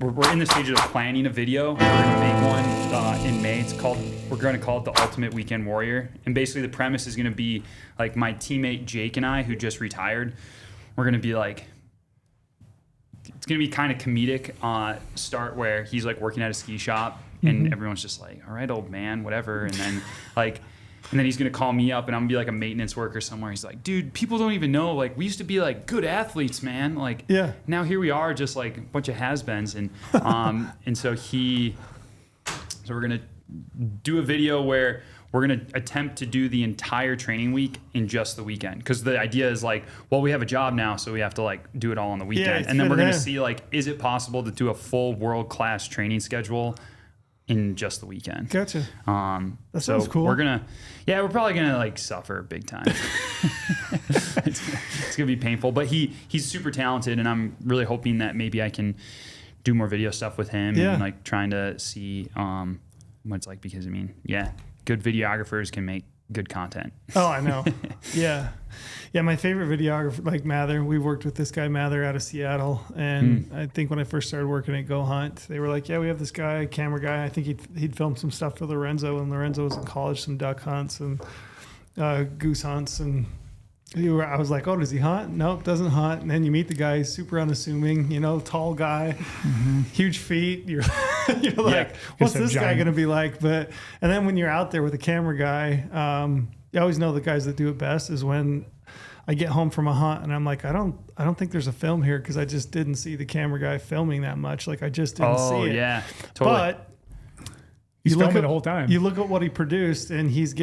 we're in the stage of planning a video. We're going to make one in May. We're going to call it the Ultimate Weekend Warrior. And basically the premise is going to be like my teammate Jake and I, who just retired. We're going to be like, it's going to be kind of comedic start where he's like working at a ski shop and everyone's just like, all right, old man, whatever. And then he's going to call me up and I'm going to be like a maintenance worker somewhere. He's like, dude, people don't even know. Like, we used to be like good athletes, man. Like, now here we are just like a bunch of has-beens. And, so we're going to do a video where we're going to attempt to do the entire training week in just the weekend. Because the idea is like, well, we have a job now, so we have to like do it all on the weekend. And then we're going to see like, is it possible to do a full world-class training schedule in just the weekend? Gotcha. That sounds cool. We're probably gonna like suffer big time. It's gonna be painful, but he's super talented, and I'm really hoping that maybe I can do more video stuff with him and like trying to see what it's like, because I mean, good videographers can make good content. Oh, I know. Yeah, my favorite videographer, like Mather, we worked with this guy Mather out of Seattle, and I think when I first started working at GOHUNT, they were like, we have this guy, camera guy. I think he'd filmed some stuff for Lorenzo, and Lorenzo was in college, some duck hunts and goose hunts, and I was like, oh, does he hunt? Nope, doesn't hunt. And then you meet the guy, he's super unassuming, tall guy, huge feet. You're like, what's this guy going to be like? And then when you're out there with a camera guy, you always know the guys that do it best is when I get home from a hunt and I'm like, I don't think there's a film here, because I just didn't see the camera guy filming that much. Like, I just didn't see it. Oh, yeah, totally. But he's filming the whole time. You look at what he produced, and he's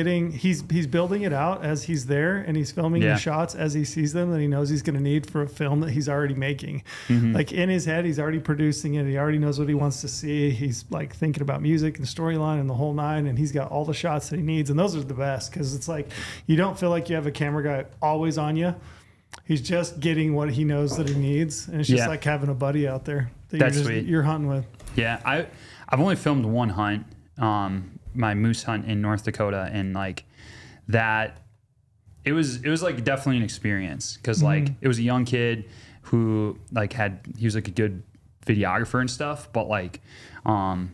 building it out as he's there, and he's filming the shots as he sees them that he knows he's going to need for a film that he's already making. Like, in his head, he's already producing it. He already knows what he wants to see. He's like thinking about music and storyline and the whole nine, and he's got all the shots that he needs. And those are the best, because it's like you don't feel like you have a camera guy always on you. He's just getting what he knows that he needs, and it's just like having a buddy out there that you're hunting with. Yeah, I've only filmed one hunt. My moose hunt in North Dakota, and like that, it was like definitely an experience, because like it was a young kid who like he was like a good videographer and stuff, but like I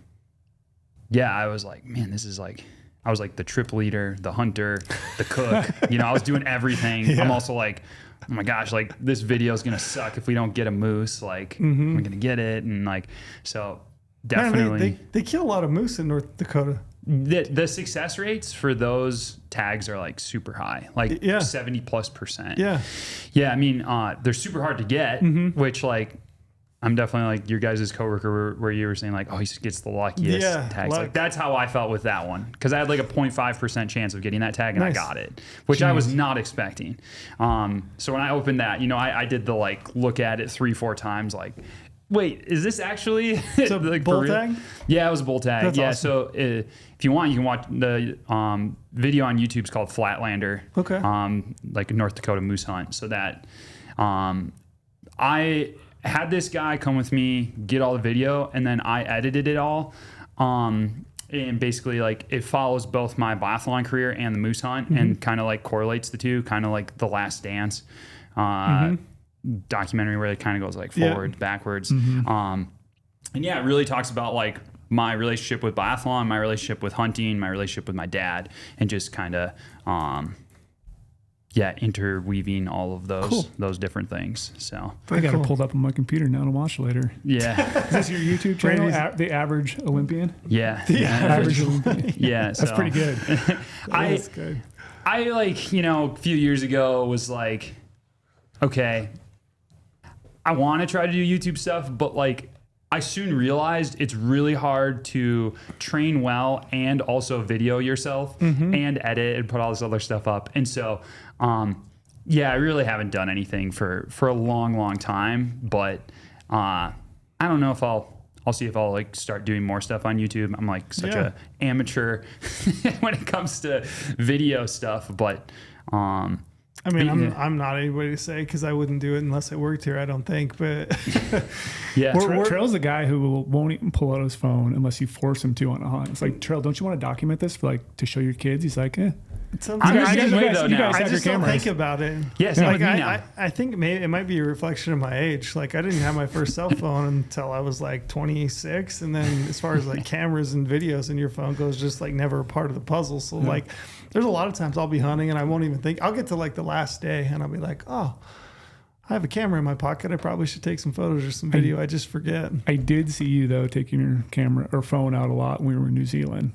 was like, man, this is like, I was like the trip leader, the hunter, the cook, I was doing everything. I'm also like, oh my gosh, like this video is gonna suck if we don't get a moose, like we're gonna get it, and like so. Definitely. Man, they kill a lot of moose in North Dakota. The success rates for those tags are like super high, like 70+%. Yeah. I mean, they're super hard to get, which like, I'm definitely like your guys' coworker where you were saying like, oh, he gets the luckiest tags. Like that's how I felt with that one. Cause I had like a 0.5% chance of getting that tag, and I got it, which I was not expecting. So when I opened that, I did the like, look at it 3-4 times, like, wait, is this actually a like bull tag? Yeah, it was a bull tag. That's awesome. So if you want, you can watch the video on YouTube. It's called Flatlander. Okay. Like a North Dakota moose hunt. So that I had this guy come with me, get all the video, and then I edited it all. And basically, like, it follows both my biathlon career and the moose hunt, and kind of like correlates the two, kind of like The Last Dance. Documentary where it kind of goes like forward, backwards. And it really talks about like my relationship with biathlon, my relationship with hunting, my relationship with my dad, and just kind of interweaving all of those different things. So I got it pulled up on my computer now to watch later. Yeah. Is this your YouTube channel? The Average Olympian? Yeah. The Average Olympian. Yeah. That's pretty good. That's good. I like, a few years ago was like, okay, I want to try to do YouTube stuff, but like I soon realized it's really hard to train well and also video yourself and edit and put all this other stuff up. And so, I really haven't done anything for a long, long time, but I don't know if I'll see if I'll like start doing more stuff on YouTube. I'm like such a amateur when it comes to video stuff, but I mean, I'm not anybody to say, because I wouldn't do it unless I worked here, I don't think. But Trail's the guy who won't even pull out his phone unless you force him to on a hunt. It's like, Trail, don't you want to document this for like to show your kids? He's like, I'm the same way though now. I just don't think about it. Yes, like I think maybe it might be a reflection of my age. Like I didn't have my first cell phone until I was like 26, and then as far as like cameras and videos in your phone goes, just like never a part of the puzzle. So like, there's a lot of times I'll be hunting and I won't even think. I'll get to like the last day and I'll be like, oh, I have a camera in my pocket. I probably should take some photos or some video. I just forget. I did see you though taking your camera or phone out a lot when we were in New Zealand.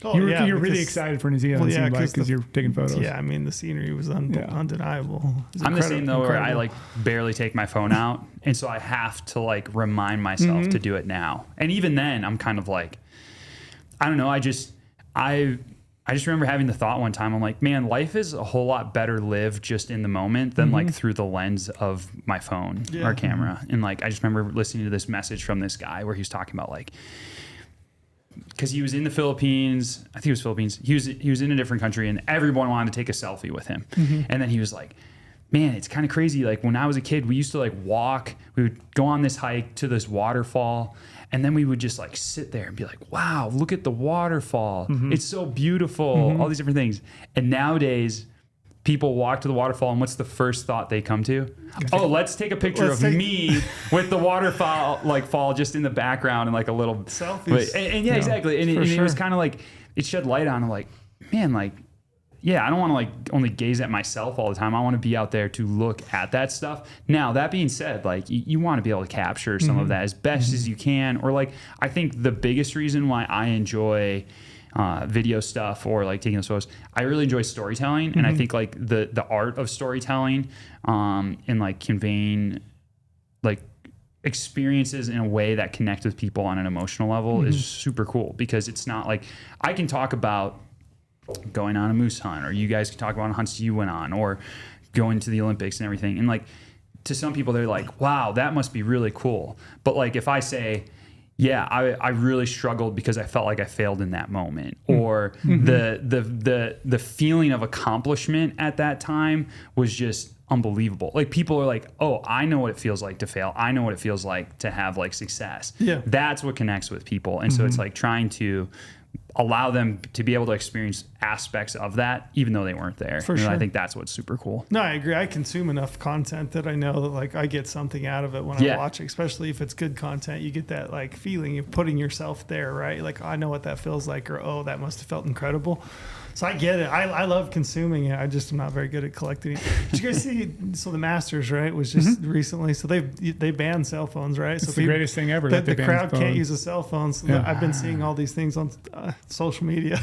Oh, you were really excited for New Zealand, because you're taking photos. Yeah, I mean, the scenery was undeniable. I'm the same, though, where I, like, barely take my phone out, and so I have to, like, remind myself to do it now. And even then, I'm kind of like, I don't know, I just remember having the thought one time, I'm like, man, life is a whole lot better lived just in the moment than, like, through the lens of my phone or camera. And, like, I just remember listening to this message from this guy where he was talking about, like, because he was in the Philippines, I think it was Philippines. He was in a different country, and everyone wanted to take a selfie with him. And then he was like, man, it's kind of crazy. Like when I was a kid, we used to like walk. We would go on this hike to this waterfall, and then we would just like sit there and be like, wow, look at the waterfall. It's so beautiful. All these different things. And nowadays, people walk to the waterfall, and what's the first thought they come to? Oh, let's take a picture of me with the waterfall like fall just in the background and like a little selfies. And exactly. And it was kind of like it shed light on like, man, like, yeah, I don't want to like only gaze at myself all the time. I want to be out there to look at that stuff. Now, that being said, like you want to be able to capture some of that as best as you can. Or like, I think the biggest reason why I enjoy video stuff or like taking those photos, I really enjoy storytelling, and I think like the art of storytelling and like conveying like experiences in a way that connect with people on an emotional level is super cool, because it's not like I can talk about going on a moose hunt, or you guys can talk about hunts you went on, or going to the Olympics and everything, and like to some people they're like, wow, that must be really cool. But like if I say, yeah, I really struggled because I felt like I failed in that moment, or the feeling of accomplishment at that time was just unbelievable. Like people are like, oh, I know what it feels like to fail. I know what it feels like to have like success. Yeah, that's what connects with people, and so it's like trying to allow them to be able to experience aspects of that even though they weren't there. For sure. I think that's what's super cool. No, I agree. I consume enough content that I know that like I get something out of it when I watch it, especially if it's good content. You get that like feeling of putting yourself there, right? Like I know what that feels like, or oh, that must have felt incredible. So I get it. I love consuming it. I just am not very good at collecting it. Did you guys see? So the Masters, right, was just recently. So they banned cell phones, right? It's so the greatest thing ever. The crowd can't use a cell phone. So I've been seeing all these things on social media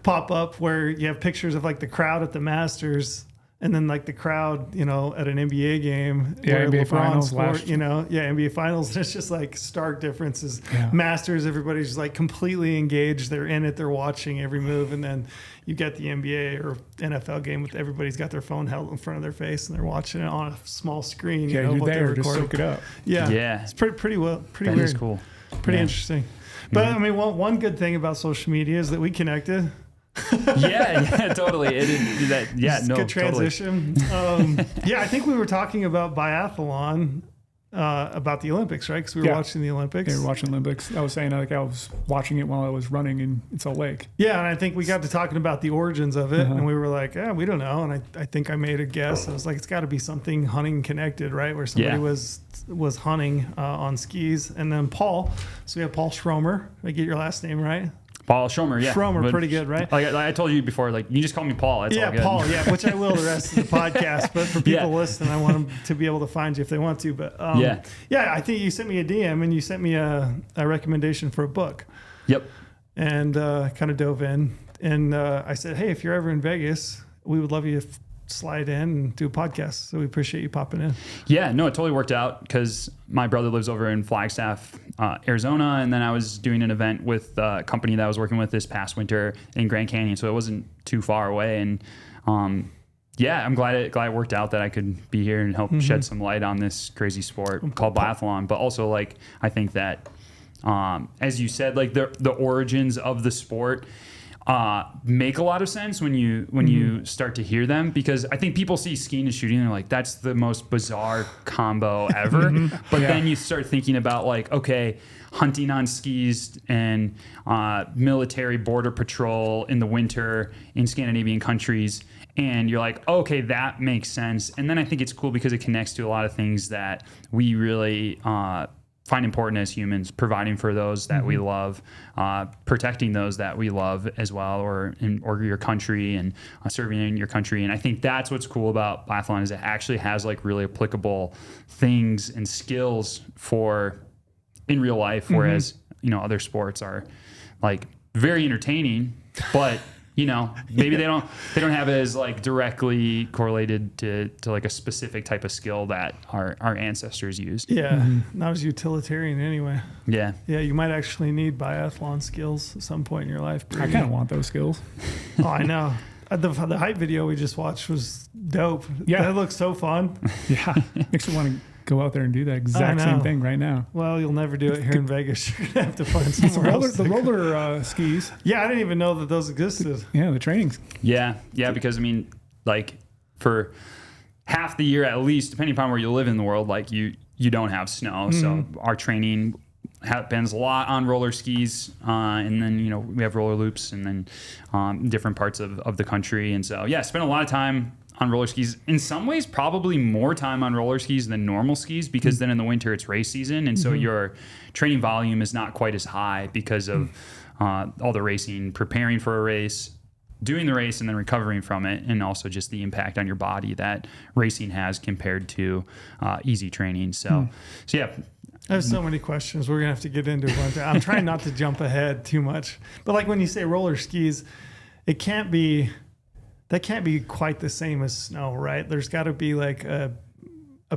pop up where you have pictures of like the crowd at the Masters, and then like the crowd, you know, at an NBA game, where NBA LeBron Finals scored, NBA Finals. And it's just like stark differences. Masters, everybody's just like completely engaged. They're in it. They're watching every move. And then you get the NBA or NFL game with everybody's got their phone held in front of their face and they're watching it on a small screen. Yeah, you're there, just soak it up. Yeah. It's pretty weird. That is cool. Pretty interesting. But I mean, one good thing about social media is that we connected. yeah, totally. Good transition. Totally. I think we were talking about biathlon, about the Olympics, right? Because we were watching the Olympics. Yeah, we were watching the Olympics. I was saying like I was watching it while I was running in Salt Lake. Yeah, and I think we got to talking about the origins of it, and we were like, we don't know. And I think I made a guess. I was like, it's got to be something hunting connected, right? Where somebody was hunting on skis. And then Paul, so we have Paul Schommer. Did I get your last name right? Paul Schommer, yeah. Schommer, pretty good, right? Like I told you before, like you just call me Paul. That's all good. Paul, which I will the rest of the podcast. But for people listening, I want them to be able to find you if they want to. But I think you sent me a DM and you sent me a recommendation for a book. Yep. And kind of dove in. And I said, hey, if you're ever in Vegas, we would love you to slide in and do a podcast. So we appreciate you popping in. Yeah, no, it totally worked out because my brother lives over in Flagstaff, Arizona. And then I was doing an event with a company that I was working with this past winter in Grand Canyon. So it wasn't too far away. And I'm glad it worked out that I could be here and help shed some light on this crazy sport called biathlon. But also like, I think that, as you said, like the origins of the sport, make a lot of sense when you start to hear them, because I think people see skiing and shooting and they're like, that's the most bizarre combo ever. But then you start thinking about like, okay, hunting on skis and military border patrol in the winter in Scandinavian countries. And you're like, okay, that makes sense. And then I think it's cool because it connects to a lot of things that we really find important as humans, providing for those that we love, protecting those that we love as well, or your country, and serving in your country. And I think that's what's cool about biathlon, is it actually has like really applicable things and skills for in real life, whereas other sports are like very entertaining, but maybe they don't have it as like directly correlated to like a specific type of skill that our ancestors used. Yeah. Not as utilitarian anyway. Yeah. Yeah. You might actually need biathlon skills at some point in your life. I kind of want those skills. Oh, I know. The hype video we just watched was dope. Yeah. That looks so fun. Yeah. Makes me want to go out there and do that exact same thing right now. Well, you'll never do it here in Vegas. You're going to have to find the roller skis. Yeah, I didn't even know that those existed. Yeah, the trainings. Yeah, because I mean, like for half the year at least, depending upon where you live in the world, like you don't have snow. So our training depends a lot on roller skis, and then we have roller loops, and then different parts of the country. And so spend a lot of time on roller skis. In some ways, probably more time on roller skis than normal skis, because then in the winter it's race season, and so your training volume is not quite as high because of all the racing, preparing for a race, doing the race, and then recovering from it, and also just the impact on your body that racing has compared to easy training. So yeah. I have so many questions. We're going to have to get into a bunch. I'm trying not to jump ahead too much. But like when you say roller skis, that can't be quite the same as snow, right? There's got to be like a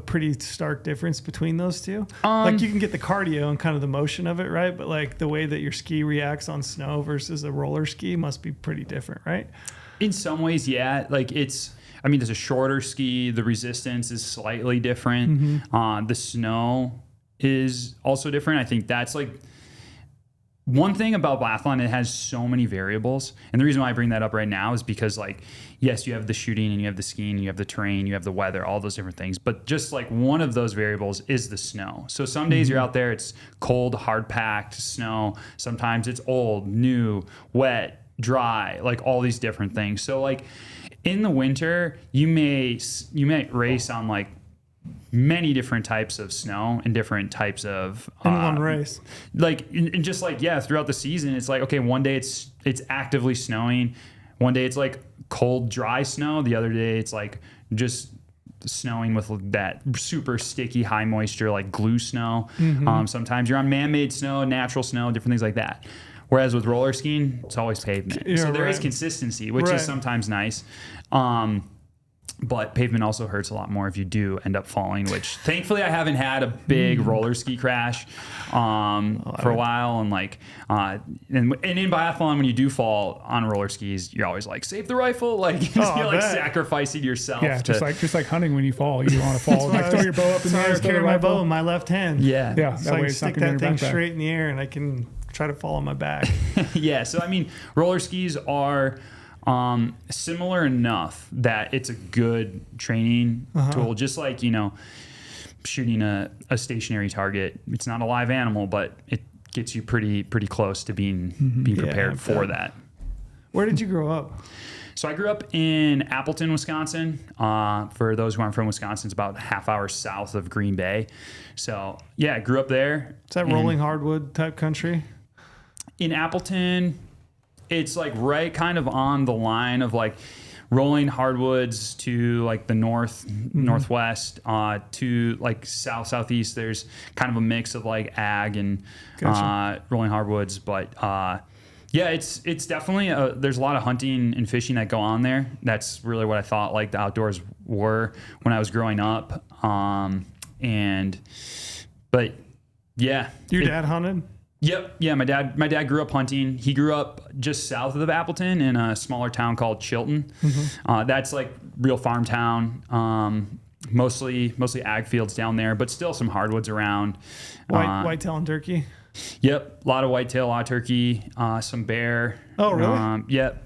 pretty stark difference between those two. Like you can get the cardio and kind of the motion of it, right? But like the way that your ski reacts on snow versus a roller ski must be pretty different, right? In some ways, yeah. Like there's a shorter ski. The resistance is slightly different. The snow is also different. I think that's like one thing about biathlon. It has so many variables, and the reason why I bring that up right now is because, like, yes, you have the shooting and you have the skiing, you have the terrain, you have the weather, all those different things, but just like one of those variables is the snow. So some days you're out there, it's cold, hard packed snow. Sometimes it's old, new, wet, dry, like all these different things. So like in the winter, you may race on like many different types of snow and different types of in one race. Like, and just like, throughout the season, it's like, okay, one day it's actively snowing. One day it's like cold, dry snow. The other day it's like just snowing with that super sticky, high moisture, like glue snow. Sometimes you're on man-made snow, natural snow, different things like that. Whereas with roller skiing, it's always pavement. Yeah, so there is consistency, which is sometimes nice. But pavement also hurts a lot more if you do end up falling, which thankfully I haven't had a big roller ski crash for a while. And like, and in biathlon, when you do fall on roller skis, you're always like, save the rifle. Like you're like sacrificing yourself. Yeah, just like hunting, when you fall, you want to fall. Like throw your bow up in the air. I was carrying my bow in my left hand. Yeah. Yeah. So I can stick that thing straight in the air and I can try to fall on my back. Yeah. So, I mean, roller skis are similar enough that it's a good training tool, just like, shooting a stationary target. It's not a live animal, but it gets you pretty close to being prepared for that. Where did you grow up? So I grew up in Appleton, Wisconsin. For those who aren't from Wisconsin, it's about a half hour south of Green Bay. So yeah, I grew up there. Is that rolling hardwood type country? In Appleton, it's like right kind of on the line of like rolling hardwoods to like the northwest, to like southeast. There's kind of a mix of like ag and rolling hardwoods, but yeah, it's definitely there's a lot of hunting and fishing that go on there. That's really what I thought like the outdoors were when I was growing up. But yeah, your dad hunted? Yep. Yeah, my dad grew up hunting. He grew up just south of Appleton in a smaller town called Chilton. That's like real farm town. Mostly ag fields down there, but still some hardwoods around. Whitetail and turkey. Yep, a lot of whitetail, a lot of turkey, some bear. Oh, really?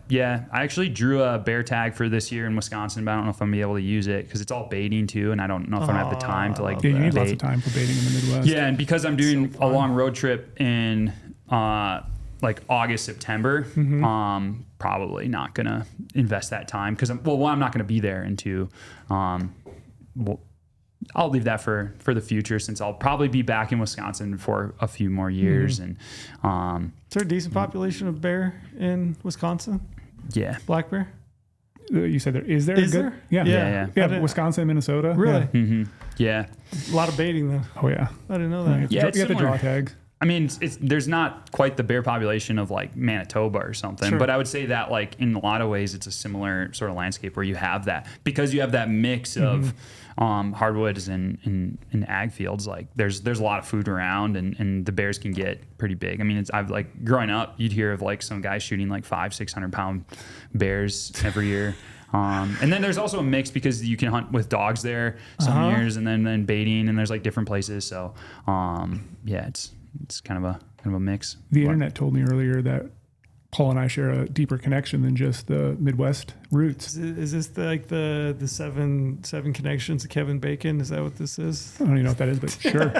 Yeah. I actually drew a bear tag for this year in Wisconsin, but I don't know if I'm gonna be able to use it because it's all baiting too, and I don't know if I'm gonna have the time to like. Yeah, you need bait. lots of time for baiting in the Midwest. Yeah, and because I'm doing a long road trip in like August, September, probably not gonna invest that time because I'm not gonna be there, and two, I'll leave that for the future since I'll probably be back in Wisconsin for a few more years. And is there a decent population of bear in Wisconsin? Yeah. Black bear? You said there is there? Is good? there? Yeah. Yeah. Yeah, Wisconsin, Minnesota. Really? Mm-hmm. Yeah. A lot of baiting then. Oh yeah. I didn't know that. Yeah, You it's have to similar. draw tags. I mean, there's not quite the bear population of like Manitoba or something, Sure. but I would say that like in a lot of ways, it's a similar sort of landscape where you have that because you have that mix of hardwoods and ag fields. Like there's a lot of food around, and the bears can get pretty big. I mean, I've like growing up, you'd hear of like some guys shooting like 500-600 pound bears every year. And then there's also a mix because you can hunt with dogs there some years, and then baiting, and there's like different places. So yeah, it's kind of a mix. The internet told me earlier that Paul and I share a deeper connection than just the Midwest roots. Is this the seven connections of Kevin Bacon? Is that what this is? I don't even know what that is, but sure.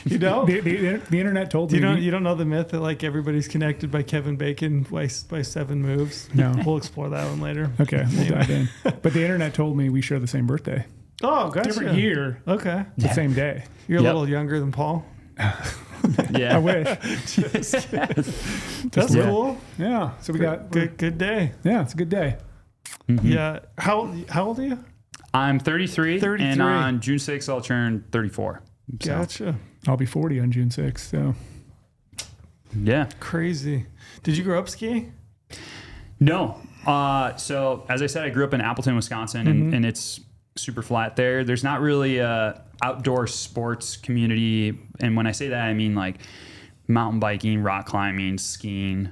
You don't? The internet told me. You don't know the myth that like everybody's connected by Kevin Bacon by 7 moves? No. We'll explore that one later. Okay, we'll dive in. But the internet told me we share the same birthday. Oh, gotcha. Different year, Okay. the same day. You're a Yep. little younger than Paul. Yeah. I wish. That's cool. Yeah. So we got Good day. Yeah, it's a good day. Yeah. How old are you? I'm 33, 33. and on June 6th, I'll turn 34. So, Gotcha. I'll be 40 on June 6th. So yeah. Crazy. Did you grow up skiing? No. So as I said, I grew up in Appleton, Wisconsin, and it's super flat there. There's not really a outdoor sports community. And when I say that, I mean like mountain biking, rock climbing, skiing,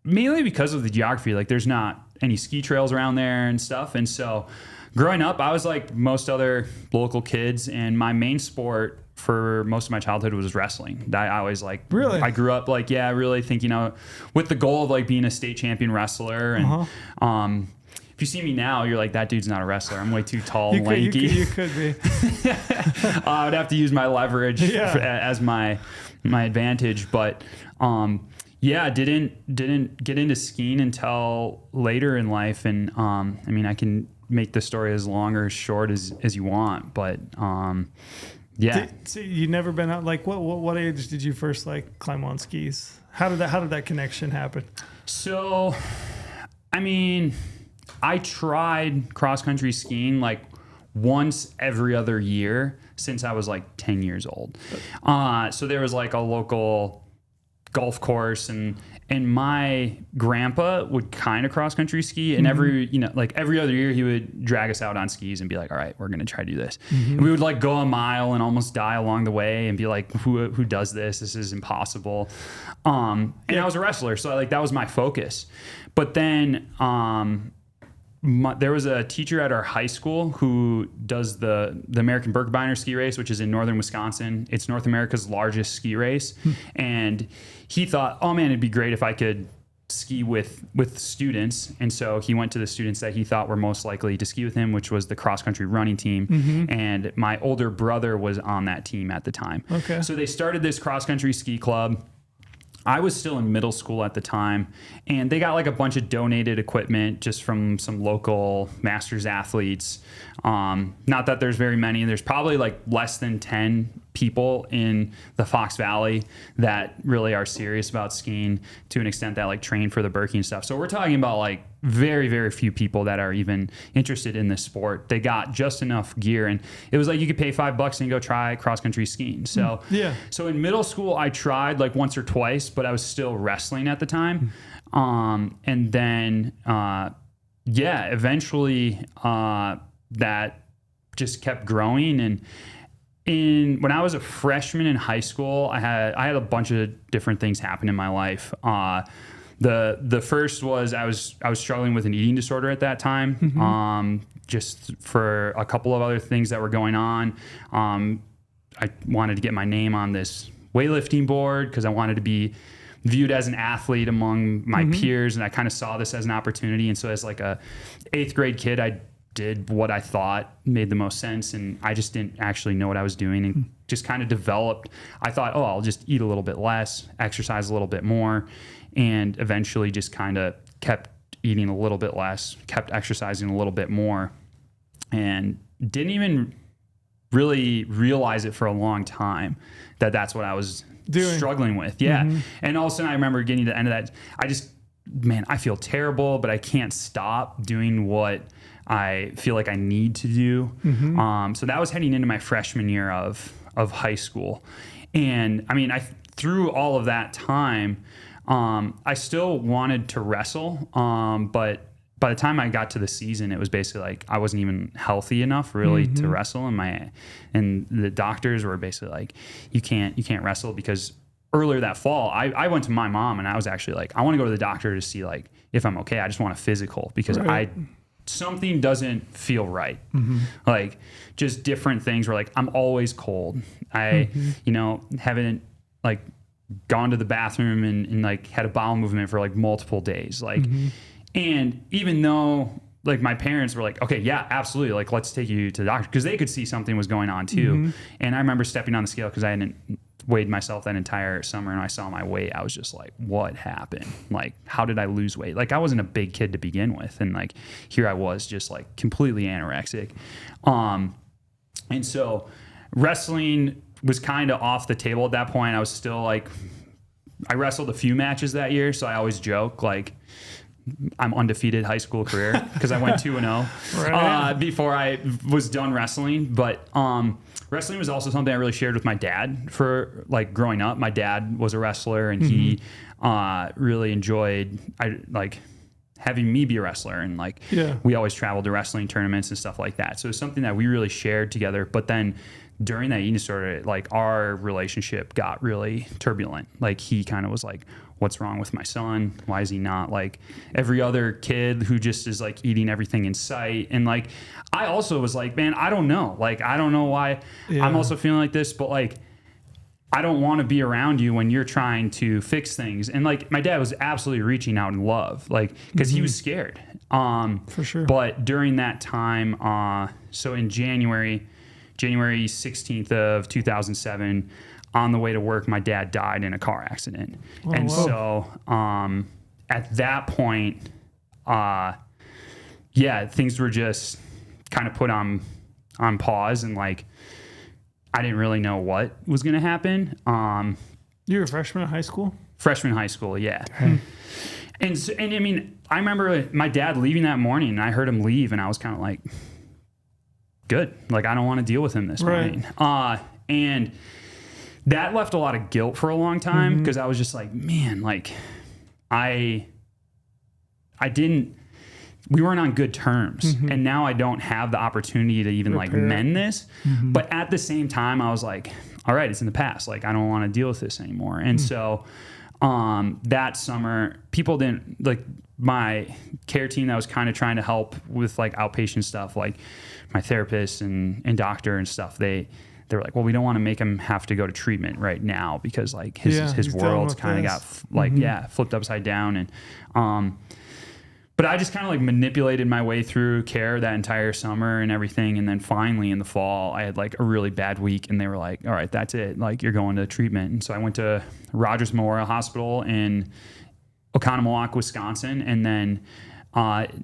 mainly because of the geography. Like there's not any ski trails around there and stuff. And so growing up, I was like most other local kids, and my main sport for most of my childhood was wrestling. I always like, Really? I grew up like, really thinking, with the goal of like being a state champion wrestler. And, if you see me now, you're like, that dude's not a wrestler. I'm way too tall and lanky. You could be. I would have to use my leverage as my advantage. But, yeah, didn't get into skiing until later in life. And, I mean, I can make the story as long or as short as you want, but, yeah. So you never been out? Like, what age did you first like climb on skis? How did that connection happen? So, I mean, I tried cross country skiing like once every other year since I was like 10 years old. So there was like a local golf course, and my grandpa would kind of cross country ski, and every other year he would drag us out on skis and be like, all right, we're going to try to do this. And we would like go a mile and almost die along the way and be like, who does this? This is impossible. And I was a wrestler, so like that was my focus. But then, there was a teacher at our high school who does the American Birkebeiner ski race, which is in northern Wisconsin. It's North America's largest ski race. And he thought, oh man, it'd be great if I could ski with students. And so he went to the students that he thought were most likely to ski with him, which was the cross country running team. And my older brother was on that team at the time. Okay. So they started this cross country ski club. I was still in middle school at the time, and they got like a bunch of donated equipment just from some local masters athletes. Not that there's very many. There's probably like less than 10 people in the Fox Valley that really are serious about skiing to an extent that like train for the Birkie and stuff. So we're talking about like very, very few people that are even interested in this sport. They got just enough gear, and it was like you could pay $5 and go try cross country skiing. So So in middle school, I tried like once or twice, but I was still wrestling at the time. And then, eventually, that just kept growing. And when I was a freshman in high school, I had a bunch of different things happen in my life. The first was I was struggling with an eating disorder at that time, just for a couple of other things that were going on. I wanted to get my name on this weightlifting board because I wanted to be viewed as an athlete among my peers. And I kind of saw this as an opportunity. And so as like a 8th grade kid, I did what I thought made the most sense. And I just didn't actually know what I was doing and just kind of developed. I thought, oh, I'll just eat a little bit less, exercise a little bit more. And eventually just kind of kept eating a little bit less, kept exercising a little bit more, and didn't even really realize it for a long time that that's what I was struggling with. Yeah. And all of a sudden I remember getting to the end of that. I feel terrible, but I can't stop doing what I feel like I need to do. So that was heading into my freshman year of high school. And I mean, through all of that time, I still wanted to wrestle. But by the time I got to the season, it was basically like I wasn't even healthy enough really to wrestle. And the doctors were basically like, you can't wrestle, because earlier that fall, I went to my mom and I was actually like, I want to go to the doctor to see like if I'm okay. I just want a physical because something doesn't feel right. Like just different things where like I'm always cold. I haven't like gone to the bathroom and like had a bowel movement for like multiple days. Like, and even though like my parents were like, okay, yeah, absolutely. Like, let's take you to the doctor, because they could see something was going on too. And I remember stepping on the scale because I hadn't weighed myself that entire summer, and I saw my weight. I was just like, what happened? Like, how did I lose weight? Like, I wasn't a big kid to begin with. And like, here I was just like completely anorexic. And so wrestling was kind of off the table at that point. I was still like, I wrestled a few matches that year. So I always joke like, I'm undefeated high school career because I went 2-0 before I was done wrestling. But wrestling was also something I really shared with my dad for like growing up. My dad was a wrestler, and he really enjoyed having me be a wrestler, and like we always traveled to wrestling tournaments and stuff like that. So it was something that we really shared together. But then during that eating disorder, like our relationship got really turbulent. Like he kind of was like, what's wrong with my son? Why is he not like every other kid who just is like eating everything in sight? And like, I also was like, man, I don't know. Like, I don't know why I'm also feeling like this, but like, I don't want to be around you when you're trying to fix things. And like, my dad was absolutely reaching out in love, like, cause he was scared. For sure. But during that time, so in January 16th of 2007, on the way to work, my dad died in a car accident. So at that point, things were just kind of put on pause, and like, I didn't really know what was going to happen. You were a freshman in high school? Freshman in high school, yeah. And I mean, I remember my dad leaving that morning, and I heard him leave, and I was kind of like, good. Like, I don't want to deal with him this morning. And that left a lot of guilt for a long time, because I was just like, man, like we weren't on good terms, and now I don't have the opportunity to even like mend this. But at the same time, I was like, all right, it's in the past. Like, I don't want to deal with this anymore. And so that summer, people didn't like my care team that was kind of trying to help with like outpatient stuff, like my therapist and doctor and stuff. They were like, well, we don't want to make him have to go to treatment right now, because like his world's kind of got like, flipped upside down. And, but I just kind of like manipulated my way through care that entire summer and everything. And then finally in the fall, I had like a really bad week, and they were like, all right, that's it. Like, you're going to treatment. And so I went to Rogers Memorial Hospital in Oconomowoc, Wisconsin. And then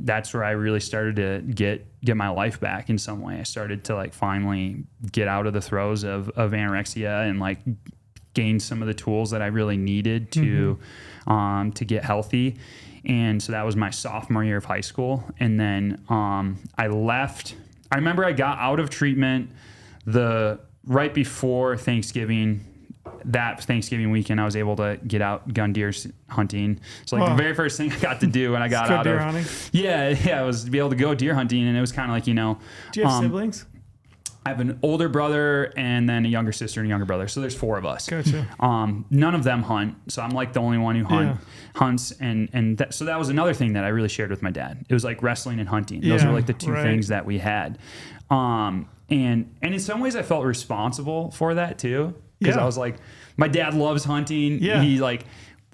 that's where I really started to get my life back in some way. I started to like finally get out of the throes of anorexia and like gain some of the tools that I really needed to get healthy. And so that was my sophomore year of high school. And then I left. I remember I got out of treatment right before Thanksgiving. That Thanksgiving weekend, I was able to get out gun deer hunting. So like the very first thing I got to do when I got out deer of hunting? Yeah, was to be able to go deer hunting. And it was kind of like, Do you have siblings? I have an older brother and then a younger sister and a younger brother. So there's 4 of us. Gotcha. None of them hunt. So I'm like the only one who hunts. And so that was another thing that I really shared with my dad. It was like wrestling and hunting. Those were like the 2 things that we had. And in some ways I felt responsible for that too. because Yeah. I was like, my dad loves hunting. Yeah. He like,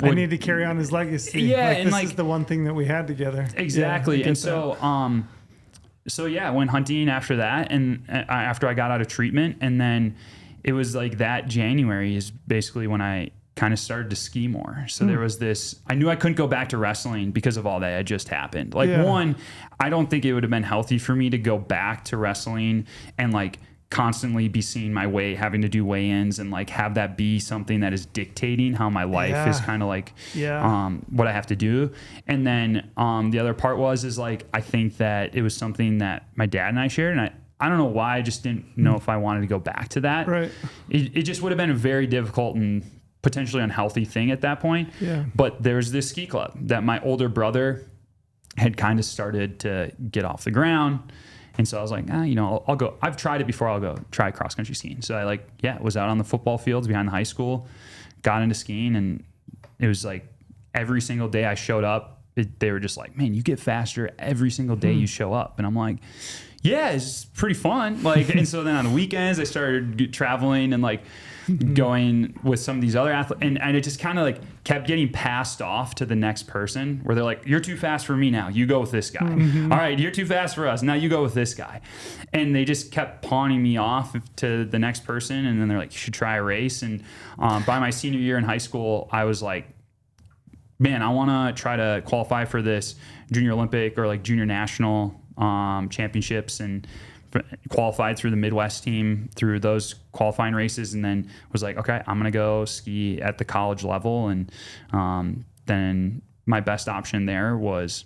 I need to carry on his legacy. Yeah, like, and this like- is the one thing that we had together. Exactly. Yeah, I And get that. so yeah, I went hunting after that, and after I got out of treatment, and then it was like that January is basically when I kind of started to ski more. So there was this, I knew I couldn't go back to wrestling because of all that had just happened. Like Yeah. one, I don't think it would have been healthy for me to go back to wrestling and like constantly be seeing my weight, having to do weigh-ins and like have that be something that is dictating how my life is Yeah. kind of like Yeah. what I have to do. And then the other part is like, I think that it was something that my dad and I shared, and I don't know why, I just didn't know if I wanted to go back to that. Right. It just would have been a very difficult and potentially unhealthy thing at that point. Yeah. But there's this ski club that my older brother had kind of started to get off the ground. And so I was like, I'll go. I've tried it before. I'll go try cross country skiing. So I was out on the football fields behind the high school, got into skiing, and it was like every single day I showed up, they were just like, man, you get faster every single day you show up. And I'm like, yeah, it's pretty fun. Like, and so then on the weekends I started traveling and like going with some of these other athletes, and it just kind of like kept getting passed off to the next person where they're like, you're too fast for me now, you go with this guy. All right, you're too fast for us, now you go with this guy. And they just kept pawning me off to the next person, and then they're like, you should try a race. And by my senior year in high school, I was like, man, I want to try to qualify for this junior Olympic or like junior national championships, and qualified through the Midwest team through those qualifying races, and then was like, okay, I'm going to go ski at the college level. And then my best option there was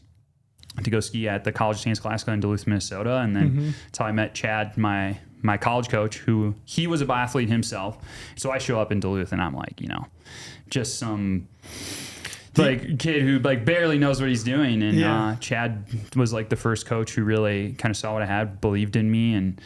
to go ski at the College Distance Classic in Duluth, Minnesota. And then that's how I met Chad, my college coach, who he was a biathlete himself. So I show up in Duluth and I'm like, just some like kid who like barely knows what he's doing. And Chad was like the first coach who really kind of saw what I had, believed in me. And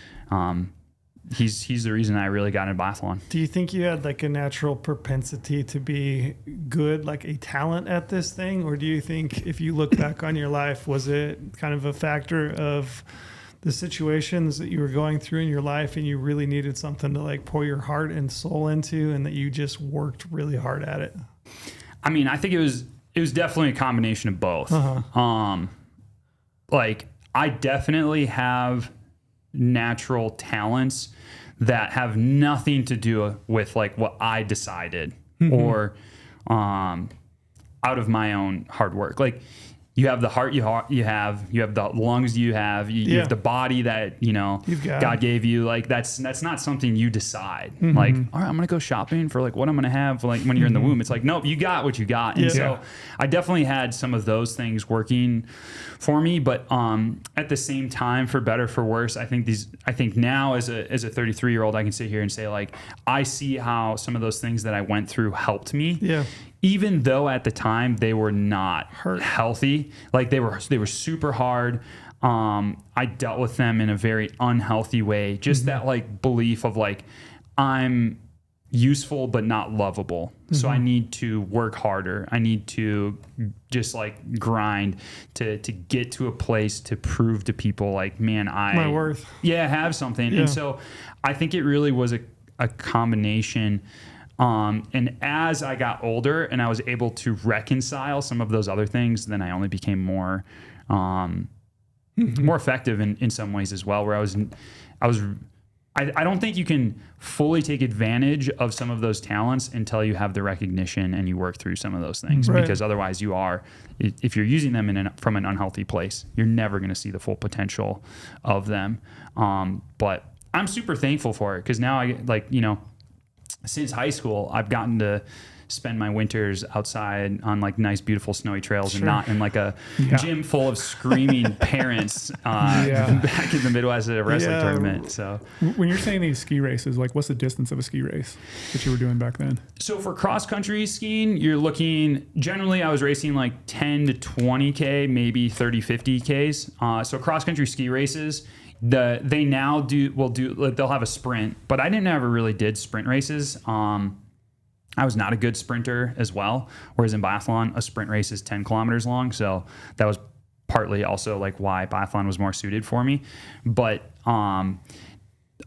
he's the reason I really got into biathlon. Do you think you had like a natural propensity to be good, like a talent at this thing? Or do you think if you look back on your life, was it kind of a factor of the situations that you were going through in your life and you really needed something to like pour your heart and soul into, and that you just worked really hard at it? I mean, I think it was definitely a combination of both. Like I definitely have natural talents that have nothing to do with like what I decided or out of my own hard work. Like you have the heart you have the lungs you have have the body that God gave you. Like that's not something you decide. Like, all right, I'm gonna go shopping for like what I'm gonna have like when you're in the womb. It's like, nope, you got what you got. And so I definitely had some of those things working for me, but at the same time, for better for worse, I think now as a 33-year-old, I can sit here and say like I see how some of those things that I went through helped me. Yeah. Even though at the time they were not healthy, like they were super hard. I dealt with them in a very unhealthy way. Just that like belief of like, I'm useful but not lovable. So I need to work harder. I need to just like grind to get to a place to prove to people like, man, my worth. Yeah, have something. Yeah. And so I think it really was a combination. And as I got older and I was able to reconcile some of those other things, then I only became more effective in some ways as well, where I don't think you can fully take advantage of some of those talents until you have the recognition and you work through some of those things, because otherwise if you're using them from an unhealthy place, you're never going to see the full potential of them. But I'm super thankful for it, because now since high school, I've gotten to spend my winters outside on like nice, beautiful snowy trails and not in like a gym full of screaming parents back in the Midwest at a wrestling tournament. So when you're saying these ski races, like what's the distance of a ski race that you were doing back then? So for cross country skiing, you're looking, generally I was racing like 10 to 20K, maybe 30, 50Ks. So cross country ski races, they'll have a sprint, but I never really did sprint races. I was not a good sprinter as well. Whereas in biathlon, a sprint race is 10 kilometers long. So that was partly also like why biathlon was more suited for me. But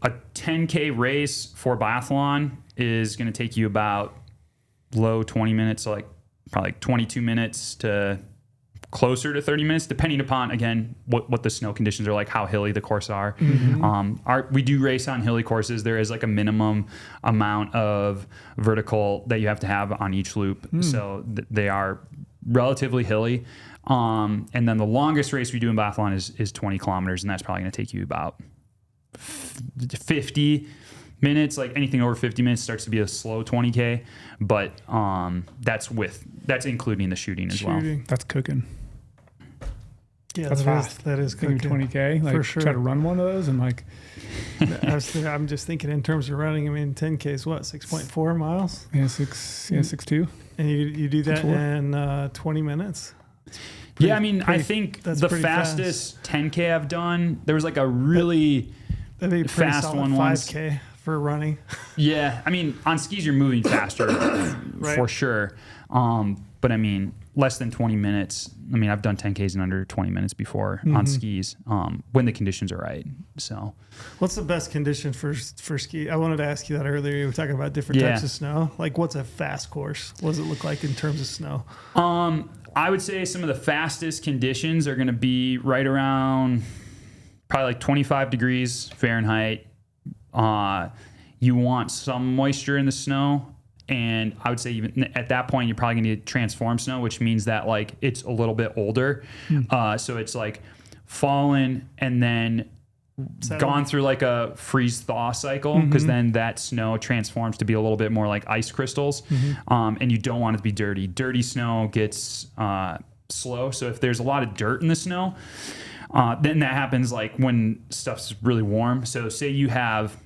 A 10K race for biathlon is going to take you about low 20 minutes, so like probably 22 minutes to closer to 30 minutes, depending upon, again, what the snow conditions are like, how hilly the courses are. We do race on hilly courses. There is like a minimum amount of vertical that you have to have on each loop. So they are relatively hilly. And then the longest race we do in biathlon is 20 kilometers, and that's probably going to take you about 50 minutes. Like anything over 50 minutes starts to be a slow 20K, but that's including the shooting as well. That's cooking. Yeah, That's fast. That is Thinking cooking. 20K, like For sure. try to run one of those and like. I'm just thinking in terms of running. I mean, 10K is what, 6.4 miles? Yeah, 6.2. And you do that 6.4. in 20 minutes. Yeah, I mean, I think the fastest 10K I've done, there was like a really That'd be a pretty fast solid one once. 5K for running. Yeah, I mean, on skis you're moving faster Right. for sure. But I mean, less than 20 minutes. I mean, I've done 10Ks in under 20 minutes before on skis when the conditions are right. So, What's the best condition for ski? I wanted to ask you that earlier. You were talking about different types of snow. Like, what's a fast course? What does it look like in terms of snow? I would say some of the fastest conditions are going to be right around probably like 25 degrees Fahrenheit. You want some moisture in the snow. And I would say even at that point, you're probably going to need transform snow, which means that like it's a little bit older. So it's like fallen and then gone through like a freeze thaw cycle, because then that snow transforms to be a little bit more like ice crystals. And you don't want it to be dirty. Dirty snow gets slow. So if there's a lot of dirt in the snow, then that happens like when stuff's really warm. So say you have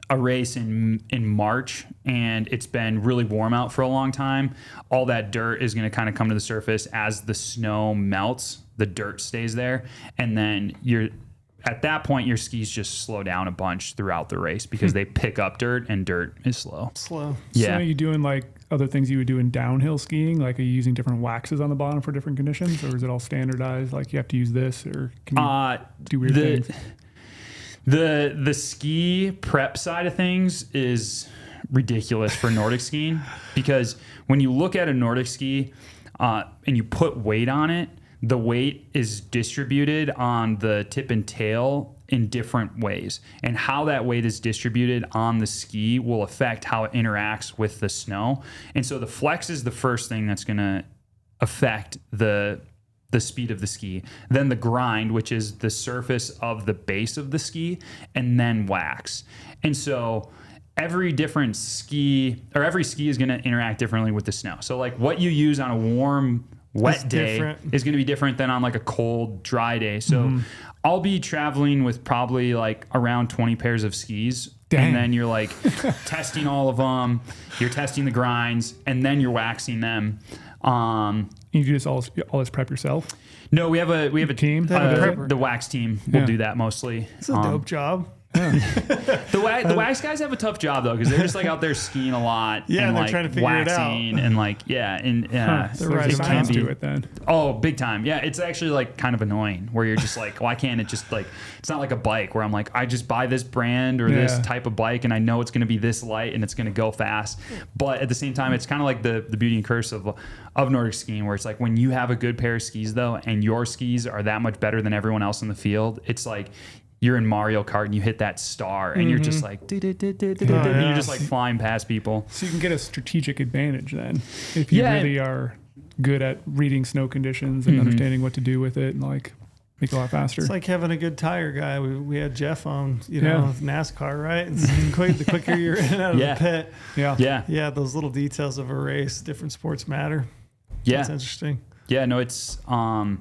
a race in March and it's been really warm out for a long time, all that dirt is going to kind of come to the surface as the snow melts. The dirt stays there, and then at that point your skis just slow down a bunch throughout the race because they pick up dirt, and dirt is slow. Yeah. So are you doing like other things you would do in downhill skiing? Like, are you using different waxes on the bottom for different conditions, or is it all standardized? Like, you have to use this, or can you do weird things? The ski prep side of things is ridiculous for Nordic skiing, because when you look at a Nordic ski and you put weight on it, the weight is distributed on the tip and tail in different ways. And how that weight is distributed on the ski will affect how it interacts with the snow. And so the flex is the first thing that's going to affect the speed of the ski, then the grind, which is the surface of the base of the ski, and then wax. And so every ski is going to interact differently with the snow. So like what you use on a warm, wet day is going to be different than on like a cold, dry day. So I'll be traveling with probably like around 20 pairs of skis. Dang. And then you're like testing all of them, you're testing the grinds, and then you're waxing them. You do all this prep yourself? No, we have a team. The wax team will do that mostly. It's a dope job. The wax guys have a tough job though, because they're just like out there skiing a lot. Yeah, and they're like trying to figure waxing it out. And like So there's a science to it then. Oh, big time. Yeah, it's actually like kind of annoying where you're just like, why can't it just like, it's not like a bike where I'm like, I just buy this brand or this type of bike and I know it's going to be this light and it's going to go fast. But at the same time, it's kind of like the beauty and curse of Nordic skiing, where it's like when you have a good pair of skis though, and your skis are that much better than everyone else in the field, it's like you're in Mario Kart and you hit that star and you're just like, and you're just like flying past people. So you can get a strategic advantage then if you really are good at reading snow conditions and understanding what to do with it, and like make it a lot faster. It's like having a good tire guy. We had Jeff on, with NASCAR, right? It's the quicker you're in and out of the pit. Yeah. Those little details of a race, different sports matter. Yeah. That's interesting. Yeah, no, it's a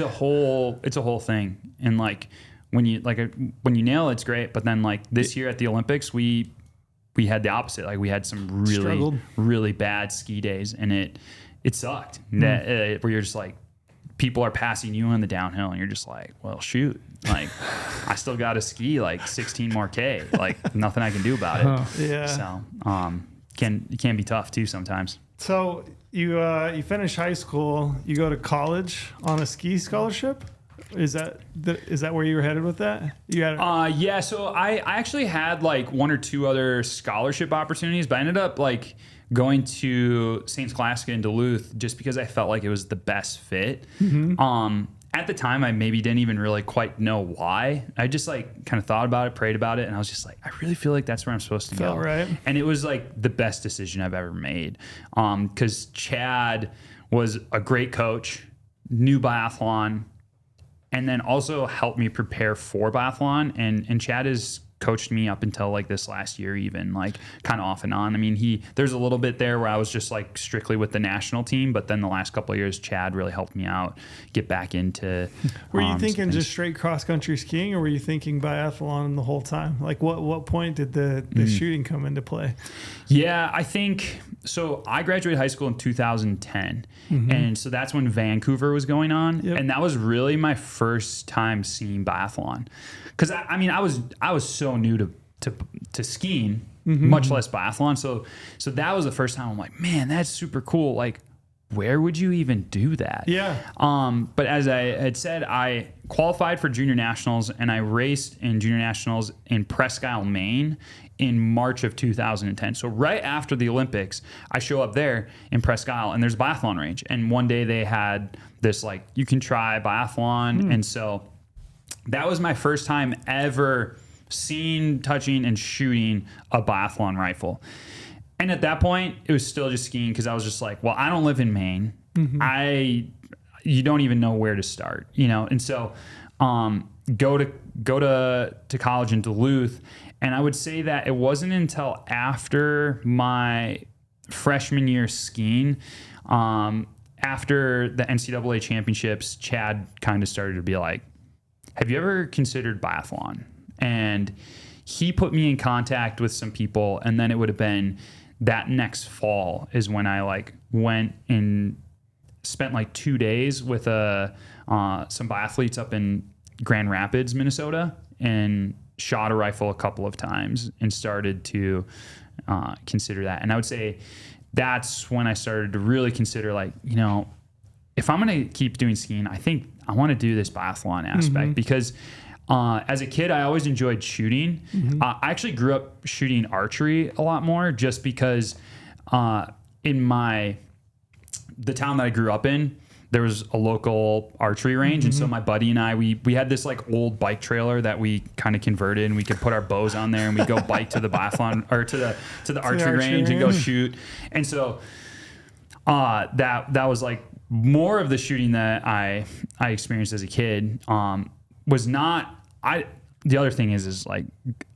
whole thing. And like when you nail it, it's great. But then like this year at the Olympics, we had the opposite. Like we had some really bad ski days, and it sucked. Where you're just like, people are passing you in the downhill, and you're just like, well, shoot, like I still got to ski like 16 more K, like nothing I can do about it. Yeah. So it can be tough too sometimes. So you finish high school, you go to college on a ski scholarship? Is that where you were headed with that? You had yeah. So I actually had like one or two other scholarship opportunities, but I ended up like going to St. Scholastica in Duluth just because I felt like it was the best fit. At the time, I maybe didn't even really quite know why. I just like kind of thought about it, prayed about it, and I was just like, I really feel like that's where I'm supposed to go. Right. And it was like the best decision I've ever made. Because Chad was a great coach, knew biathlon, and then also helped me prepare for biathlon. And Chad has coached me up until like this last year, even like kind of off and on. I mean, there's a little bit there where I was just like strictly with the national team, but then the last couple of years, Chad really helped me out, get back into. Were you thinking just straight cross country skiing, or were you thinking biathlon the whole time? Like what point did the shooting come into play? Yeah, I think so. I graduated high school in 2010, and so that's when Vancouver was going on, and that was really my first time seeing biathlon. Because I mean, I was so new to skiing, much less biathlon. So that was the first time I'm like, man, that's super cool. Like, where would you even do that? Yeah. But as I had said, I qualified for junior nationals, and I raced in junior nationals in Presque Isle, Maine in March of 2010. So right after the Olympics, I show up there in Presque Isle, and there's a biathlon range. And one day they had this like, you can try biathlon. And so that was my first time ever seeing, touching, and shooting a biathlon rifle. And at that point, it was still just skiing because I was just like, well, I don't live in Maine. You don't even know where to start, you know? And so go to college in Duluth. And I would say that it wasn't until after my freshman year skiing, after the NCAA championships, Chad kind of started to be like, have you ever considered biathlon? And he put me in contact with some people, and then it would have been that next fall is when I like went and spent like 2 days with some biathletes up in Grand Rapids, Minnesota, and shot a rifle a couple of times and started to consider that. And I would say that's when I started to really consider, like, you know, if I'm going to keep doing skiing, I think I want to do this biathlon aspect because as a kid, I always enjoyed shooting. I actually grew up shooting archery a lot more just because in the town that I grew up in, there was a local archery range. And so my buddy and I, we had this like old bike trailer that we kind of converted, and we could put our bows on there and we'd go bike to the biathlon or to the archery range and go shoot. And so that was like more of the shooting that I experienced as a kid. Was not, the other thing is like,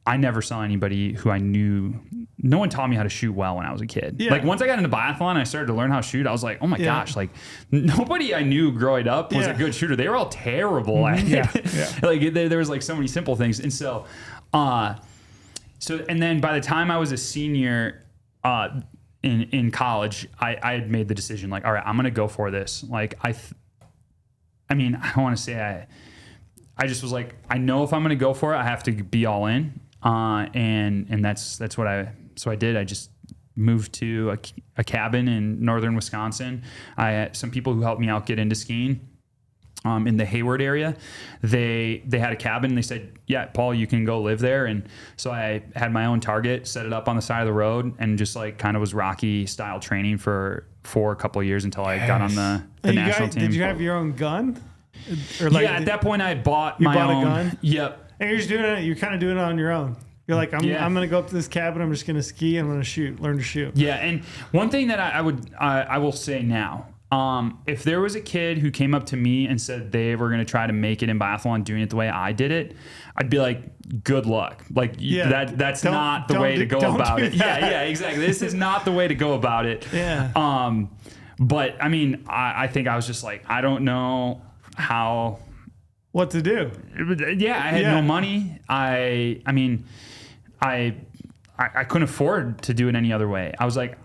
I never saw anybody who I knew, no one taught me how to shoot well when I was a kid. Yeah. Like once I got into biathlon, I started to learn how to shoot. I was like, oh my gosh, like nobody I knew growing up was a good shooter. They were all terrible at it. Like there was like so many simple things. And so, and then by the time I was a senior, in college, I had made the decision like, all right, I'm going to go for this. Like I mean, I don't want to say I just was like, I know if I'm going to go for it, I have to be all in. And that's what I did. I just moved to a cabin in northern Wisconsin. I had some people who helped me out get into skiing, in the Hayward area. They had a cabin. They said, yeah, Paul, you can go live there. And so I had my own target, set it up on the side of the road, and just like kind of was Rocky style training for a couple of years until I got on the national team. Did you have your own gun? Or like, at that point I had bought my own. You bought a gun? Yep. And you're just doing it. You're kind of doing it on your own. You're like, I'm going to go up to this cabin. I'm just going to ski. I'm going to learn to shoot. Yeah. And one thing that I will say now, if there was a kid who came up to me and said they were going to try to make it in biathlon doing it the way I did it, I'd be like, good luck. Like that's not the way to go about it. Yeah, exactly. This is not the way to go about it. Yeah. But I mean, I think I was just like, I don't know what to do. Yeah. I had no money. I mean, I couldn't afford to do it any other way. I was like,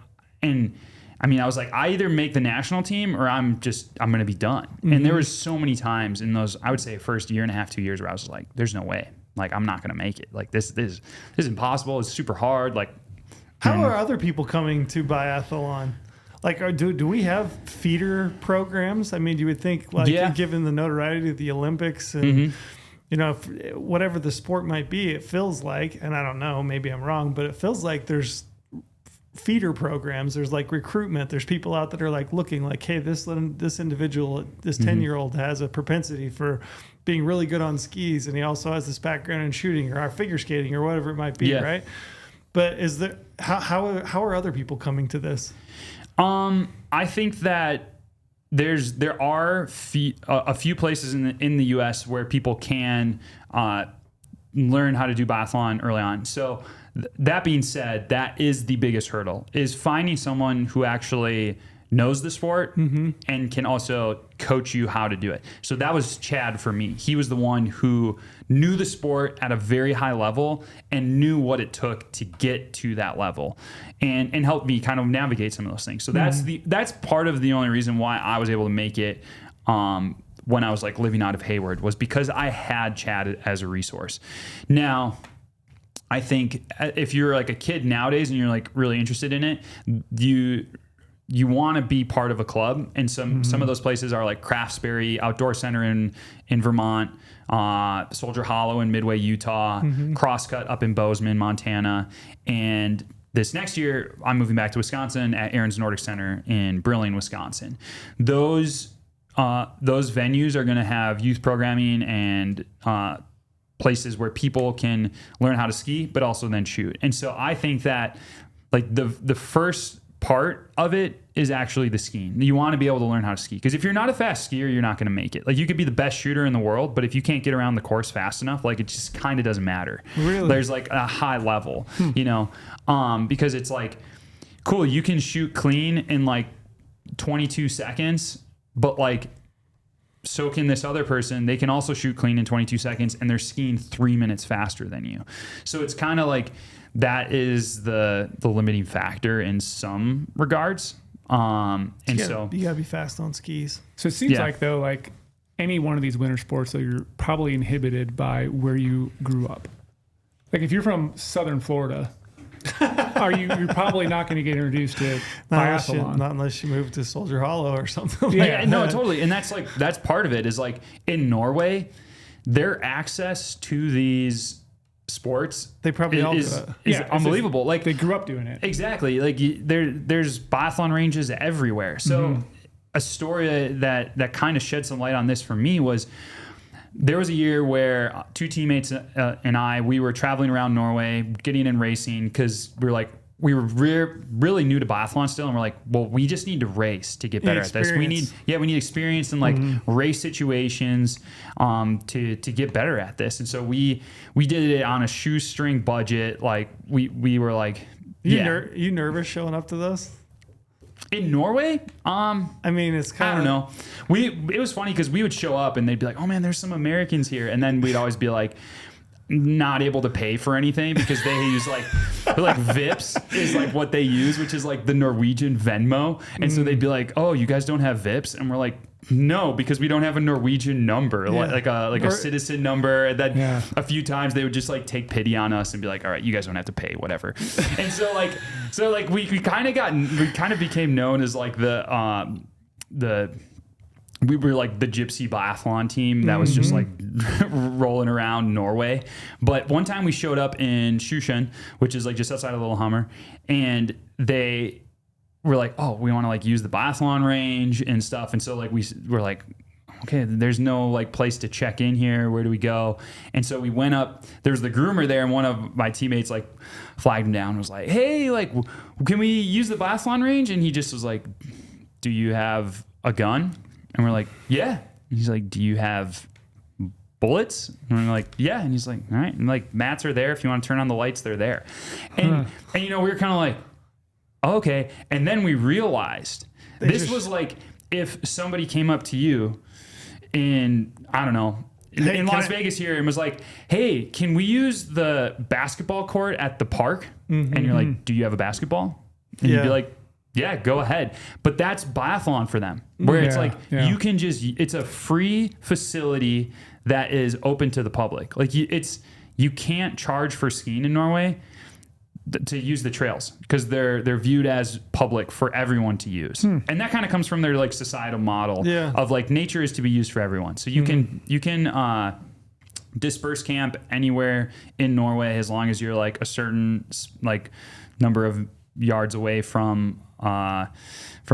I either make the national team or I'm going to be done. And there was so many times in those, I would say first year and a half, 2 years where I was like, there's no way. Like, I'm not going to make it. Like this is impossible. It's super hard. Like, how are other people coming to biathlon? Like, do we have feeder programs? I mean, you would think, like, given the notoriety of the Olympics and, you know, whatever the sport might be, it feels like, and I don't know, maybe I'm wrong, but it feels like there's feeder programs. There's like recruitment. There's people out that are like looking like, hey, this individual, this 10-year-old has a propensity for being really good on skis, and he also has this background in shooting or figure skating or whatever it might be, right? But is there how are other people coming to this? I think that there are a few places in the U.S. where people can learn how to do biathlon early on. So that being said, that is the biggest hurdle, is finding someone who actually knows the sport and can also coach you how to do it. So that was Chad for me. He was the one who knew the sport at a very high level and knew what it took to get to that level and helped me kind of navigate some of those things. So that's part of the only reason why I was able to make it when I was like living out of Hayward, was because I had Chad as a resource. Now, I think if you're like a kid nowadays and you're like really interested in it, you want to be part of a club. And some of those places are like Craftsbury Outdoor Center in Vermont, Soldier Hollow in Midway, Utah, Crosscut up in Bozeman, Montana. And this next year, I'm moving back to Wisconsin at Aaron's Nordic Center in Brilling, Wisconsin. Those venues are going to have youth programming and places where people can learn how to ski, but also then shoot. And so I think that like the first part of it is actually the skiing. You want to be able to learn how to ski, because if you're not a fast skier, you're not going to make it. Like, you could be the best shooter in the world, but if you can't get around the course fast enough, like, it just kind of doesn't matter. Really? There's like a high level, you know, because it's like, cool, you can shoot clean in like 22 seconds, but like, so can this other person. They can also shoot clean in 22 seconds, and they're skiing 3 minutes faster than you. So it's kind of like, that is the limiting factor in some regards. And you gotta be fast on skis. So it seems like, though, like any one of these winter sports, though, you're probably inhibited by where you grew up. Like, if you're from Southern Florida, you're probably not going to get introduced to biathlon. Not unless you move to Soldier Hollow or something. No, totally. And that's part of it, is like in Norway, their access to these sports, they probably all do it. Is unbelievable. Like, they grew up doing it. Exactly. Like, there's biathlon ranges everywhere. So a story that kind of shed some light on this for me was, there was a year where two teammates and we were traveling around Norway, getting in racing, because we were really new to biathlon still, and we're like, well, we just need to race to get better at this. We need experience in like race situations to get better at this. And so we did it on a shoestring budget. Like, we were like, you nervous showing up to those? In Norway? I mean, it's kind of... I don't know. It was funny because we would show up and they'd be like, oh man, there's some Americans here. And then we'd always be like, not able to pay for anything because they use like Vips is like what they use, which is like the Norwegian Venmo. And so they'd be like, oh, you guys don't have Vips? And we're like, no, because we don't have a Norwegian number, like a citizen number. And then a few times they would just like take pity on us and be like, all right, you guys don't have to pay, whatever. And so we kind of became known as like we were like the gypsy biathlon team that was just like rolling around Norway. But one time we showed up in Sjusjøen, which is like just outside of Lillehammer, and they were like, oh, we want to like use the biathlon range and stuff. And so like we were like, okay, there's no like place to check in here. Where do we go? And so we went up. There's the groomer there, and one of my teammates like flagged him down and was like, hey, like, can we use the biathlon range? And he just was like, do you have a gun? And we're like, yeah. And he's like, do you have bullets? And we're like, yeah. And he's like, all right. And like, mats are there. If you want to turn on the lights, they're there. And you know, we were kind of like, okay. And then we realized this was like, if somebody came up to you in, I don't know, in Las Vegas here and was like, hey, can we use the basketball court at the park? And you're like, do you have a basketball? And you'd be like, yeah, go ahead. But that's biathlon for them, where it's like, you can it's a free facility that is open to the public. Like, you can't charge for skiing in Norway. to use the trails because they're viewed as public for everyone to use. And that kind of comes from their like societal model of like nature is to be used for everyone. So you can disperse camp anywhere in Norway as long as you're like a certain like number of yards away from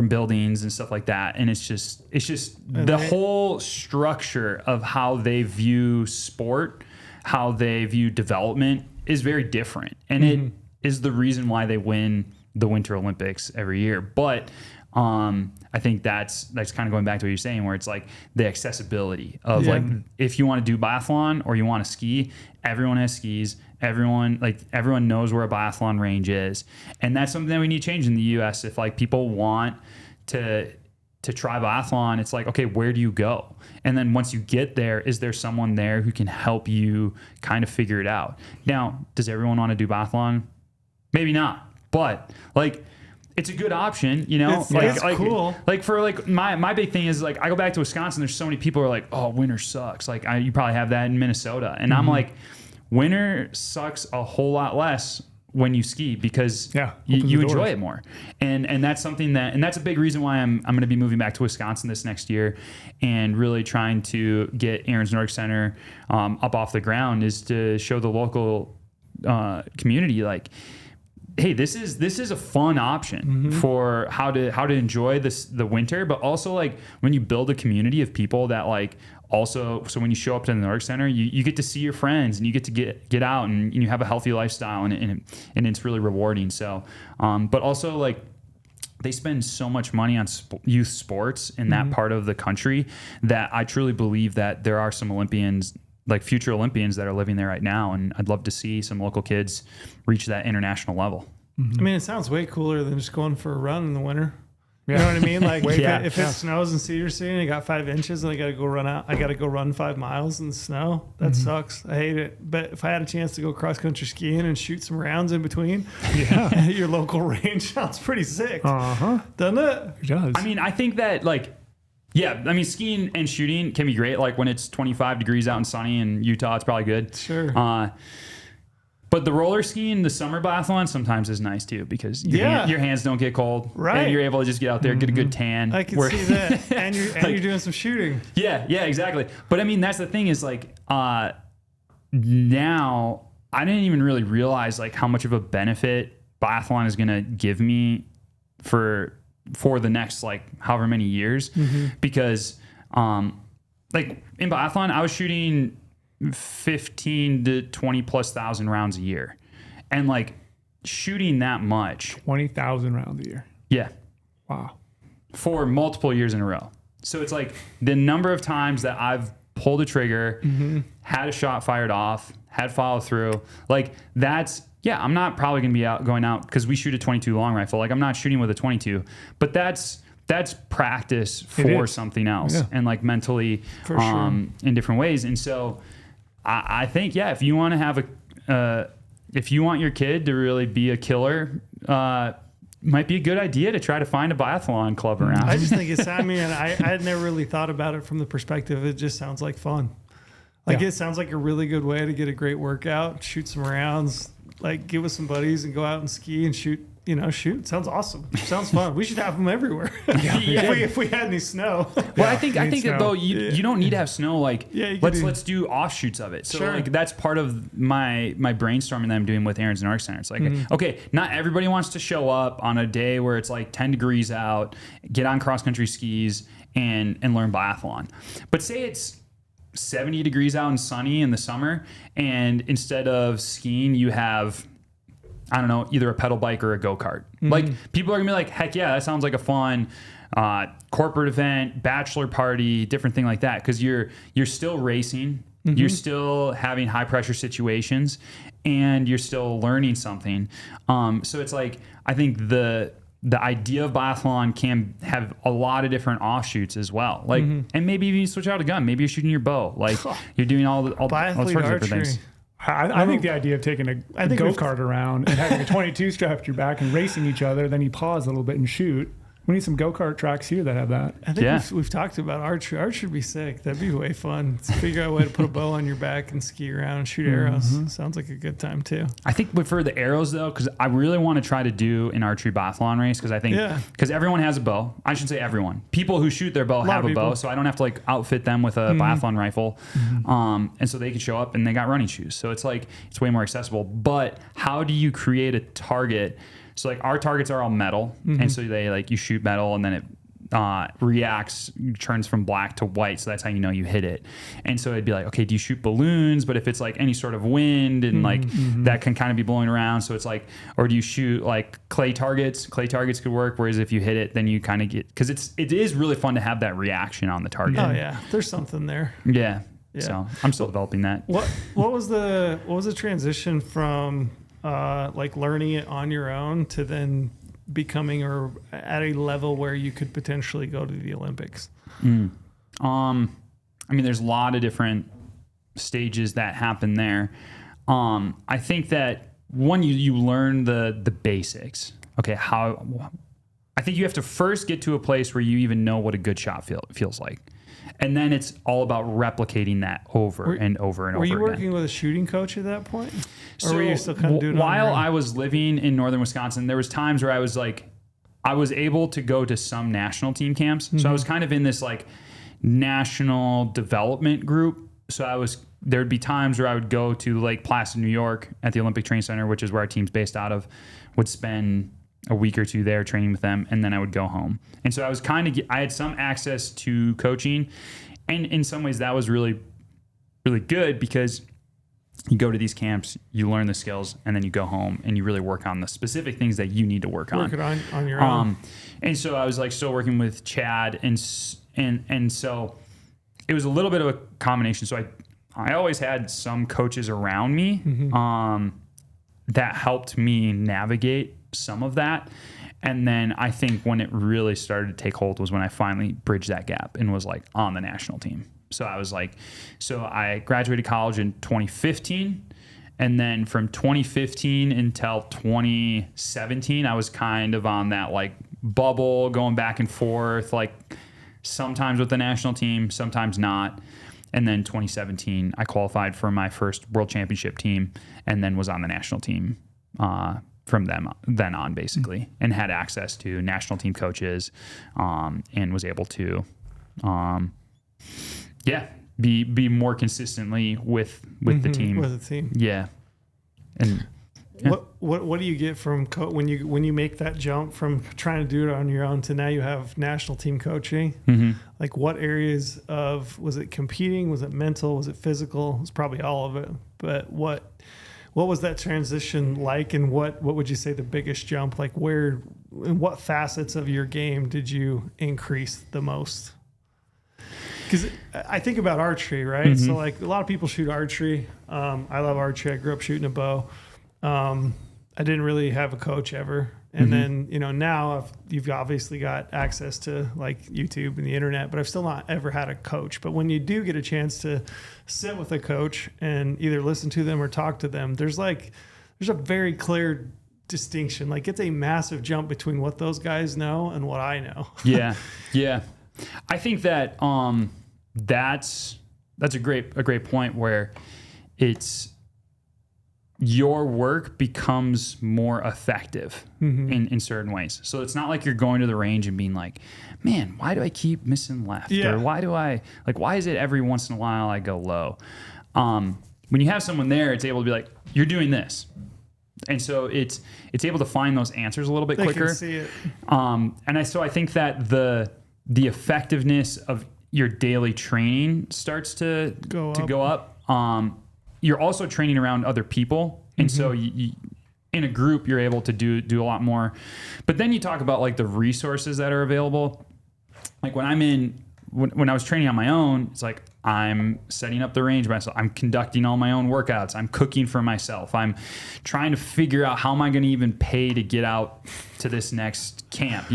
buildings and stuff like that. And it's just the whole structure of how they view sport, how they view development is very different. And it is the reason why they win the Winter Olympics every year. But I think that's kind of going back to what you're saying, where it's like the accessibility of like, if you want to do biathlon or you want to ski, everyone has skis. Everyone knows where a biathlon range is. And that's something that we need to change in the US. If like people want to try biathlon, it's like, okay, where do you go? And then once you get there, is there someone there who can help you kind of figure it out? Now, does everyone want to do biathlon? Maybe not, but like, it's a good option, you know. It's cool. Like for like my big thing is like I go back to Wisconsin. There's so many people who are like, oh, winter sucks. Like you probably have that in Minnesota, and I'm like, winter sucks a whole lot less when you ski because you enjoy it more, and that's something and that's a big reason why I'm going to be moving back to Wisconsin this next year, and really trying to get Aaron's Nordic Center up off the ground is to show the local community like, hey, this is a fun option for how to enjoy the winter, but also like when you build a community of people that like also, so when you show up to the Nordic Center, you get to see your friends and you get to get out and you have a healthy lifestyle and it's really rewarding. So, but also like they spend so much money on youth sports in that part of the country that I truly believe that there are some Olympians, like future Olympians that are living there right now. And I'd love to see some local kids reach that international level. I mean, it sounds way cooler than just going for a run in the winter. You know what I mean? Like if it snows in Cedar City and I got 5 inches and I got to go run 5 miles in the snow. That sucks. I hate it. But if I had a chance to go cross country skiing and shoot some rounds in between, your local range sounds pretty sick. Doesn't it? It does. I mean, I think that like, skiing and shooting can be great. Like when it's 25 degrees out and sunny in Utah, it's probably good. Sure. But the roller skiing, the summer biathlon sometimes is nice too because your hands don't get cold. Right. And you're able to just get out there, get a good tan. I can see that. And you're doing some shooting. Yeah, exactly. But I mean, that's the thing is like, now I didn't even really realize like how much of a benefit biathlon is going to give me for the next like however many years because like in biathlon, I was shooting 15 to 20 plus thousand rounds a year. And like shooting that much. 20,000 rounds a year. Yeah. Wow. For multiple years in a row. So it's like the number of times that I've pulled a trigger, had a shot fired off, had follow through. Like that's, I'm not probably going to be going out because we shoot a 22 long rifle. Like I'm not shooting with a 22, but that's practice for something else and like mentally in different ways. And so I think, if you want to have if you want your kid to really be a killer, might be a good idea to try to find a biathlon club around. I just think I had never really thought about it from the perspective. It just sounds like fun. Like it sounds like a really good way to get a great workout, shoot some rounds, like get with some buddies and go out and ski and shoot. Shoot. Sounds awesome. Sounds fun. We should have them everywhere. If we had any snow. Well, I think though you don't need to have snow. Like let's do offshoots of it. So like that's part of my brainstorming that I'm doing with Aaron's Nordic Center. It's like okay, not everybody wants to show up on a day where it's like 10 degrees out, get on cross country skis and learn biathlon. But say it's 70 degrees out and sunny in the summer, and instead of skiing, you have I don't know, either a pedal bike or a go-kart. Like people are gonna be like, heck yeah, that sounds like a fun corporate event, bachelor party, different thing like that. Cause you're still racing, you're still having high pressure situations, and you're still learning something. So it's like, I think the idea of biathlon can have a lot of different offshoots as well. Like, and maybe even you switch out a gun. Maybe you're shooting your bow. Like you're doing all sorts of different things. I think the idea of taking a go-kart around and having a 22 strapped to your back and racing each other, then you pause a little bit and shoot We need some go-kart tracks here that have that. I think we've talked about archery. Archery would be sick. That'd be way fun. Figure out a way to put a bow on your back and ski around and shoot arrows. Sounds like a good time too. I think for the arrows though, because I really want to try to do an archery biathlon race, because I think because everyone has a bow. I shouldn't say everyone. People who shoot their bow have a bow, so I don't have to like outfit them with a biathlon rifle, and so they can show up and they got running shoes. So it's like it's way more accessible. But how do you create a target? So like our targets are all metal, and so they like you shoot metal and then it reacts, turns from black to white. So that's how you know you hit it. And so it'd be like, okay, do you shoot balloons? But if it's like any sort of wind and like that can kind of be blowing around. So it's like, or do you shoot like clay targets? Clay targets could work. Whereas if you hit it, then you kind of get, because it is really fun to have that reaction on the target. Oh yeah, there's something there. Yeah. So I'm still developing that. What was the transition from like learning it on your own to then becoming or at a level where you could potentially go to the Olympics? I mean, there's a lot of different stages that happen there. I think that one, you learn the basics. Okay, I think you have to first get to a place where you even know what a good shot feels like. And then it's all about replicating that over and over and over again. Were you working with a shooting coach at that point? So or were you still kind of doing it while I was living in northern Wisconsin, there was times where I was able to go to some national team camps. So I was kind of in this like national development group. So there'd be times where I would go to Lake Placid, New York at the Olympic Training Center, which is where our team's based out of, would spend a week or two there training with them, and then I would go home. And so I had some access to coaching, and in some ways that was really, really good, because you go to these camps, you learn the skills, and then you go home and you really work on the specific things that you need to work on. Work it on your own. And so I was like still working with Chad, and so it was a little bit of a combination. So I always had some coaches around me that helped me navigate some of that. And then I think when it really started to take hold was when I finally bridged that gap and was like on the national team. So I graduated college in 2015. And then from 2015 until 2017, I was kind of on that like bubble, going back and forth, like sometimes with the national team, sometimes not. And then 2017, I qualified for my first world championship team and then was on the national team from then on, basically, and had access to national team coaches, and was able to, be more consistently with the team. With the team. Yeah. And what do you get from when you make that jump from trying to do it on your own to now you have national team coaching? Like what areas was it competing? Was it mental? Was it physical? It was probably all of it. But what was that transition like, and what would you say the biggest jump, like in what facets of your game did you increase the most? Because I think about archery, right? So like a lot of people shoot archery. I love archery. I grew up shooting a bow. I didn't really have a coach ever. And then, now you've obviously got access to like YouTube and the internet, but I've still not ever had a coach. But when you do get a chance to sit with a coach and either listen to them or talk to them, there's a very clear distinction. Like it's a massive jump between what those guys know and what I know. Yeah. I think that that's a great point where it's your work becomes more effective in certain ways. So it's not like you're going to the range and being like, man, why do I keep missing left? Yeah. Or why is it every once in a while I go low? When you have someone there, it's able to be like, you're doing this. And so it's able to find those answers a little bit quicker. Can see it. So I think that the effectiveness of your daily training starts to go up. You're also training around other people. And so you, in a group, you're able to do a lot more. But then you talk about like the resources that are available. Like when I was training on my own, it's like I'm setting up the range myself. I'm conducting all my own workouts. I'm cooking for myself. I'm trying to figure out how am I going to even pay to get out to this next camp,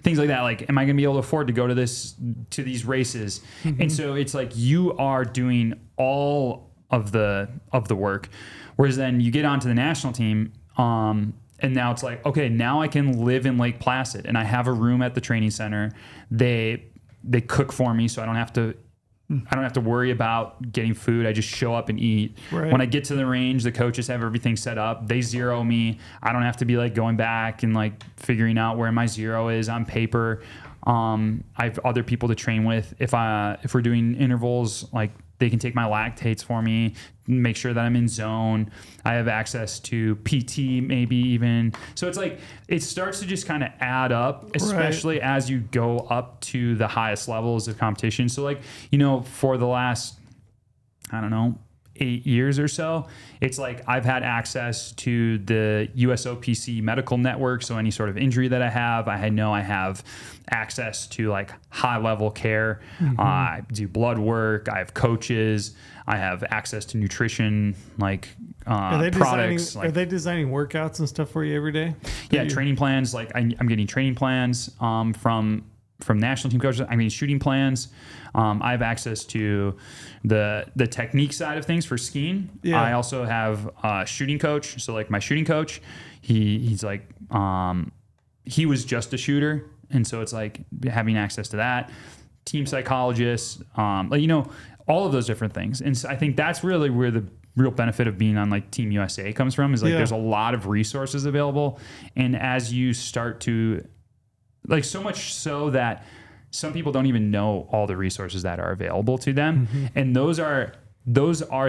things like that. Like, am I going to be able to afford to go to these races? And so it's like you are doing all of the work. Whereas then you get onto the national team, And now it's like, okay, now I can live in Lake Placid, and I have a room at the training center. They cook for me, so I don't have to worry about getting food. I just show up and eat. Right. When I get to the range, the coaches have everything set up. They zero me. I don't have to be like going back and like figuring out where my zero is on paper. I have other people to train with. If we're doing intervals, like they can take my lactates for me, make sure that I'm in zone. I have access to PT maybe even. So it's like, it starts to just kind of add up, especially as you go up to the highest levels of competition. So like, for the last, I don't know, 8 years or so, it's like I've had access to the USOPC medical network. So any sort of injury that I have access to like high level care. I do blood work. I have coaches. I have access to nutrition, like products. Are they designing workouts and stuff for you every day? Yeah, training plans. Like I'm getting training plans from national team coaches. I'm getting shooting plans. I have access to the technique side of things for skiing. Yeah. I also have a shooting coach. So like my shooting coach, he's like, he was just a shooter. And so it's like having access to that. Team psychologist, all of those different things. And so I think that's really where the real benefit of being on like Team USA comes from, is like there's a lot of resources available. And as you start to, like, so much so that some people don't even know all the resources that are available to them. And those are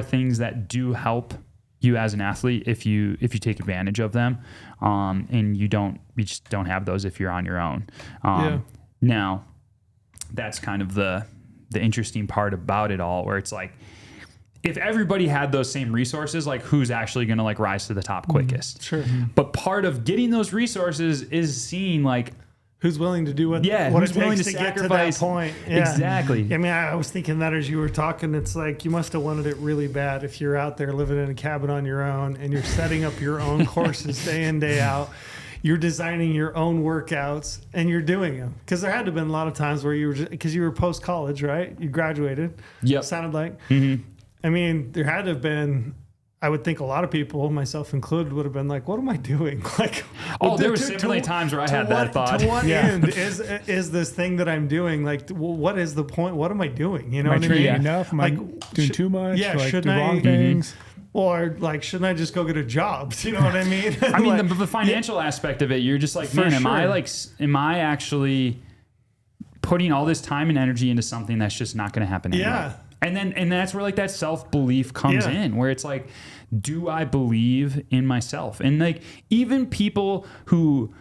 things that do help you as an athlete if you take advantage of them. And you just don't have those if you're on your own. Now that's kind of the interesting part about it all, where it's like, if everybody had those same resources, like who's actually going to like rise to the top quickest? Sure. But part of getting those resources is seeing like, who's willing to do what who's it willing takes to to get to that sacrifice. point. Yeah. Exactly. I mean, I was thinking that as you were talking, it's like you must have wanted it really bad if you're out there living in a cabin on your own and you're setting up your own courses day in, day out. You're designing your own workouts and you're doing them. Because there had to have been a lot of times where because you were post-college, right? You graduated. Yep. Sounded like. I mean, there had to have been, I would think a lot of people, myself included, would have been like, what am I doing? Like, there were simply times where I had that thought. To what end is this thing that I'm doing? Like, what is the point? What am I doing? You know what I mean? Enough? Am I doing too much? Yeah, like, shouldn't do wrong things? Or like, shouldn't I just go get a job? You know what I mean? I mean, the financial aspect of it, you're just like, man, am I actually putting all this time and energy into something that's just not going to happen anyway? Yeah. And that's where like that self-belief comes in, where it's like, do I believe in myself? And like, even people who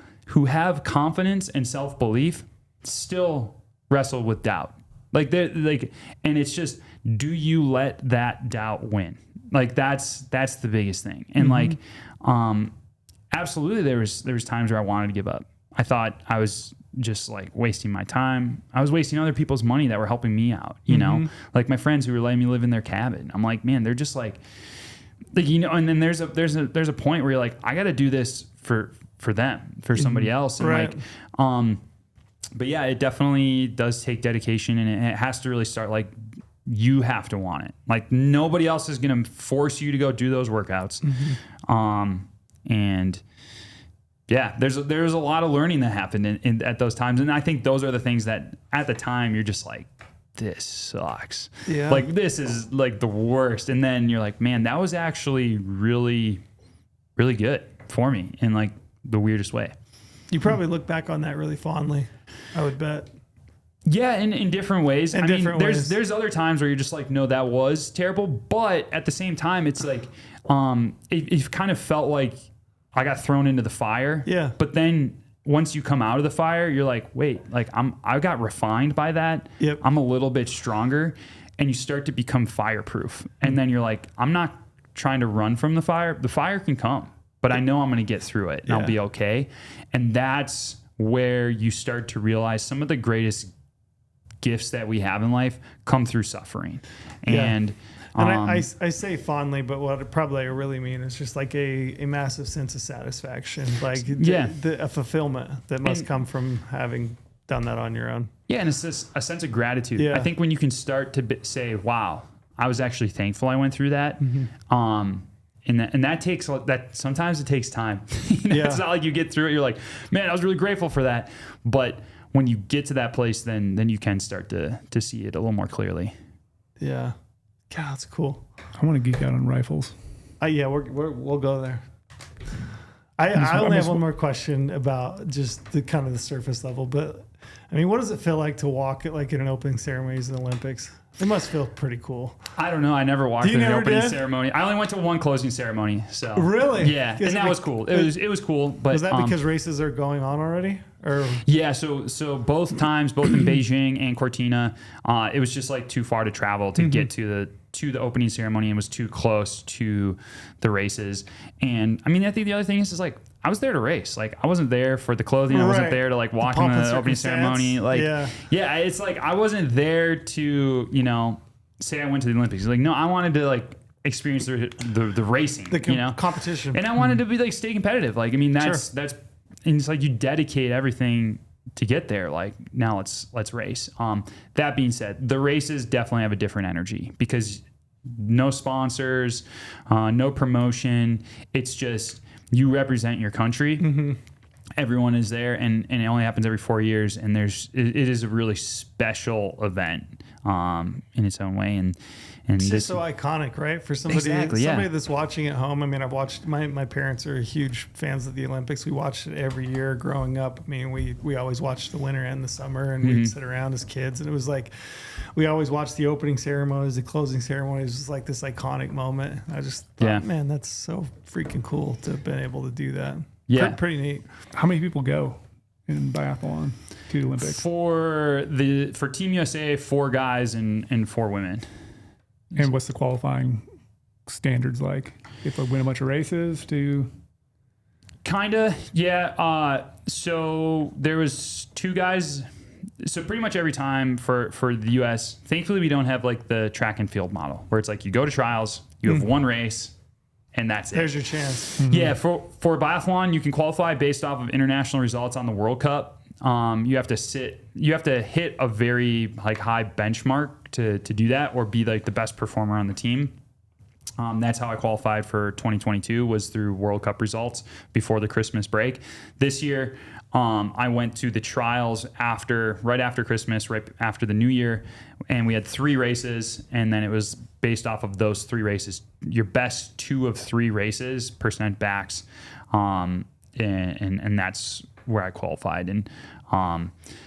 have confidence and self-belief still wrestle with doubt. Like and it's just, do you let that doubt win? Like that's the biggest thing. And like, absolutely there was times where I wanted to give up. I thought I was just like wasting my time. I was wasting other people's money that were helping me out, you know, like my friends who were letting me live in their cabin. I'm like, man, they're just like, and then there's a point where you're like, I got to do this for them, for somebody else. And right. like, but yeah, it definitely does take dedication, and it has to really start like, you have to want it. Like nobody else is going to force you to go do those workouts. And yeah, there's a lot of learning that happened at those times. And I think those are the things that at the time you're just like, this sucks. Yeah. Like this is like the worst. And then you're like, man, that was actually really, really good for me in like the weirdest way. You probably look back on that really fondly, I would bet. Yeah, in different ways. There's other times where you're just like, no, that was terrible. But at the same time, it's like, it kind of felt like I got thrown into the fire. Yeah. But then once you come out of the fire, you're like, wait, like I got refined by that. Yep. I'm a little bit stronger, and you start to become fireproof. And then you're like, I'm not trying to run from the fire. The fire can come, but I know I'm going to get through it and I'll be okay. And that's where you start to realize some of the greatest gifts that we have in life come through suffering. And I say fondly, but what probably I really mean is just like a massive sense of satisfaction, like a fulfillment that must come from having done that on your own. Yeah, and it's just a sense of gratitude. Yeah. I think when you can start to say, wow, I was actually thankful I went through that, and that takes that. Sometimes it takes time. It's not like you get through it. You're like, man, I was really grateful for that. But when you get to that place, then you can start to see it a little more clearly. Yeah. God, that's cool. I want to geek out on rifles. Yeah, we'll go there. I only have one more question about just the kind of the surface level, but I mean, what does it feel like to walk at like in an opening ceremonies in the Olympics? It must feel pretty cool. I don't know. I never walked in an opening did? ceremony. I only went to one closing ceremony. So really, yeah, and that was cool. It was cool. But was that because races are going on already? Or yeah, so both times, both in Beijing and Cortina, it was just like too far to travel to get to the opening ceremony, and was too close to the races. And I mean, I think the other thing is like I was there to race. Like I wasn't there for the clothing. I wasn't there to like walk in the opening ceremony. Like yeah, it's like I wasn't there to say I went to the Olympics. Like no, I wanted to like experience the racing, the competition, and I wanted to be like stay competitive. Like I mean that's and it's like you dedicate everything to get there. Like now let's race. That being said, the races definitely have a different energy because no sponsors, no promotion. It's just you represent your country. Mm-hmm. Everyone is there, and it only happens every 4 years. And it is a really special event in its own way. And it's just so iconic, right? For somebody that's watching at home. I mean, I've watched, my parents are huge fans of the Olympics. We watched it every year growing up. I mean, we always watched the winter and the summer, and we'd sit around as kids. And it was like, we always watched the opening ceremonies, the closing ceremonies. It was like this iconic moment. I just thought, man, that's so freaking cool to have been able to do that. Yeah. Pretty neat. How many people go in biathlon to the Olympics? For Team USA, 4 guys and 4 women. And what's the qualifying standards like? If I win a bunch of races to... Kinda, yeah. So there was 2 guys. So pretty much every time for the U.S., thankfully we don't have like the track and field model where it's like you go to trials, you have one race, and that's it. There's your chance. Mm-hmm. Yeah, for biathlon, you can qualify based off of international results on the World Cup. You have to hit a very like high benchmark to do that, or be like the best performer on the team. That's how I qualified for 2022, was through World Cup results before the Christmas break. This year, I went to the trials right after Christmas, right after the New Year, and we had 3 races, and then it was based off of those 3 races, your best 2 of 3 races, percent backs, and that's where I qualified. And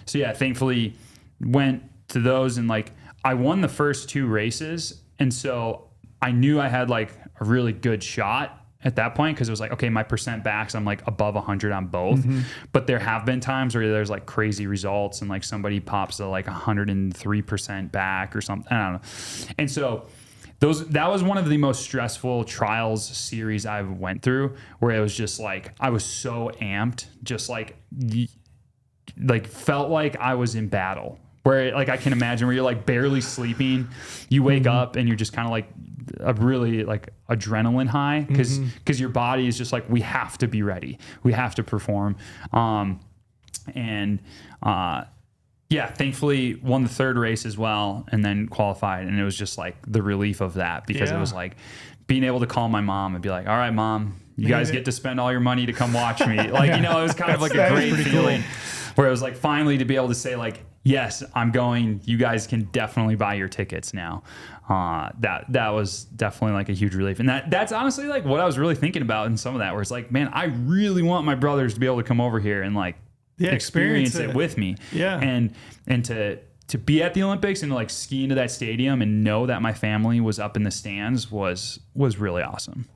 so yeah, thankfully went to those, and like I won the first 2 races, and so I knew I had like a really good shot at that point, because it was like, okay, my percent backs, I'm like above 100 on both. Mm-hmm. But there have been times where there's like crazy results and like somebody pops to like 103% back or something. I don't know. And so that was one of the most stressful trials series I went through, where it was just like I was so amped, just like felt like I was in battle. Where like I can imagine where you're like barely sleeping, you wake up and you're just kind of like a really like adrenaline high, because your body is just like, we have to be ready, we have to perform. Thankfully won the 3rd race as well, and then qualified, and it was just like the relief of that, because it was like being able to call my mom and be like, all right, Mom, you guys get to spend all your money to come watch me. Like, it was kind of like a great feeling, where it was like finally to be able to say like, yes, I'm going. You guys can definitely buy your tickets now. That was definitely like a huge relief. And that's honestly like what I was really thinking about in some of that, where it's like, man, I really want my brothers to be able to come over here and like experience it with me. Yeah. And to be at the Olympics and to like ski into that stadium and know that my family was up in the stands was really awesome.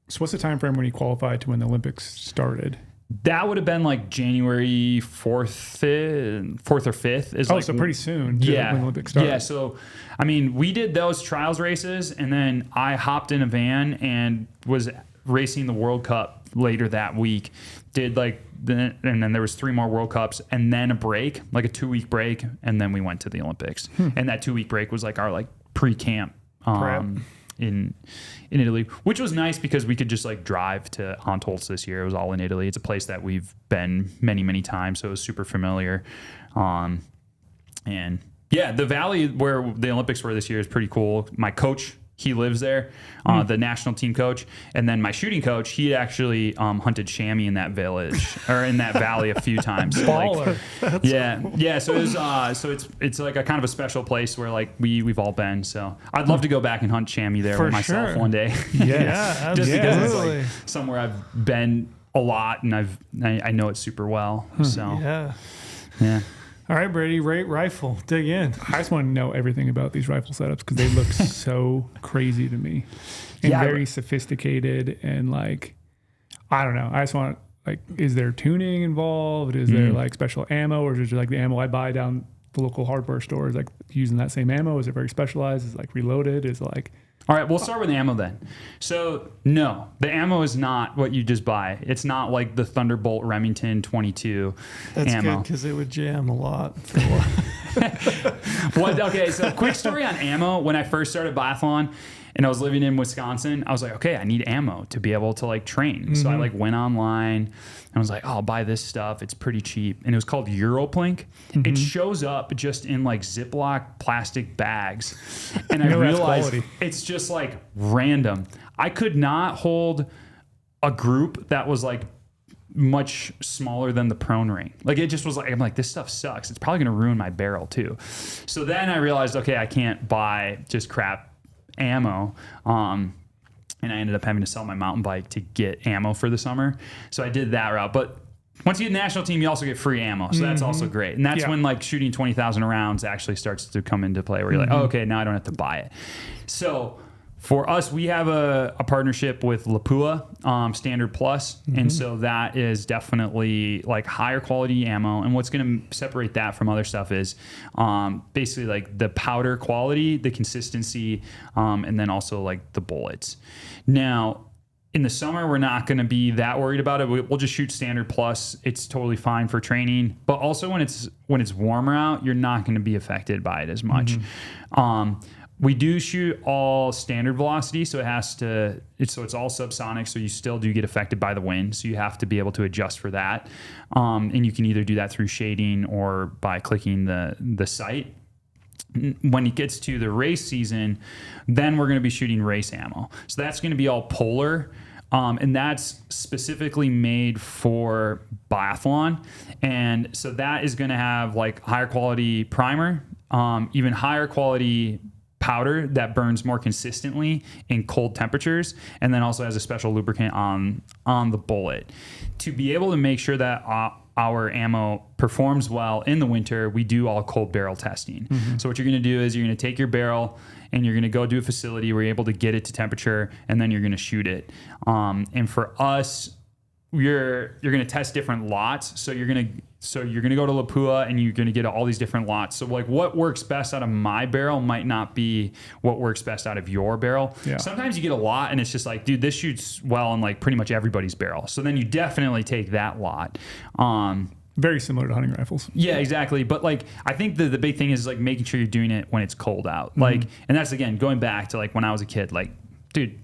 So what's the time frame when you qualified to when the Olympics started? That would have been like January 4th or 5th. Is so pretty soon. When the Olympics started. Yeah. So, I mean, we did those trials races, and then I hopped in a van and was racing the World Cup later that week. And then there was 3 more World Cups, and then a break, like a 2-week break, and then we went to the Olympics. And that 2-week break was like our like pre-camp. In Italy, which was nice because we could just like drive to Antholz this year. It was all in Italy. It's a place that we've been many, many times, so it was super familiar. And yeah, the valley where the Olympics were this year is pretty cool. My coach he lives there, the national team coach. And then my shooting coach, he actually hunted chamois in that village or in that valley a few times. So, Baller. yeah. So it was, so it's like a kind of a special place where like we've all been. So I'd love to go back and hunt chamois there For with myself sure. one day. Yeah, Just because it's absolutely. like somewhere I've been a lot and I know it super well. So yeah. All right, Brady, rate rifle. Dig in. I just want to know everything about these rifle setups because they look so crazy to me and Yeah, very sophisticated and like, I don't know. I just want like, is there tuning involved? Is there like special ammo, or is it like the ammo I buy down the local hardware store is like using that same ammo? Is it very specialized? Is it like reloaded? Is it like... All right, we'll start with the ammo then. So, no, the ammo is not what you just buy. It's not like the Thunderbolt Remington 22 That's ammo. good because it would jam a lot. For a while. Okay, so quick story on ammo. When I first started biathlon and I was living in Wisconsin, I was like, okay, I need ammo to be able to like train. So I like went online and I was like, oh, I'll buy this stuff. It's pretty cheap. And it was called Europlink. It shows up just in like Ziploc plastic bags. And I realized it's just like random. I could not hold a group that was like much smaller than the prone ring. Like it just was like, I'm like, this stuff sucks. It's probably going to ruin my barrel too. So then I realized, okay, I can't buy just crap ammo. And I ended up having to sell my mountain bike to get ammo for the summer. So I did that route. But once you get national team, you also get free ammo. So that's also great. And that's when like shooting 20,000 rounds actually starts to come into play where you're like, oh, okay, now I don't have to buy it. So for us, we have a partnership with Lapua Standard Plus. And so that is definitely like higher quality ammo. And what's going to separate that from other stuff is basically like the powder quality, the consistency, and then also like the bullets. Now, in the summer, we're not going to be that worried about it. We'll just shoot Standard Plus. It's totally fine for training. But also when it's warmer out, you're not going to be affected by it as much. We do shoot all standard velocity, so it's all subsonic, so you still do get affected by the wind. So you have to be able to adjust for that. And you can either do that through shading or by clicking the sight. When it gets to the race season, then we're going to be shooting race ammo. So that's going to be all polar. And that's specifically made for biathlon. And so that is going to have like higher quality primer, even higher quality powder that burns more consistently in cold temperatures, and then also has a special lubricant on the bullet. To be able to make sure that our ammo performs well in the winter, we do all cold barrel testing. So what you're going to do is you're going to take your barrel and you're going to go to a facility where you're able to get it to temperature, and then you're going to shoot it. And for us, you're going to test different lots. So you're going to go to Lapua and you're going to get all these different lots. So like what works best out of my barrel might not be what works best out of your barrel. Yeah. Sometimes you get a lot and it's just like, dude, this shoots well in like pretty much everybody's barrel. So then you definitely take that lot. Very similar to hunting rifles. Yeah, exactly. But like, I think the big thing is like making sure you're doing it when it's cold out. Like, and that's again, going back to like when I was a kid, like, dude,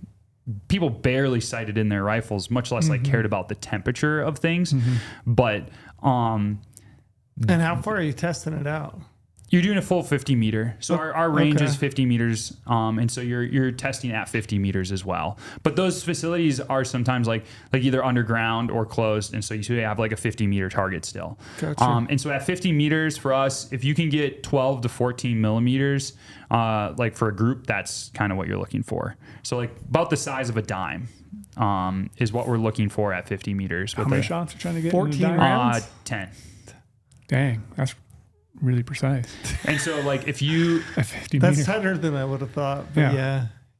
people barely sighted in their rifles, much less like cared about the temperature of things. But, and how far are you testing it out? You're doing a full 50 meter. So our range is 50 meters. And so you're testing at 50 meters as well. But those facilities are sometimes like either underground or closed. And so you have like a 50 meter target still. Gotcha. And so at 50 meters for us, if you can get 12 to 14 millimeters, like for a group, that's kind of what you're looking for. So like about the size of a dime. Is what we're looking for at 50 meters. How many shots are you trying to get? 14 rounds? 10. Dang, that's really precise. And so like if you... That's tighter than I would have thought. But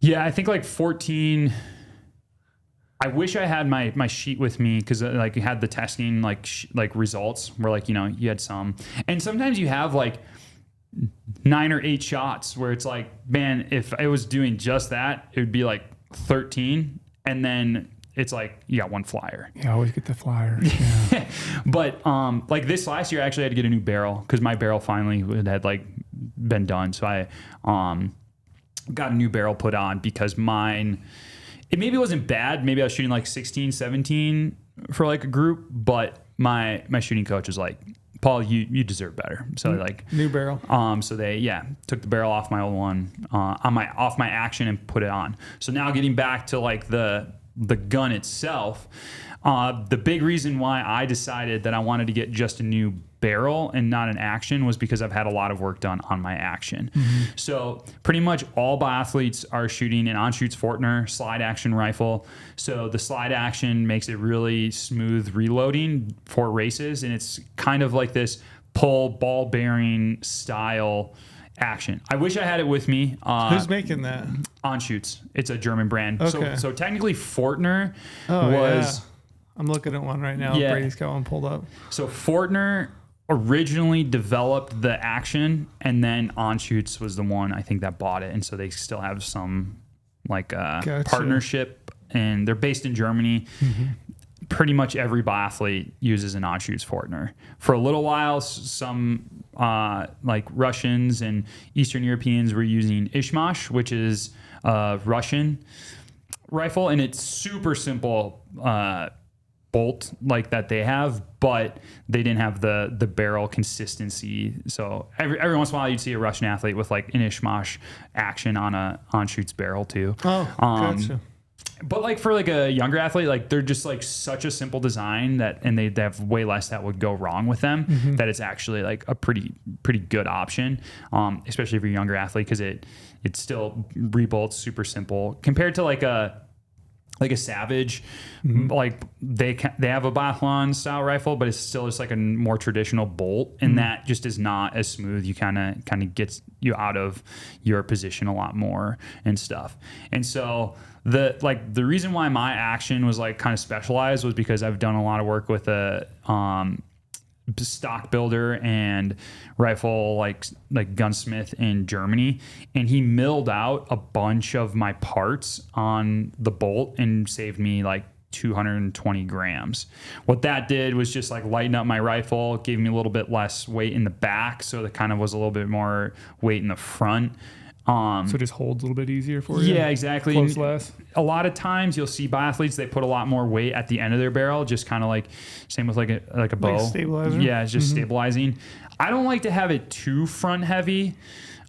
Yeah, I think like 14... I wish I had my sheet with me because like it had the testing like results where like, you know, you had some. And sometimes you have like 9 or 8 shots where it's like, man, if I was doing just that, it would be like 13. And then it's like, you got one flyer. Yeah, I always get the flyer. Yeah. But like this last year, I actually had to get a new barrel because my barrel finally had like been done. So I got a new barrel put on because mine, it maybe wasn't bad. Maybe I was shooting like 16, 17 for like a group, but my shooting coach was like, Paul, you deserve better. So like new barrel. So they took the barrel off my old one off my action and put it on. So now getting back to like the gun itself, the big reason why I decided that I wanted to get just a new barrel and not an action was because I've had a lot of work done on my action. So pretty much all biathletes are shooting an on-shoots Fortner slide action rifle. So the slide action makes it really smooth reloading for races, and it's kind of like this pull ball bearing style action. I wish I had it with me. Who's making that? On-shoots. It's a German brand. Okay. So technically Fortner was... Yeah. I'm looking at one right now. Yeah. Brady's got one pulled up. So Fortner originally developed the action, and then On-Shoots was the one I think that bought it, and so they still have some like partnership, and they're based in Germany. Pretty much every biathlete uses an On-Shoots Fortner. For a little while, some like Russians and Eastern Europeans were using Ishmash, which is a Russian rifle, and it's super simple bolt like that they have, but they didn't have the barrel consistency. So every once in a while you'd see a Russian athlete with like an Ishmash action on a on-shoots barrel too. Gotcha. But like for like a younger athlete, like they're just like such a simple design that, and they have way less that would go wrong with them, that it's actually like a pretty good option, especially if you're a younger athlete, because it still rebolts super simple compared to like a Savage. Like they have a Biathlon style rifle, but it's still just like a more traditional bolt, and that just is not as smooth. You kind of gets you out of your position a lot more and stuff. And so the reason why my action was like kind of specialized was because I've done a lot of work with a stock builder and rifle like gunsmith in Germany, and he milled out a bunch of my parts on the bolt and saved me like 220 grams. What that did was just like lighten up my rifle, gave me a little bit less weight in the back, so that kind of was a little bit more weight in the front. So it just holds a little bit easier for you? Yeah, exactly. Close less. A lot of times you'll see biathletes, they put a lot more weight at the end of their barrel, just kind of like, same with like a bow. Like a stabilizer? Yeah, it's just stabilizing. I don't like to have it too front heavy,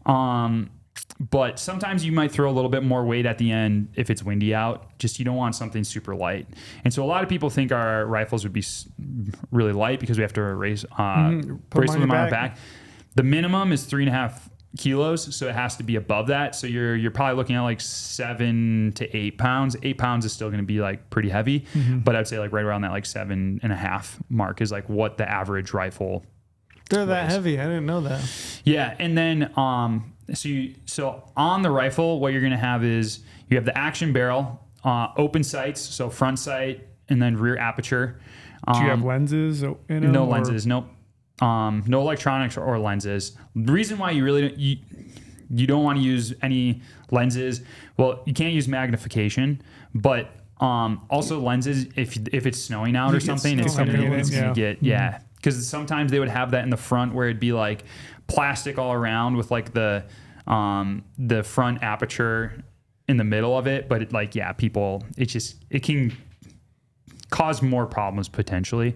but sometimes you might throw a little bit more weight at the end if it's windy out. Just you don't want something super light. And so a lot of people think our rifles would be really light because we have to brace them on our back. The minimum is 3.5 kilos, so it has to be above that. So you're probably looking at like 7 to 8 pounds. 8 pounds is still going to be like pretty heavy, but I'd say like right around that like 7.5 mark is like what the average rifle. They're that heavy. I didn't know that. Yeah, and then so on the rifle, what you're going to have is you have the action barrel, open sights, so front sight, and then rear aperture. Do you have lenses in them? No lenses. Nope. No electronics or lenses. The reason why you don't want to use any lenses, well, you can't use magnification, but also lenses, if it's snowing out or something, it's gonna get because sometimes they would have that in the front where it'd be like plastic all around with like the front aperture in the middle of it, but it can cause more problems potentially.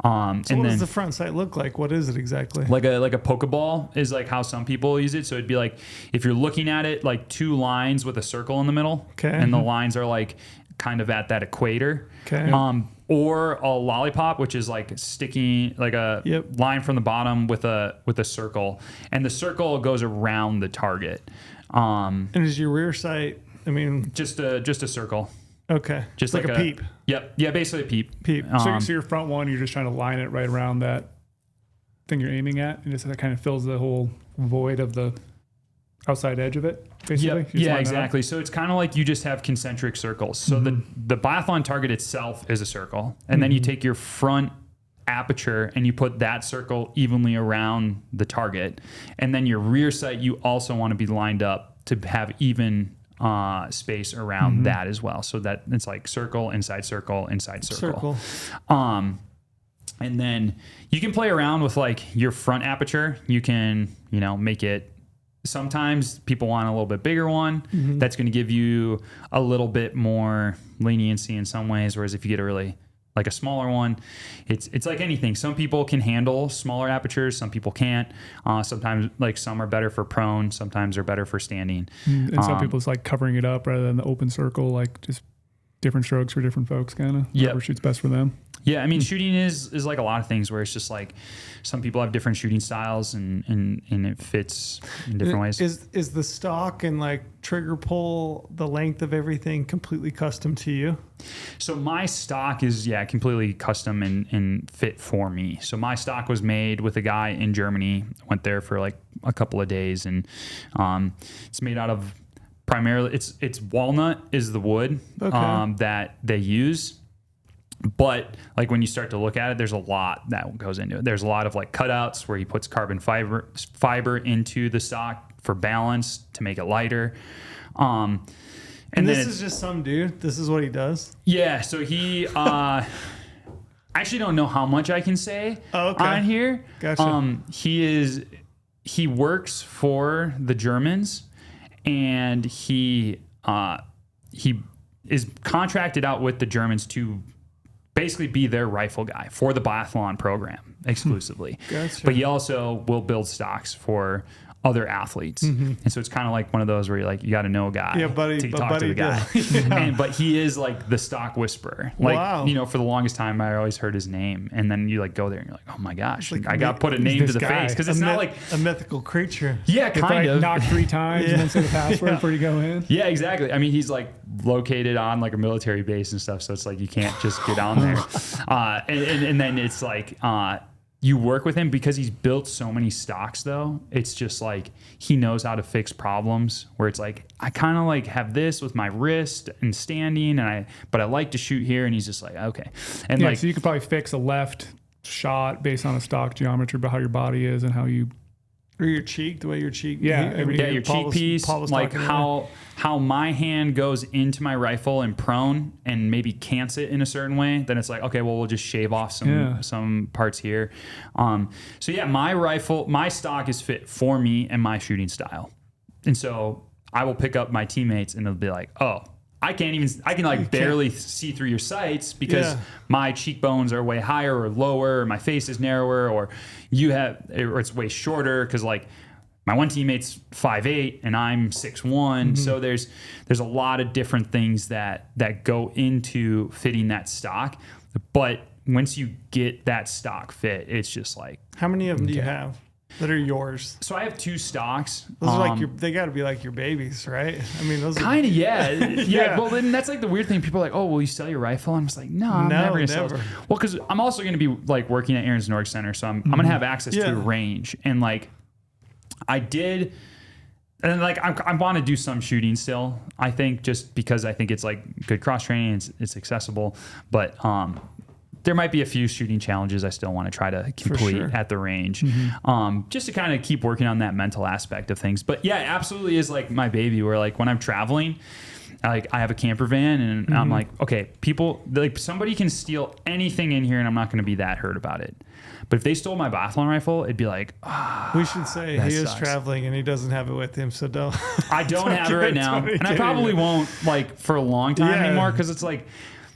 So what does the front sight look like? What is it exactly? Like a Pokeball is like how some people use it. So it'd be like if you're looking at it like two lines with a circle in the middle, and the lines are like kind of at that equator. Or a lollipop, which is like sticking like a line from the bottom with a circle, and the circle goes around the target. And is your rear sight? I mean, just a circle. Okay. Just like a peep. Yep. Yeah, basically a peep. Peep. So your front one, you're just trying to line it right around that thing you're aiming at, and that kind of fills the whole void of the outside edge of it, basically? Yep. Yeah, exactly. So it's kind of like you just have concentric circles. So the biathlon target itself is a circle, and then you take your front aperture and you put that circle evenly around the target, and then your rear sight, you also want to be lined up to have even space around that as well, so that it's like circle, inside circle, inside circle. And then you can play around with like your front aperture. You can make it, sometimes people want a little bit bigger one. That's going to give you a little bit more leniency in some ways, whereas if you get a really like a smaller one. It's like anything. Some people can handle smaller apertures. Some people can't. Sometimes like some are better for prone. Sometimes they're better for standing. And some people it's like covering it up rather than the open circle, like just different strokes for different folks, kind of. Yep. Whatever shoots best for them. Yeah, I mean, shooting is like a lot of things where it's just like some people have different shooting styles and it fits in different ways. Is the stock and like trigger pull, the length of everything completely custom to you? So my stock is, completely custom and fit for me. So my stock was made with a guy in Germany. Went there for like a couple of days, and it's made out of primarily, it's walnut is the wood that they use. But like when you start to look at it, there's a lot that goes into it. There's a lot of like cutouts where he puts carbon fiber into the stock for balance to make it lighter. And this is just some dude. This is what he does. Yeah. So he, I actually don't know how much I can say on here. Gotcha. He works for the Germans, and he is contracted out with the Germans to basically be their rifle guy for the biathlon program exclusively. Gotcha. But he also will build stocks for other athletes. And so it's kind of like one of those where you're like, you got to know a guy to talk to the guy. But he is like the stock whisperer. Like, you know, for the longest time, I always heard his name. And then you like go there and you're like, oh my gosh, like, I got to put a name to the face. Cause it's not like a mythical creature. Yeah, kind of. Knock 3 times and then say the password before you go in. Yeah, exactly. I mean, he's like located on like a military base and stuff. So it's like, you can't just get on there. And then it's like, you work with him because he's built so many stocks though. It's just like, he knows how to fix problems where it's like, I kind of like have this with my wrist and standing but I like to shoot here. And he's just like, okay. And like, so you could probably fix a left shot based on a stock geometry about how your body is and how you, or your cheek, the way your cheek. Your cheek piece, like how my hand goes into my rifle and prone and maybe cants it in a certain way. Then it's like, okay, well, we'll just shave off some parts here. So yeah, my stock is fit for me and my shooting style. And so I will pick up my teammates and they'll be like, oh, I can like barely see through your sights because my cheekbones are way higher or lower, or my face is narrower, or it's way shorter because like my one teammate's 5'8" and I'm 6'1". So there's a lot of different things that go into fitting that stock. But once you get that stock fit, it's just like, how many of them do you have that are yours? So I have 2 stocks. Those are like they got to be like your babies, right? I mean, those kind of, yeah. Well, then that's like the weird thing. People are like, "Oh, will you sell your rifle?" I'm just like, "No, I'm never gonna sell it." Well, because I'm also gonna be like working at Aaron's Nordic Center, so I'm gonna have access to a range, and like I did. And like I want to do some shooting still. I think just because I think it's like good cross training, it's accessible, but there might be a few shooting challenges I still want to try to complete at the range, just to kind of keep working on that mental aspect of things. But yeah, it absolutely is like my baby. Where like when I'm traveling, like I have a camper van, and I'm like, okay, people like somebody can steal anything in here, and I'm not going to be that hurt about it. But if they stole my biathlon rifle, it'd be like, we should say he is traveling and he doesn't have it with him, so don't. I don't have it right now, and I probably won't like for a long time anymore because it's like.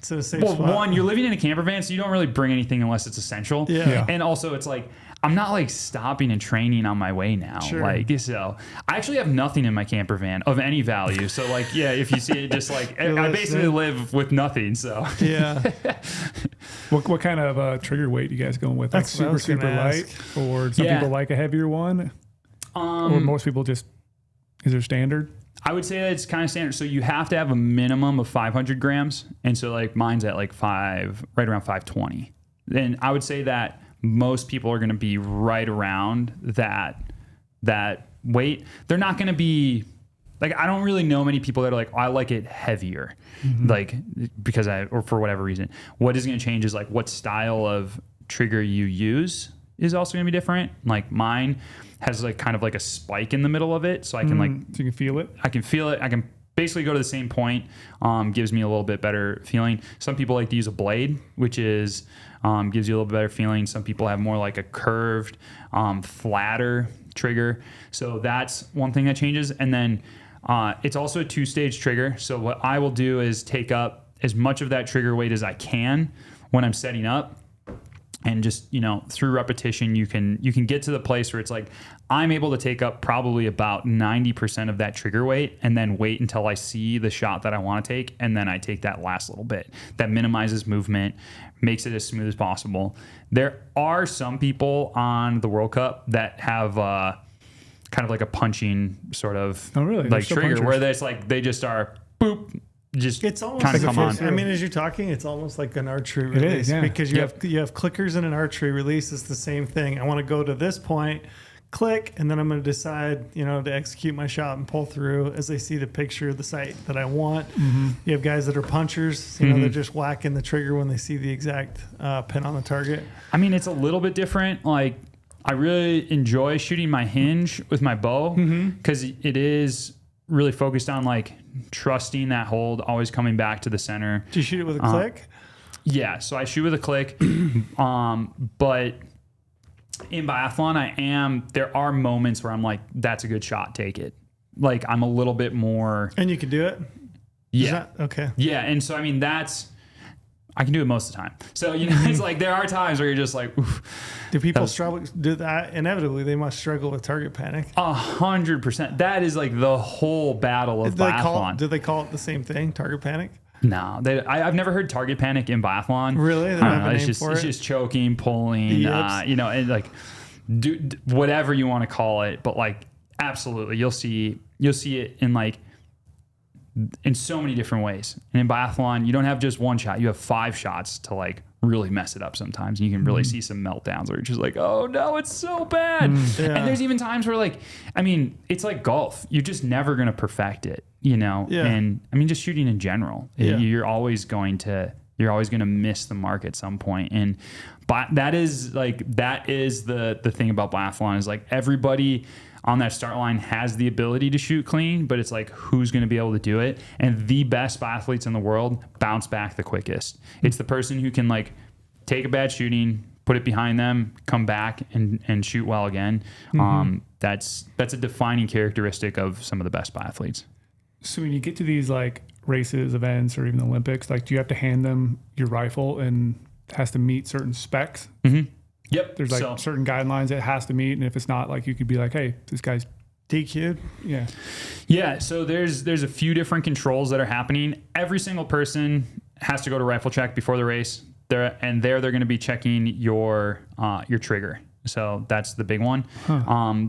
One, you're living in a camper van, so you don't really bring anything unless it's essential. Yeah. And also, it's like I'm not like stopping and training on my way now. Like, so I actually have nothing in my camper van of any value. So like, yeah, if you see it, just like I basically live with nothing. So yeah. What kind of trigger weight you guys going with? Like super light, or some people like a heavier one, or most people just is there standard? I would say that it's kind of standard. So you have to have a minimum of 500 grams. And so like mine's at like right around 520. And I would say that most people are going to be right around that weight. They're not going to be like, I don't really know many people that are like, I like it heavier, like because or for whatever reason. What is going to change is like what style of trigger you use is also going to be different. Like mine has like kind of like a spike in the middle of it, so I can so you can feel it. I can feel it. I can basically go to the same point. Gives me a little bit better feeling. Some people like to use a blade, which is gives you a little bit better feeling. Some people have more like a curved, flatter trigger. So that's one thing that changes. And then it's also a 2-stage trigger. So what I will do is take up as much of that trigger weight as I can when I'm setting up. And just, through repetition, you can get to the place where it's like, I'm able to take up probably about 90% of that trigger weight and then wait until I see the shot that I want to take. And then I take that last little bit. That minimizes movement, makes it as smooth as possible. There are some people on the World Cup that have kind of like a punching sort of like trigger punchers. Where it's like they just are boop. It's almost kind of come on. I mean, as you're talking, it's almost like an archery release because you have clickers and an archery release. It's the same thing. I want to go to this point, click, and then I'm going to decide, to execute my shot and pull through as I see the picture of the site that I want. Mm-hmm. You have guys that are punchers. They're just whacking the trigger when they see the exact pin on the target. I mean, it's a little bit different. Like, I really enjoy shooting my hinge with my bow because it is really focused on like trusting that hold, always coming back to the center. Do you shoot it with a click? Yeah, so I shoot with a click. But in biathlon, there are moments where I'm like, that's a good shot, take it. Like, I'm a little bit more. And you can do it? Yeah. Okay. Yeah, and so I mean, I can do it most of the time. So, it's like there are times where you're just like, oof. Do people struggle? Do that? Inevitably, they must struggle with target panic. 100%. That is like the whole battle of biathlon. Do they call it the same thing, target panic? No, I've never heard target panic in biathlon. Really? They don't have a name for it? It's just choking, pulling, and like do whatever you want to call it. But like, absolutely, you'll see it in so many different ways. And in biathlon, you don't have just one shot. You have 5 shots to like really mess it up sometimes. And you can really see some meltdowns where you're just like, oh no, it's so bad. Yeah. And there's even times where like, I mean, it's like golf. You're just never going to perfect it, Yeah. And I mean, just shooting in general, you're always going to miss the mark at some point. And that is the thing about biathlon is like everybody on that start line has the ability to shoot clean, but it's like, who's going to be able to do it? And the best biathletes in the world bounce back the quickest. It's the person who can like take a bad shooting, put it behind them, come back and shoot well again. That's a defining characteristic of some of the best biathletes. So when you get to these like races, events, or even the Olympics, like, do you have to hand them your rifle and it has to meet certain specs? Mm-hmm. Yep. There's like certain guidelines it has to meet, and if it's not, like, you could be like, hey, this guy's DQ'd. Yeah. Yeah. So there's a few different controls that are happening. Every single person has to go to rifle check before the race. They're going to be checking your trigger. So that's the big one.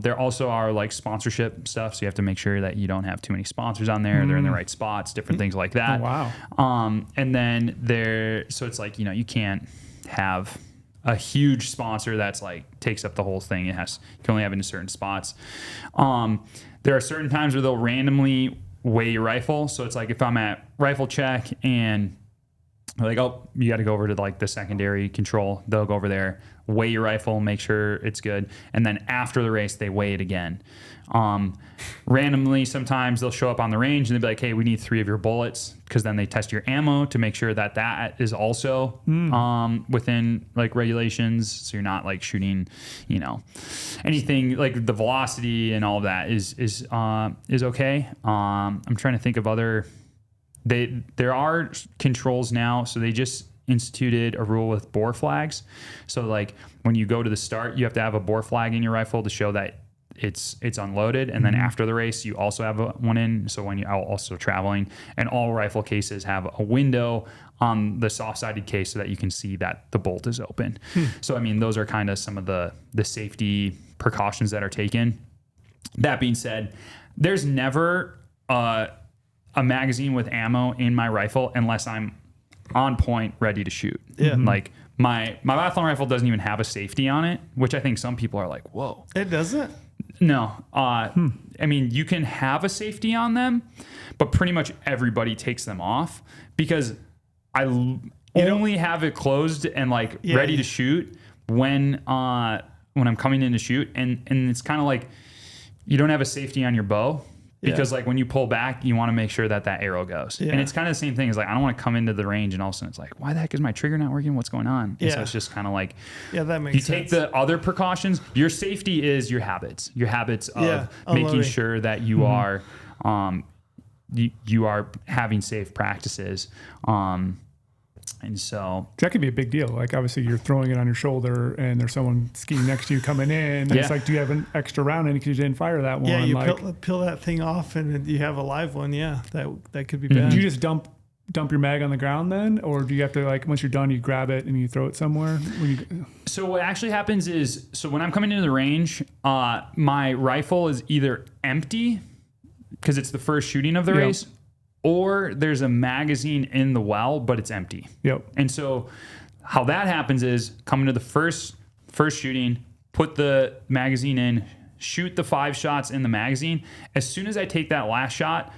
There also are like sponsorship stuff. So you have to make sure that you don't have too many sponsors on there. They're in the right spots, different things like that. Oh, wow. And then so it's like, you can't have a huge sponsor that's like takes up the whole thing. You can only have it in certain spots. There are certain times where they'll randomly weigh your rifle. So it's like if I'm at rifle check and they're like, oh, you got to go over to like the secondary control. They'll go over there, weigh your rifle, make sure it's good. And then after the race, they weigh it again. Randomly, sometimes they'll show up on the range and they'll be like, hey, we need 3 of your bullets. Because then they test your ammo to make sure that is also within like regulations. So you're not like shooting, anything like the velocity and all of that is okay. I'm trying to think of other. There are controls now, so they just instituted a rule with bore flags. So like when you go to the start, you have to have a bore flag in your rifle to show that it's unloaded, and then after the race you also have one in. So when you're also traveling, and all rifle cases have a window on the soft-sided case so that you can see that the bolt is open. So I mean, those are kind of some of the safety precautions that are taken. That being said, there's never a magazine with ammo in my rifle unless I'm on point, ready to shoot. Yeah. Like my biathlon rifle doesn't even have a safety on it, which I think some people are like, whoa. It doesn't? No. I mean, you can have a safety on them, but pretty much everybody takes them off because I only have it closed and like ready to shoot when I'm coming in to shoot. And it's kind of like you don't have a safety on your bow. Because like when you pull back, you want to make sure that arrow goes. Yeah. And it's kind of the same thing as like, I don't want to come into the range and all of a sudden it's like, why the heck is my trigger not working? What's going on? And so it's just kind of like, that makes sense. You take the other precautions. Your safety is your habits of making sure that you are, you are having safe practices. And so that could be a big deal. Like obviously you're throwing it on your shoulder and there's someone skiing next to you coming in. And it's like, do you have an extra round in because you didn't fire that one? Yeah, you like, peel that thing off and you have a live one. Yeah, that could be bad. Do you just dump your mag on the ground then? Or do you have to like, once you're done, you grab it and you throw it somewhere? So what actually happens is, so when I'm coming into the range, my rifle is either empty because it's the first shooting of the race, or there's a magazine in the well, but it's empty. Yep. And so how that happens is coming to the first shooting, put the magazine in, shoot the 5 shots in the magazine. As soon as I take that last shot,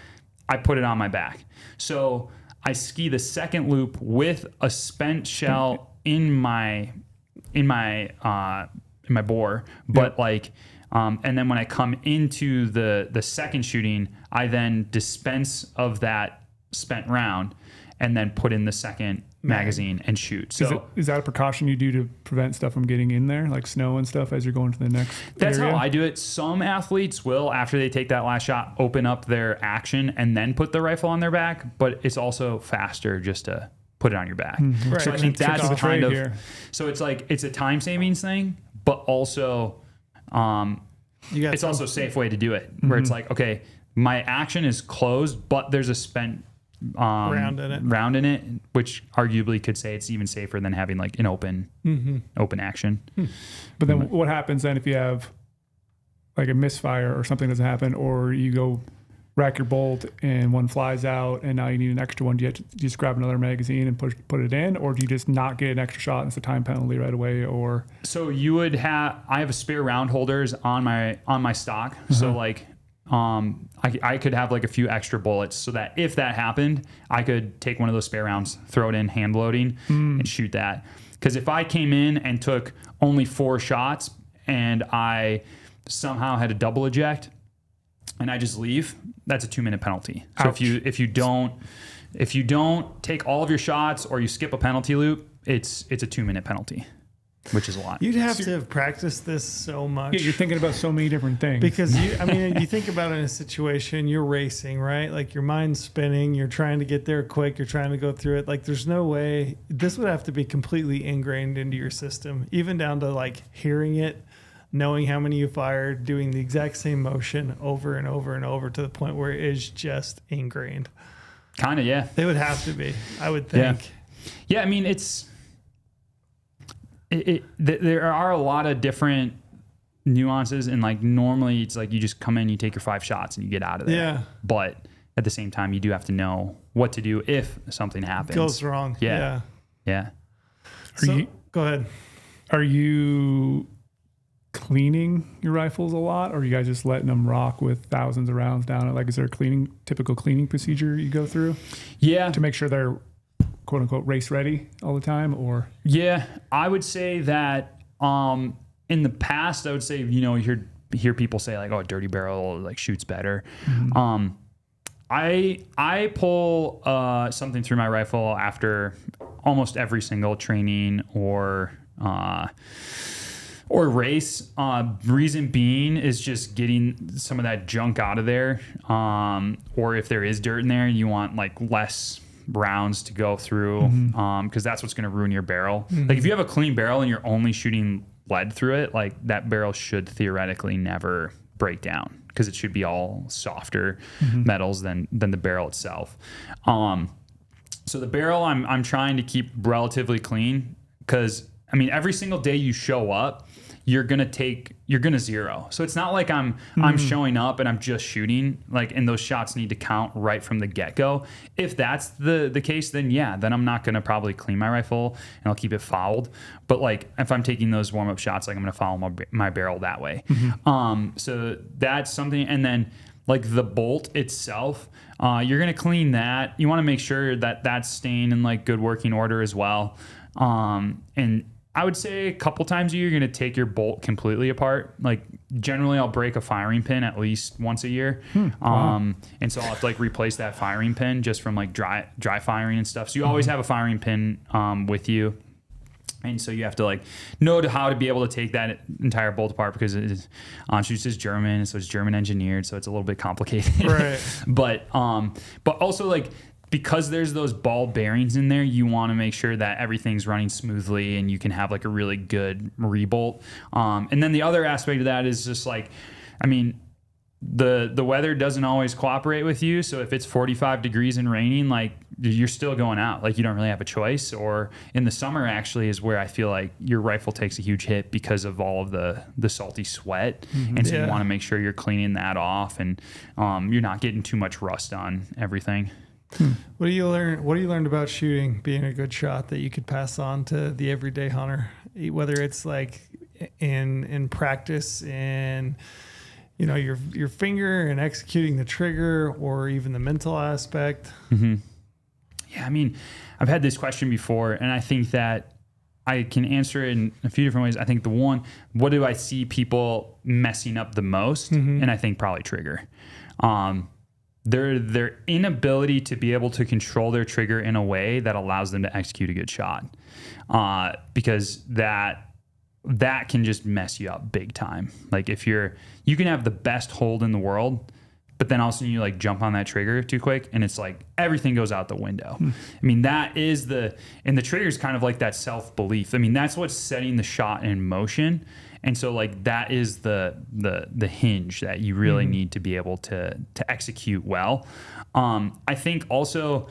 I put it on my back. So I ski the second loop with a spent shell in my bore, but and then when I come into the second shooting, I then dispense of that spent round and then put in the second magazine and shoot. So is that a precaution you do to prevent stuff from getting in there, like snow and stuff as you're going to the next That's area? how I do it. Some athletes will, after they take that last shot, open up their action and then put the rifle on their back, but it's also faster just to put it on your back. Mm-hmm. Right. So I think that's the kind trade of here. So it's like it's a time savings thing, but also it's also a safe way to do it, where it's like, okay, my action is closed, but there's a spent round in it, which arguably could say it's even safer than having like an open action. But then what happens then if you have like a misfire or something doesn't happen, or you go rack your bolt and one flies out and now you need an extra one? Do you have to just grab another magazine and put it in, or do you just not get an extra shot and it's a time penalty right away? Or so I have a spare round holders on my stock. So like I could have like a few extra bullets so that if that happened, I could take one of those spare rounds, throw it in hand loading and shoot that. Because if I came in and took only 4 shots and I somehow had a double eject and I just leave, that's a 2-minute penalty. So Ouch. if you don't take all of your shots or you skip a penalty loop, it's a 2-minute penalty, which is a lot. You'd have to have practiced this so much. yeah, you're thinking about so many different things. Because you think about it in a situation, you're racing, right? Like your mind's spinning, you're trying to get there quick, you're trying to go through it. Like there's no way, this would have to be completely ingrained into your system, even down to like hearing it, knowing how many you fired, doing the exact same motion over and over and over to the point where it is just ingrained. Kind of, yeah. They would have to be, I would think. Yeah, I mean, there are a lot of different nuances, and like normally it's like you just come in, you take your 5 shots and you get out of there. Yeah. But at the same time, you do have to know what to do if something happens. Goes wrong. Yeah. Go ahead. Are you cleaning your rifles a lot, or are you guys just letting them rock with thousands of rounds down it? Like, is there a typical cleaning procedure you go through? Yeah. To make sure they're quote unquote race ready all the time, or? Yeah, I would say that in the past, I would say, you hear people say like, oh, a dirty barrel like shoots better. Mm-hmm. I pull something through my rifle after almost every single training or race. Reason being is just getting some of that junk out of there. Or if there is dirt in there, you want like less rounds to go through, because that's what's going to ruin your barrel. Like if you have a clean barrel and you're only shooting lead through it, like that barrel should theoretically never break down, because it should be all softer metals than the barrel itself. So the barrel I'm trying to keep relatively clean, because I mean every single day you show up, you're gonna zero. So it's not like I'm showing up and I'm just shooting, like, and those shots need to count right from the get-go. If that's the case, then I'm not gonna probably clean my rifle and I'll keep it fouled. But like if I'm taking those warm-up shots, like I'm gonna foul my barrel that way. So that's something. And then like the bolt itself, you're gonna clean that. You want to make sure that that's staying in like good working order as well. And I would say a couple times a year, you're going to take your bolt completely apart. Like generally I'll break a firing pin at least once a year. Wow. And so I'll have to like replace that firing pin just from like dry firing and stuff. So you always have a firing pin with you. And so you have to like know how to be able to take that entire bolt apart, because it is Anschutz is German, so it's German engineered, so it's a little bit complicated. Right. But also like because there's those ball bearings in there, you want to make sure that everything's running smoothly and you can have like a really good rebolt. And then the other aspect of that is just like, I mean, the weather doesn't always cooperate with you. So if it's 45 degrees and raining, like you're still going out, like you don't really have a choice. Or in the summer actually is where I feel like your rifle takes a huge hit because of all of the salty sweat. And so you want to make sure you're cleaning that off and you're not getting too much rust on everything. What do you learn about shooting, being a good shot that you could pass on to the everyday hunter, whether it's like in practice and your finger and executing the trigger, or even the mental aspect? Yeah, I mean, I've had this question before, and I think that I can answer it in a few different ways. I think the one, what do I see people messing up the most? And I think probably trigger. Their inability to be able to control their trigger in a way that allows them to execute a good shot, because that can just mess you up big time. Like if you can have the best hold in the world, but then all of a sudden you like jump on that trigger too quick and it's like everything goes out the window. I mean, that is the trigger is kind of like that self-belief. I mean, that's what's setting the shot in motion. And so like that is the hinge that you really need to be able to execute well. I think also,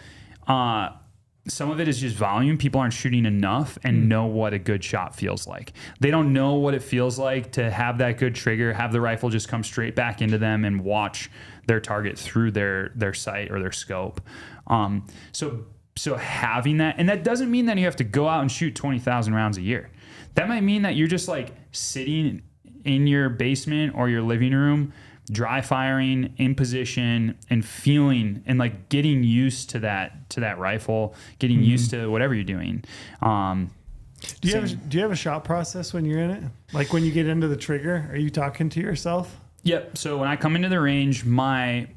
some of it is just volume. People aren't shooting enough and know what a good shot feels like. They don't know what it feels like to have that good trigger, have the rifle just come straight back into them and watch their target through their sight or their scope. So having that, and that doesn't mean that you have to go out and shoot 20,000 rounds a year. That might mean that you're just like sitting in your basement or your living room, dry firing in position and feeling and like getting used to that rifle, getting used to whatever you're doing. Do you have a shot process when you're in it? Like when you get into the trigger, are you talking to yourself? Yep. So when I come into the range, my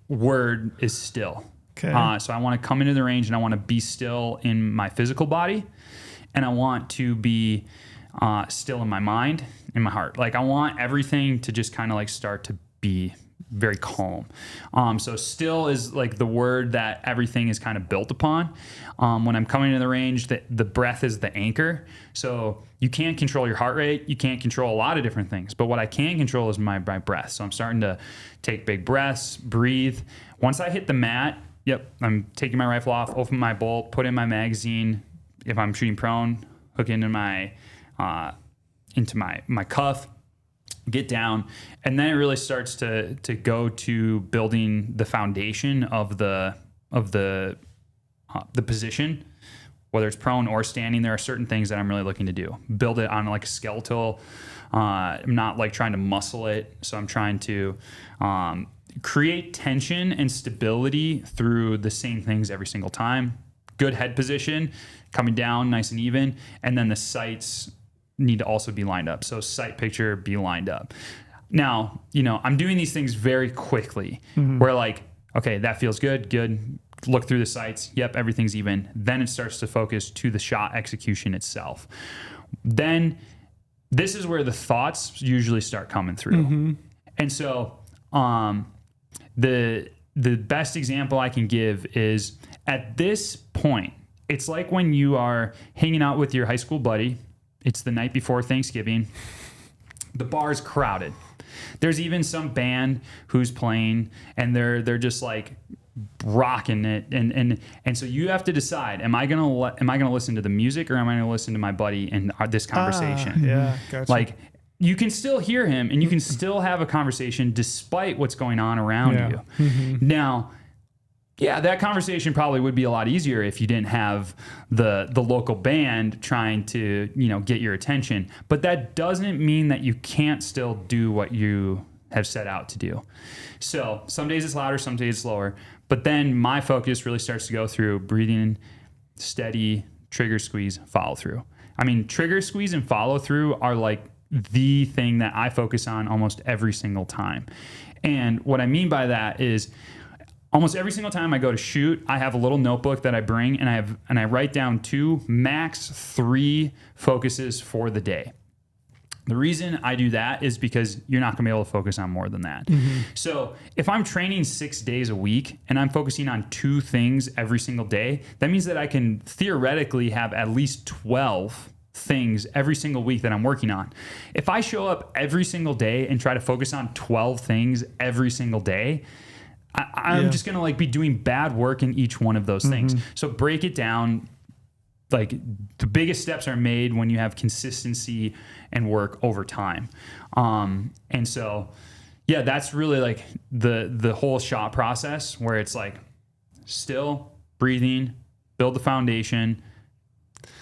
word is still. Okay. So I want to come into the range and I want to be still in my physical body, and I want to be still in my mind, in my heart. Like I want everything to just kind of like start to be very calm. So still is like the word that everything is kind of built upon. When I'm coming into the range, the breath is the anchor. So you can't control your heart rate. You can't control a lot of different things. But what I can control is my breath. So I'm starting to take big breaths, breathe. Once I hit the mat, I'm taking my rifle off, open my bolt, put in my magazine. If I'm shooting prone, hook into my cuff, get down, and then it really starts to go to building the foundation of the position, whether it's prone or standing. There are certain things that I'm really looking to do. Build it on like a skeletal. I'm not like trying to muscle it, so I'm trying to create tension and stability through the same things every single time. Good head position, coming down nice and even, and then the sights need to also be lined up. So sight picture, be lined up. Now, I'm doing these things very quickly. Where like, okay, that feels good. Look through the sights. Yep, everything's even. Then it starts to focus to the shot execution itself. Then this is where the thoughts usually start coming through. And so the best example I can give is at this point, it's like when you are hanging out with your high school buddy. It's the night before Thanksgiving. The bar's crowded. There's even some band who's playing, and they're just like rocking it, and so you have to decide: am I gonna listen to the music, or am I gonna listen to my buddy and this conversation? Yeah, gotcha. Like you can still hear him, and you can still have a conversation despite what's going on around you. Now. Yeah, that conversation probably would be a lot easier if you didn't have the local band trying to, get your attention. But that doesn't mean that you can't still do what you have set out to do. So some days it's louder, some days it's slower. But then my focus really starts to go through breathing, steady, trigger squeeze, follow through. I mean, trigger squeeze and follow through are like the thing that I focus on almost every single time. And what I mean by that is almost every single time I go to shoot, I have a little notebook that I bring, and I write down 2, max 3 focuses for the day. The reason I do that is because you're not going to be able to focus on more than that. So if I'm training 6 days a week and I'm focusing on 2 things every single day, that means that I can theoretically have at least 12 things every single week that I'm working on. If I show up every single day and try to focus on 12 things every single day, I'm just going to like be doing bad work in each one of those things. So break it down. Like the biggest steps are made when you have consistency and work over time. And so, yeah, that's really like the whole shot process where it's like still breathing, build the foundation,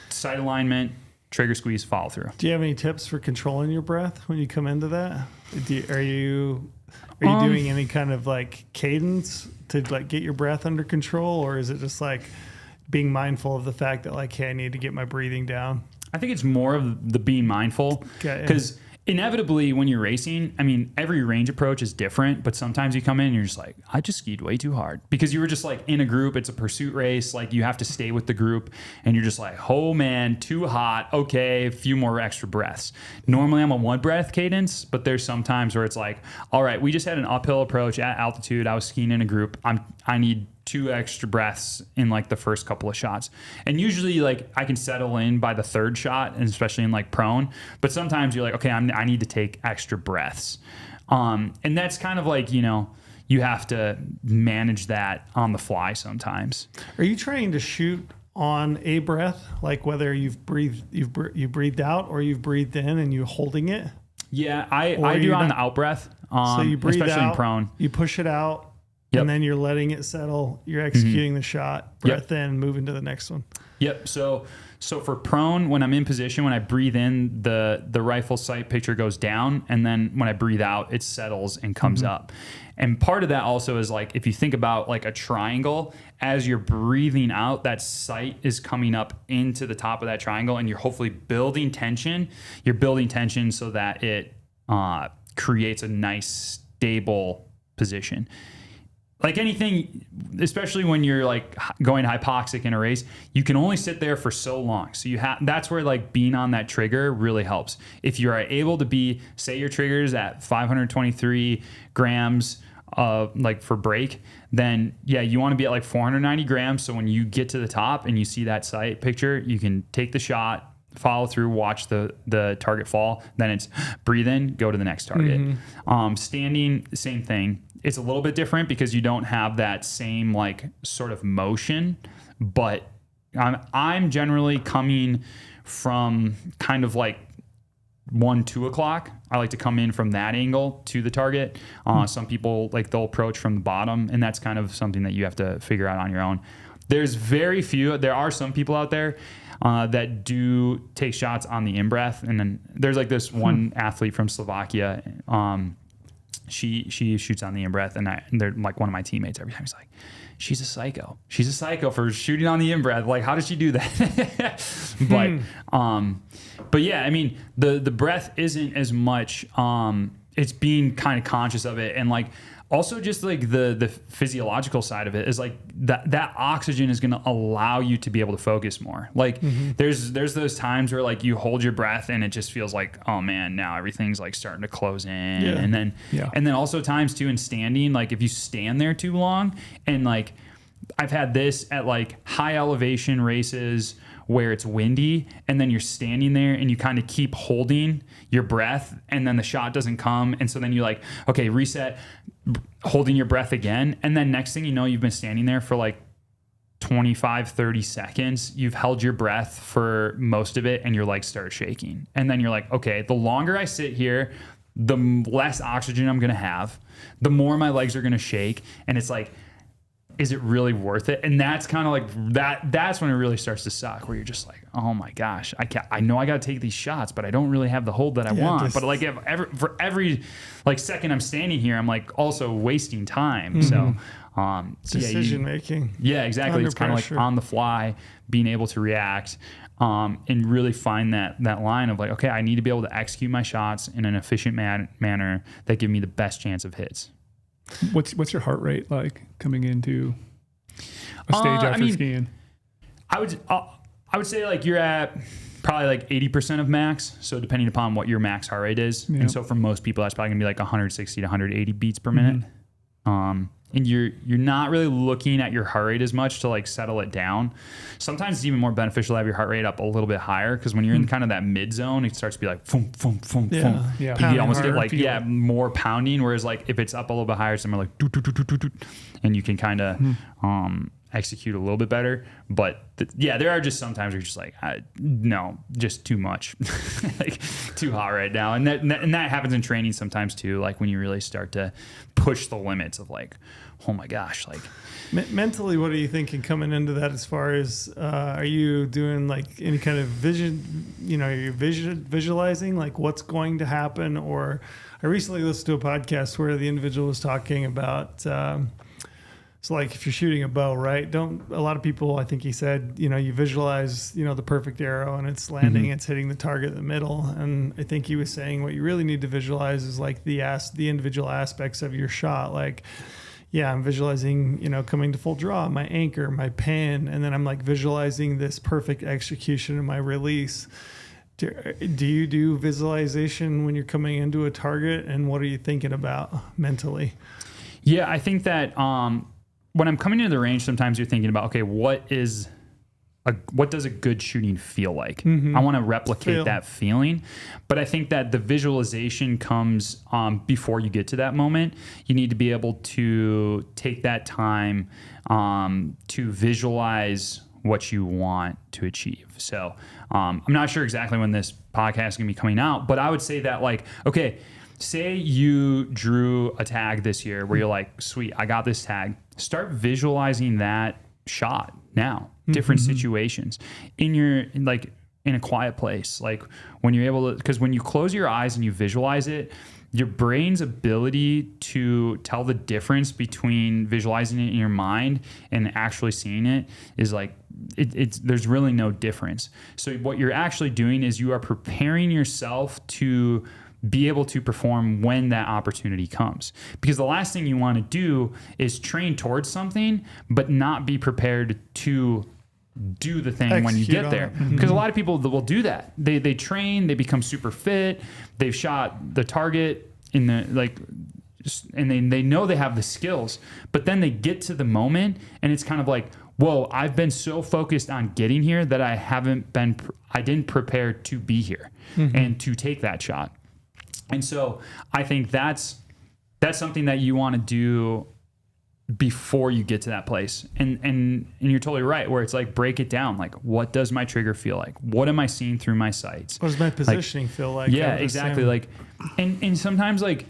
sight alignment, trigger squeeze, follow through. Do you have any tips for controlling your breath when you come into that? Are you doing any kind of like cadence to like get your breath under control, or is it just like being mindful of the fact that like, hey, I need to get my breathing down? I think it's more of the being mindful, because inevitably when you're racing, I mean, every range approach is different, but sometimes you come in and you're just like, I just skied way too hard, because you were just like in a group. It's a pursuit race. Like you have to stay with the group and you're just like, oh man, too hot. Okay. A few more extra breaths. Normally I'm a 1 breath cadence, but there's some times where it's like, all right, we just had an uphill approach at altitude. I was skiing in a group. I need 2 extra breaths in like the first couple of shots. And usually like I can settle in by the 3rd shot, and especially in like prone, but sometimes you're like, okay, I need to take extra breaths. And that's kind of like, you know, you have to manage that on the fly sometimes. Are you trying to shoot on a breath, like whether you've breathed out or you've breathed in and you're holding it? Yeah, I do on the out breath. So you breathe especially out, in prone. you push it out. Yep. And then you're letting it settle. You're executing the shot, breath in, moving to the next one. Yep. So for prone, when I'm in position, when I breathe in, the rifle sight picture goes down, and then when I breathe out, it settles and comes up. And part of that also is like, if you think about like a triangle, as you're breathing out, that sight is coming up into the top of that triangle, and you're hopefully building tension. You're building tension so that it creates a nice, stable position. Like anything, especially when you're like going hypoxic in a race, you can only sit there for so long. So that's where like being on that trigger really helps. If you are able to be, say your trigger's at 523 grams like for brake, then yeah, you want to be at like 490 grams. So when you get to the top and you see that sight picture, you can take the shot, follow through, watch the target fall. Then it's breathe in, go to the next target. Standing, same thing. It's a little bit different because you don't have that same like sort of motion, but I'm generally coming from kind of like 1-2 o'clock. I like to come in from that angle to the target. Some people like they'll approach from the bottom, and that's kind of something that you have to figure out on your own. There are some people out there that do take shots on the in-breath. And then there's like this one athlete from Slovakia. She shoots on the in-breath, and they're like one of my teammates every time. He's like, she's a psycho. She's a psycho for shooting on the in-breath. Like, how does she do that? But yeah, I mean, the breath isn't as much, it's being kind of conscious of it. And like, also just like the physiological side of it is like that oxygen is going to allow you to be able to focus more. Like there's those times where like you hold your breath and it just feels like, oh man, now everything's like starting to close in. And then also times too in standing, like if you stand there too long, and like I've had this at like high elevation races where it's windy, and then you're standing there and you kind of keep holding your breath, and then the shot doesn't come. And so then you like, okay, reset, holding your breath again. And then next thing you know, you've been standing there for like 25, 30 seconds. You've held your breath for most of it, and your legs start shaking. And then you're like, okay, the longer I sit here, the less oxygen I'm going to have, the more my legs are going to shake. And it's like, is it really worth it? And that's kind of like that's when it really starts to suck, where you're just like, oh my gosh, I know I got to take these shots, but I don't really have the hold that I want. But like for every like second I'm standing here, I'm like also wasting time. So decision making. Yeah, exactly. It's kind of like on the fly, being able to react and really find that line of like, okay, I need to be able to execute my shots in an efficient manner that give me the best chance of hits. What's your heart rate like coming into a stage after skiing? I would say like you're at probably like 80% of max. So depending upon what your max heart rate is. Yeah. And so for most people, that's probably gonna be like 160 to 180 beats per minute. And you're not really looking at your heart rate as much to like settle it down. Sometimes it's even more beneficial to have your heart rate up a little bit higher, because when you're in kind of that mid zone, it starts to be like boom, boom, boom, boom. Yeah. You almost get Harder, like more pounding. Whereas like if it's up a little bit higher, it's more like doot, doot, doot, doot, doot, and you can kind of execute a little bit better. But there are just sometimes where you're just like, no, just too much, like too hot right now. And that happens in training sometimes too. Like when you really start to push the limits of like, oh my gosh, like mentally, what are you thinking coming into that? As far as are you doing like any kind of vision? Are you visualizing like what's going to happen? Or I recently listened to a podcast where the individual was talking about. So like if you're shooting a bow, right? A lot of people, I think he said, you visualize, the perfect arrow and it's landing, it's hitting the target in the middle. And I think he was saying what you really need to visualize is like the individual aspects of your shot. Like, yeah, I'm visualizing, coming to full draw, my anchor, my pan, and then I'm like visualizing this perfect execution of my release. Do you do visualization when you're coming into a target, and what are you thinking about mentally? Yeah, I think that when I'm coming into the range, sometimes you're thinking about, okay, what does a good shooting feel like? I want to replicate that feeling. But I think that the visualization comes before you get to that moment. You need to be able to take that time to visualize what you want to achieve. So I'm not sure exactly when this podcast is going to be coming out, but I would say that like, okay, say you drew a tag this year where you're like, sweet, I got this tag. Start visualizing that shot now, different situations in a quiet place. Like when you're able to, because when you close your eyes and you visualize it, your brain's ability to tell the difference between visualizing it in your mind and actually seeing it is like, there's really no difference. So what you're actually doing is you are preparing yourself to be able to perform when that opportunity comes. Because the last thing you want to do is train towards something, but not be prepared to do the thing when you get there. Because a lot of people will do that. They train, they become super fit, they've shot the target in the and they know they have the skills, but then they get to the moment and it's kind of like, whoa, I've been so focused on getting here that I didn't prepare to be here and to take that shot. And so I think that's something that you want to do before you get to that place. And you're totally right, where it's like, break it down. Like, what does my trigger feel like? What am I seeing through my sights? What does my positioning feel like? Yeah, exactly. Like, and sometimes like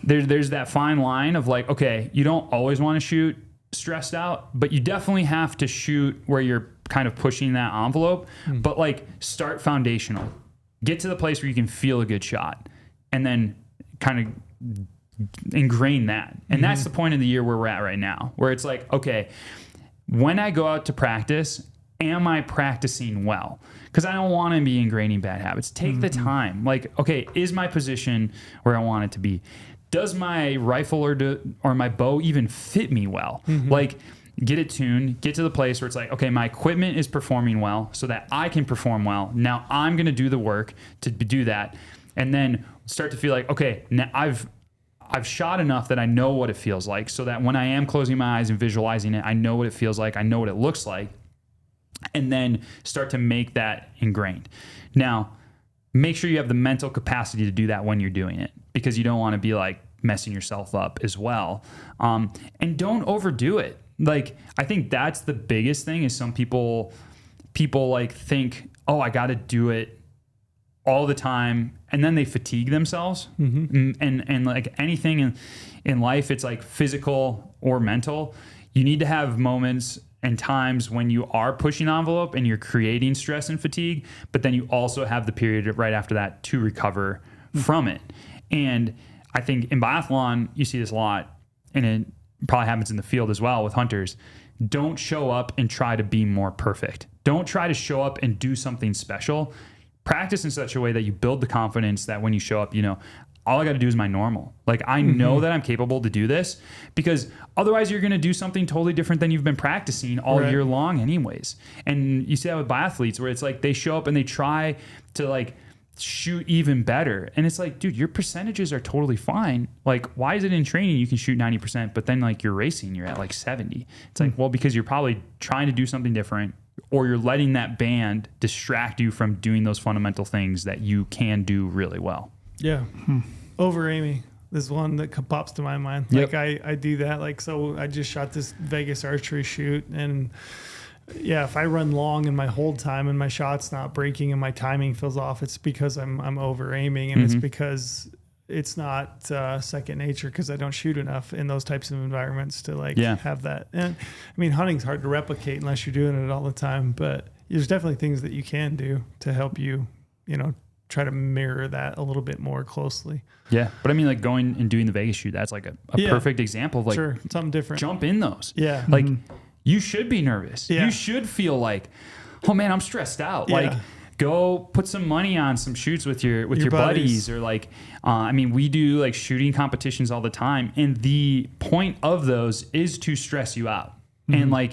there's that fine line of like, okay, you don't always want to shoot stressed out, but you definitely have to shoot where you're kind of pushing that envelope, but like start foundational, get to the place where you can feel a good shot. And then kind of ingrain that. And that's the point of the year where we're at right now, where it's like, okay, when I go out to practice, am I practicing well? Because I don't want to be ingraining bad habits. Take the time. Like, okay, is my position where I want it to be? Does my rifle or my bow even fit me well? Like, get it tuned, get to the place where it's like, okay, my equipment is performing well so that I can perform well. Now I'm going to do the work to do that. And then start to feel like, okay, now I've shot enough that I know what it feels like, so that when I am closing my eyes and visualizing it, I know what it feels like, I know what it looks like, and then start to make that ingrained. Now, make sure you have the mental capacity to do that when you're doing it, because you don't want to be like messing yourself up as well. And don't overdo it. Like, I think that's the biggest thing is some people like think, oh, I got to do it all the time, and then they fatigue themselves. And like anything in life, it's like physical or mental. You need to have moments and times when you are pushing the envelope and you're creating stress and fatigue, but then you also have the period right after that to recover from it. And I think in biathlon, you see this a lot, and it probably happens in the field as well with hunters. Don't show up and try to be more perfect. Don't try to show up and do something special. Practice in such a way that you build the confidence that when you show up, all I got to do is my normal. Like, I know that I'm capable to do this, because otherwise you're going to do something totally different than you've been practicing all year long anyways. And you see that with biathletes, where it's like they show up and they try to like shoot even better. And it's like, dude, your percentages are totally fine. Like, why is it in training you can shoot 90%, but then like you're racing, you're at like 70? It's like, well, because you're probably trying to do something different, or you're letting that band distract you from doing those fundamental things that you can do really well. Yeah. Over aiming is one that pops to my mind. Like I do that. Like, so I just shot this Vegas archery shoot, and if I run long in my hold time and my shot's not breaking and my timing feels off, it's because I'm over aiming, and it's because it's not second nature, because I don't shoot enough in those types of environments to have that. And I mean, hunting's hard to replicate unless you're doing it all the time, but there's definitely things that you can do to help you, try to mirror that a little bit more closely. Yeah. But I mean, like going and doing the Vegas shoot, that's like a perfect example of like, something different. Jump in those. Yeah. Like you should be nervous. Yeah. You should feel like, oh man, I'm stressed out. Like, go put some money on some shoots with your buddies, or like, I mean, we do like shooting competitions all the time, and the point of those is to stress you out. And like,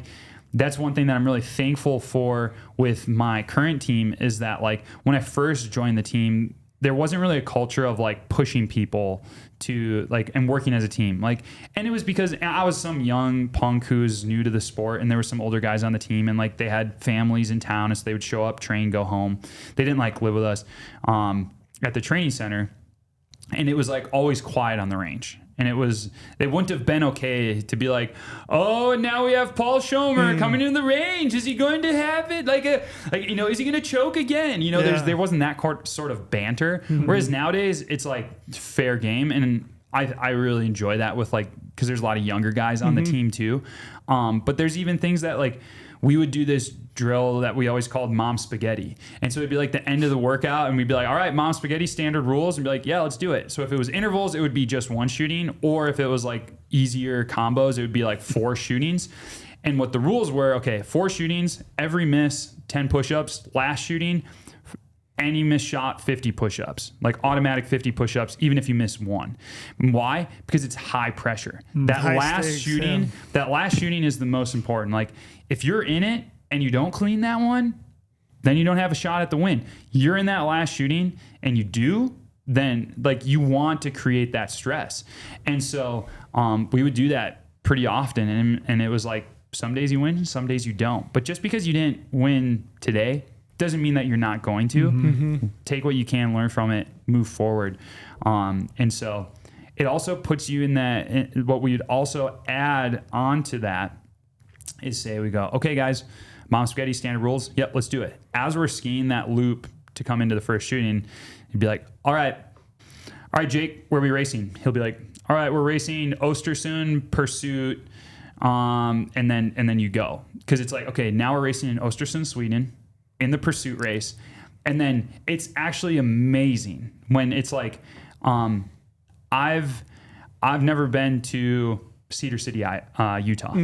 that's one thing that I'm really thankful for with my current team, is that like when I first joined the team, there wasn't really a culture of like pushing people to like, and working as a team. Like, and it was because I was some young punk who's new to the sport, and there were some older guys on the team, and like they had families in town, and so they would show up, train, go home. They didn't like live with us at the training center, and it was like always quiet on the range. And they wouldn't have been okay to be like, oh, and now we have Paul Schommer coming in the range. Is he going to have it? Is he going to choke again? There wasn't that sort of banter. Whereas nowadays it's like fair game. And I really enjoy that with like, because there's a lot of younger guys on the team too. But there's even things that like, we would do this drill that we always called mom spaghetti. And so it'd be like the end of the workout, and we'd be like, all right, mom spaghetti standard rules, and be like, yeah, let's do it. So if it was intervals, it would be just one shooting, or if it was like easier combos, it would be like 4 shootings. And what the rules were, 4 shootings, every miss, 10 push-ups, last shooting, any missed shot, 50 push-ups, like automatic 50 push-ups, even if you miss one. Why? Because it's high pressure. That last shooting is the most important. Like, if you're in it and you don't clean that one, then you don't have a shot at the win. You're in that last shooting and you do, then like you want to create that stress. And so we would do that pretty often. And it was like, some days you win, some days you don't. But just because you didn't win today doesn't mean that you're not going to. Take what you can, learn from it, move forward. And so it also puts you in that, what we would also add on to that is say, we go, okay, guys, mom spaghetti standard rules. Yep, let's do it. As we're skiing that loop to come into the first shooting, you'd be like, all right, Jake, where are we racing? He'll be like, all right, we're racing Östersund, Pursuit, and then you go. Because it's like, okay, now we're racing in Östersund, Sweden, in the Pursuit race. And then it's actually amazing when it's like, I've never been to Cedar City, Utah.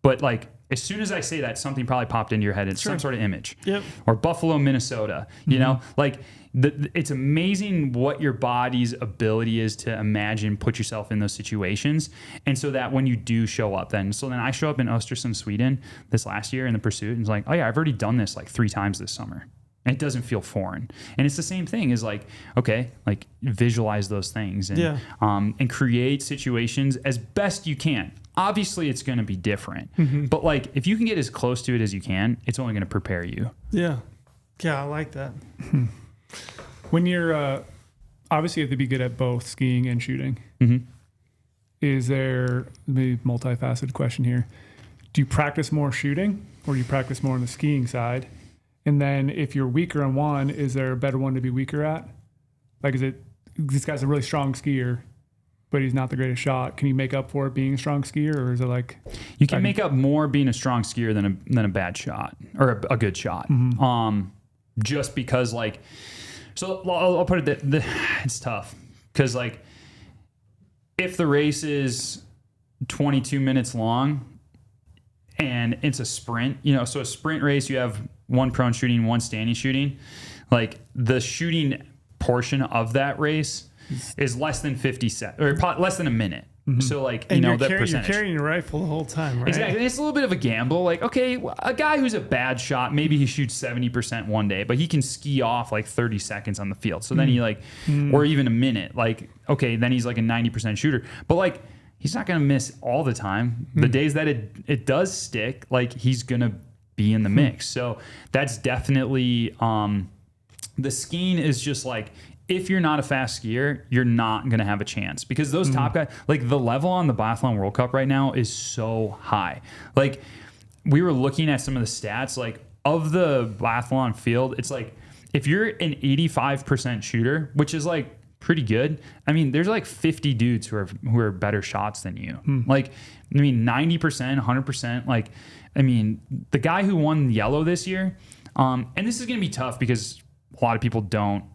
But like, as soon as I say that, something probably popped into your head. It's some sort of image. Yep. Or Buffalo, Minnesota. You know, like it's amazing what your body's ability is to imagine, put yourself in those situations. And so that when you do show up then I show up in Östersund, Sweden this last year in the Pursuit, and it's like, oh yeah, I've already done this like 3 times this summer. And it doesn't feel foreign. And it's the same thing as like, okay, like visualize those things and create situations as best you can. Obviously it's going to be different, but like if you can get as close to it as you can, it's only going to prepare you. Yeah. Yeah. I like that. When you're, obviously you have to be good at both skiing and shooting. Is there, maybe multifaceted question here. Do you practice more shooting or do you practice more on the skiing side? And then if you're weaker on one, is there a better one to be weaker at? Like, is it, this guy's a really strong skier, but he's not the greatest shot. Can you make up for it being a strong skier, or is it like... You can make up more being a strong skier than a bad shot or a good shot. Just because like, so I'll put it that it's tough because like if the race is 22 minutes long and it's a sprint, so a sprint race, you have 1 prone shooting, 1 standing shooting. Like the shooting portion of that race is less than 50 seconds, or less than a minute. So like, And that you're percentage. carrying your rifle the whole time, right? Exactly. And it's a little bit of a gamble. Like, okay, a guy who's a bad shot, maybe he shoots 70% one day, but he can ski off like 30 seconds on the field. So then he or even a minute, like, okay, then he's like a 90% shooter. But like, he's not going to miss all the time. The days that it does stick, like he's going to be in the mix. So that's definitely, the skiing is just like, if you're not a fast skier, you're not going to have a chance, because those top guys, like the level on the Biathlon World Cup right now is so high. Like we were looking at some of the stats, like of the Biathlon field, it's like if you're an 85% shooter, which is like pretty good. I mean, there's like 50 dudes who are better shots than you. Like, I mean, 90%, 100%. Like, I mean, the guy who won yellow this year, and this is going to be tough because a lot of people don't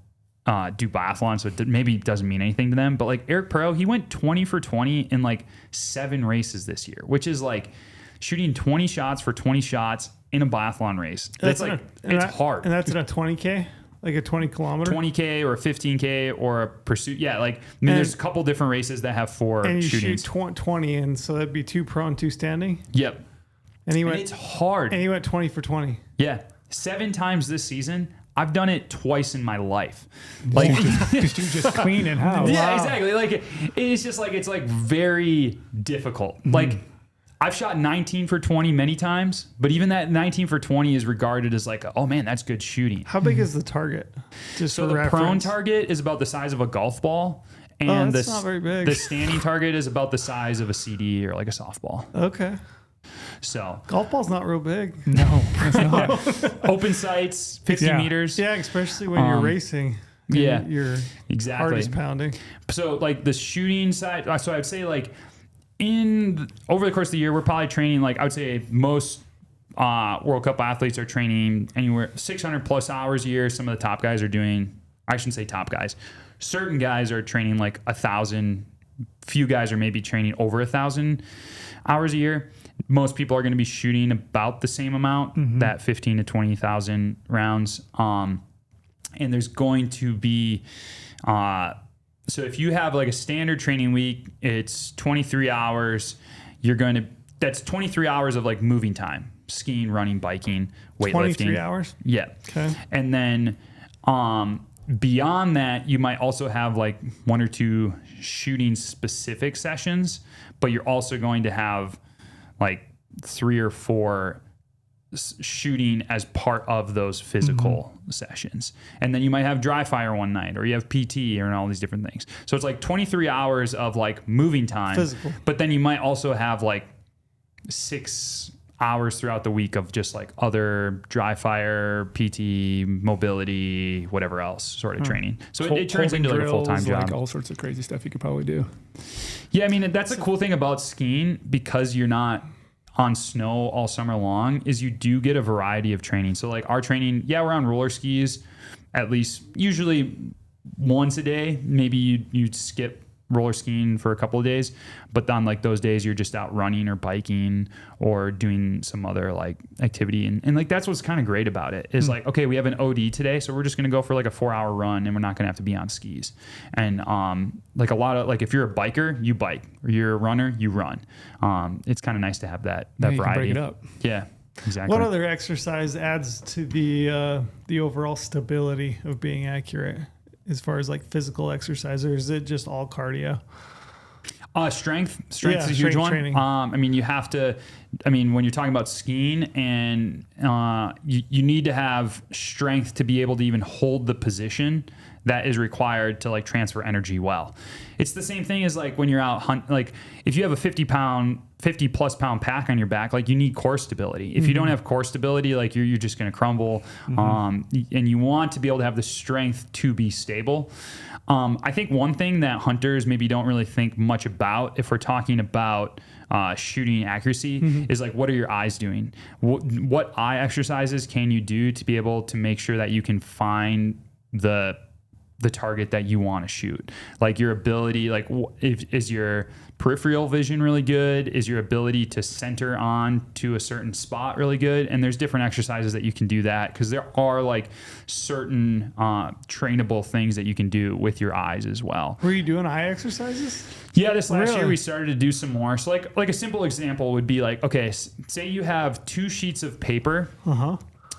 do biathlon, so it maybe doesn't mean anything to them. But like Eric Perot, he went 20 for 20 in like 7 races this year, which is like shooting 20 shots for 20 shots in a biathlon race. That's like, it's hard. And that's in a 20K? Like a 20 kilometer? 20K or a 15K or a pursuit. Yeah, like, I mean, there's a couple different races that have 4 and you shootings. shoot 20, and so that'd be 2 pro and 2 standing? Yep. And he went, it's hard. And he went 20 for 20. Yeah. 7 times this season. I've done it twice in my life. Like, Because you just clean in house. yeah, exactly. Like, it's just like, it's like very difficult. Like, I've shot 19 for 20 many times, but even that 19 for 20 is regarded as like, oh man, that's good shooting. How big is the target? Just So for the reference. prone target is about the size of a golf ball. And that's not very big. The standing target is about the size of a CD or like a softball. Okay. So Golf ball's not real big. No, it's not. open sights, 50 Yeah. meters. Yeah, especially when you're racing. Yeah, Your exactly. heart is pounding. So like the shooting side, so I'd say like over the course of the year, we're probably training, like I would say most World Cup athletes are training anywhere 600 plus hours a year. Some of the top guys are doing, I shouldn't say top guys. Certain guys are training like 1,000. Few guys are maybe training over 1,000 hours a year. Most people are going to be shooting about the same amount, that 15 to 20,000 rounds. And there's going to be, so if you have like a standard training week, it's 23 hours. That's 23 hours of like moving time, skiing, running, biking, weightlifting. 23 hours? Yeah. Okay. And then beyond that, you might also have like 1 or 2 shooting specific sessions, but you're also going to have like 3 or 4 shooting as part of those physical sessions. And then you might have dry fire one night, or you have PT, or all these different things. So it's like 23 hours of like moving time, Physical. but then you might also have like 6 hours throughout the week of just like other dry fire, PT, mobility, whatever else sort of training. So it turns into like a full-time job. Like all sorts of crazy stuff you could probably do. Yeah, I mean, that's the cool thing about skiing, because you're not on snow all summer long, is you do get a variety of training. So like our training, yeah, we're on roller skis at least usually once a day. Maybe you'd skip roller skiing for a couple of days, but on like those days you're just out running or biking or doing some other like activity. And like, that's what's kind of great about it is like, okay, we have an OD today, so we're just going to go for like a 4-hour run, and we're not going to have to be on skis. And like a lot of, like if you're a biker, you bike, or you're a runner, you run. It's kind of nice to have that Yeah, you can variety. break it up. Yeah, exactly. What other exercise adds to the overall stability of being accurate as far as like physical exercise, or is it just all cardio? Strength is a huge strength one. training. I mean, you have to, when you're talking about skiing, and you need to have strength to be able to even hold the position that is required to like transfer energy well. It's the same thing as like when you're out hunt, like if you have a 50 plus pound pack on your back, like you need core stability. If you don't have core stability, like you're just going to crumble. And you want to be able to have the strength to be stable. I think one thing that hunters maybe don't really think much about, if we're talking about shooting accuracy, is like, what are your eyes doing? What eye exercises can you do to be able to make sure that you can find the the target that you want to shoot. Like your ability, like is your peripheral vision really good? Is your ability to center on to a certain spot really good? And there's different exercises that you can do that, because there are like certain trainable things that you can do with your eyes as well. Were you doing eye exercises? Yeah, this last year we started to do some more. So like a simple example would be like, okay, say you have 2 sheets of paper.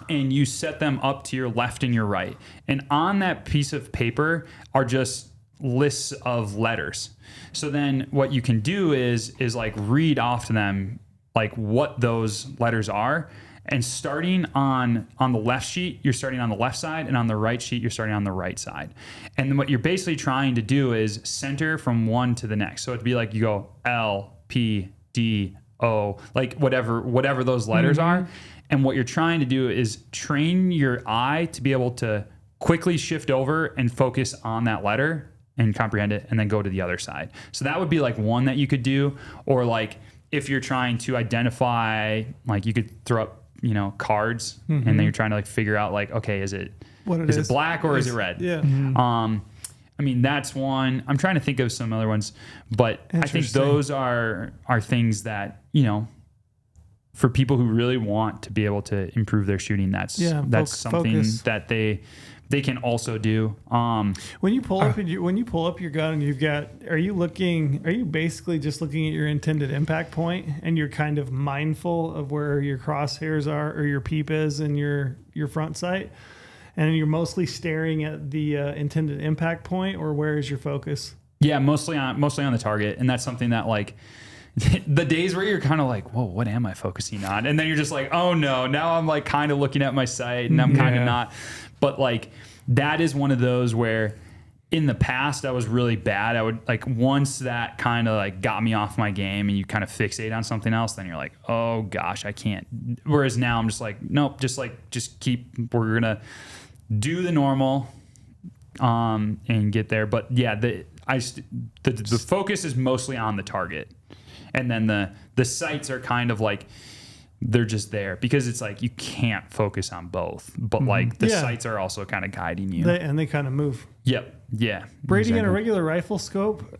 And you set them up to your left and your right. And on that piece of paper are just lists of letters. So then what you can do is like read off to them like what those letters are. And starting on the left sheet, you're starting on the left side, and on the right sheet, you're starting on the right side. And then what you're basically trying to do is center from one to the next. So it'd be like you go L, P, D, O, like whatever those letters are. And what you're trying to do is train your eye to be able to quickly shift over and focus on that letter and comprehend it, and then go to the other side. So that would be like one that you could do. Or like if you're trying to identify, like you could throw up, cards, and then you're trying to like figure out like, okay, is it black or is it red? Yeah. I mean, that's one. I'm trying to think of some other ones, but I think those are things that, for people who really want to be able to improve their shooting, that's something that they can also do. When you pull up your gun and are you basically just looking at your intended impact point, and you're kind of mindful of where your crosshairs are or your peep is in your front sight, and you're mostly staring at the intended impact point, or where is your focus? Yeah, mostly on the target. And that's something that like the days where you're kind of like, whoa, what am I focusing on? And then you're just like, oh no, now I'm like kind of looking at my sight and I'm kind of not. But like, that is one of those where in the past I was really bad. I would like, once that kind of like got me off my game and you kind of fixate on something else, then you're like, oh gosh, I can't. Whereas now I'm just like, nope, we're going to do the normal and get there. But yeah, the focus is mostly on the target. And then the sights are kind of like, they're just there because it's like you can't focus on both, but like the sights are also kind of guiding you. They kind of move. Yep. Yeah. Brady, in a regular rifle scope,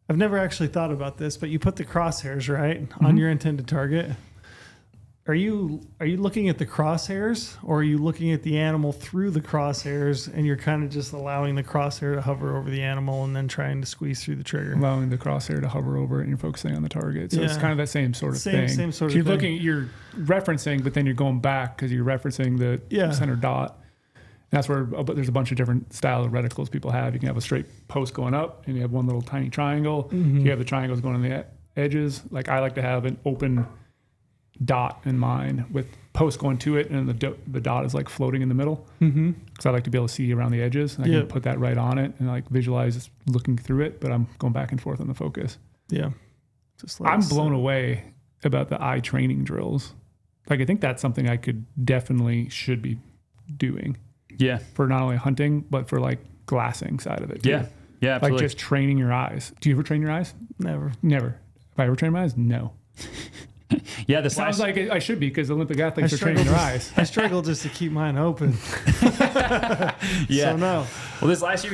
I've never actually thought about this, but you put the crosshairs right on your intended target. Are you looking at the crosshairs, or are you looking at the animal through the crosshairs, and you're kind of just allowing the crosshair to hover over the animal and then trying to squeeze through the trigger? Allowing the crosshair to hover over it, and you're focusing on the target. So it's kind of that same sort of thing. Same sort of thing. You're referencing, but then you're going back because you're referencing the center dot. And that's where there's a bunch of different style of reticles people have. You can have a straight post going up, and you have one little tiny triangle. You have the triangles going on the edges. Like I like to have an open dot in mind with post going to it, and the dot is like floating in the middle, because I like to be able to see around the edges, and I can put that right on it and like visualize looking through it, but I'm going back and forth on the focus. I'm blown away about the eye training drills. Like I think that's something I should be doing for not only hunting but for like glassing side of it too. Absolutely. Like just training your eyes. Do you ever train your eyes? Never. Have I ever trained my eyes? No. This sounds like I should be, because Olympic athletes are training their eyes. I struggle just to keep mine open. So no. Well, this last year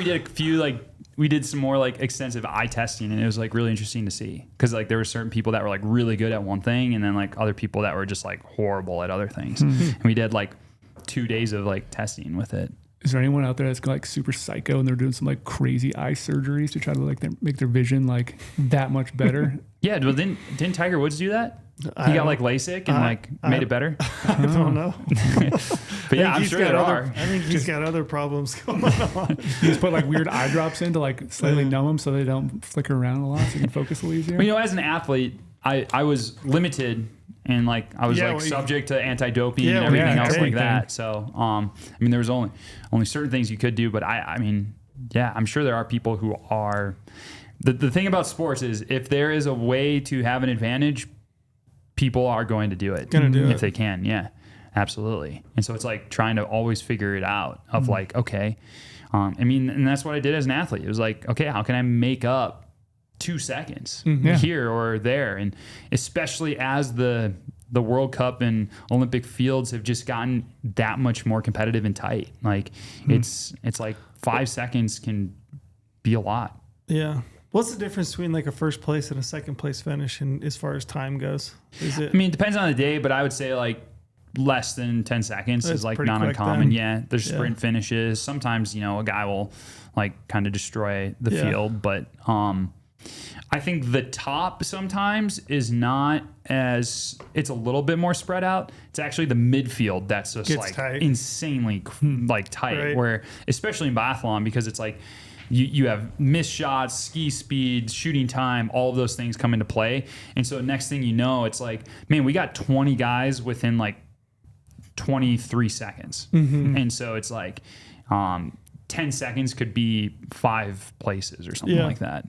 we did some more like extensive eye testing, and it was like really interesting to see, because like there were certain people that were like really good at one thing, and then like other people that were just like horrible at other things. And we did like 2 days of like testing with it. Is there anyone out there that's like super psycho and they're doing some like crazy eye surgeries to try to like make their vision like that much better? Yeah, well, didn't Tiger Woods do that? He got like LASIK and made it better. I don't know. But yeah, I'm sure there are. I think he's got other problems going on. You just put like weird eye drops in to like slightly numb them so they don't flicker around a lot, so you can focus a little easier. Well, as an athlete, I was limited, and like I was subject to anti-doping and everything else like that. So I mean, there was only certain things you could do, but I mean, I'm sure there are people who are. The thing about sports is, if there is a way to have an advantage, people are going to do it if they can. Yeah, absolutely. And so it's like trying to always figure it out of like, okay, I mean, and that's what I did as an athlete. It was like, okay, how can I make up 2 seconds here or there? And especially as the the World Cup and Olympic fields have just gotten that much more competitive and tight. Like it's like 5 seconds can be a lot. Yeah. What's the difference between like a first place and a second place finish, and as far as time goes? Is it? I mean, it depends on the day, but I would say like less than 10 seconds That's is like pretty not quick uncommon. then. Yeah. There's sprint finishes. Sometimes, a guy will like kind of destroy the field, but, I think the top sometimes is not as, it's a little bit more spread out. It's actually the midfield that's just Gets like tight. insanely like tight, Right. where especially in biathlon, because it's like you have missed shots, ski speed, shooting time, all of those things come into play. And so next thing you know, it's like, man, we got 20 guys within like 23 seconds. And so it's like 10 seconds could be 5 places or something like that.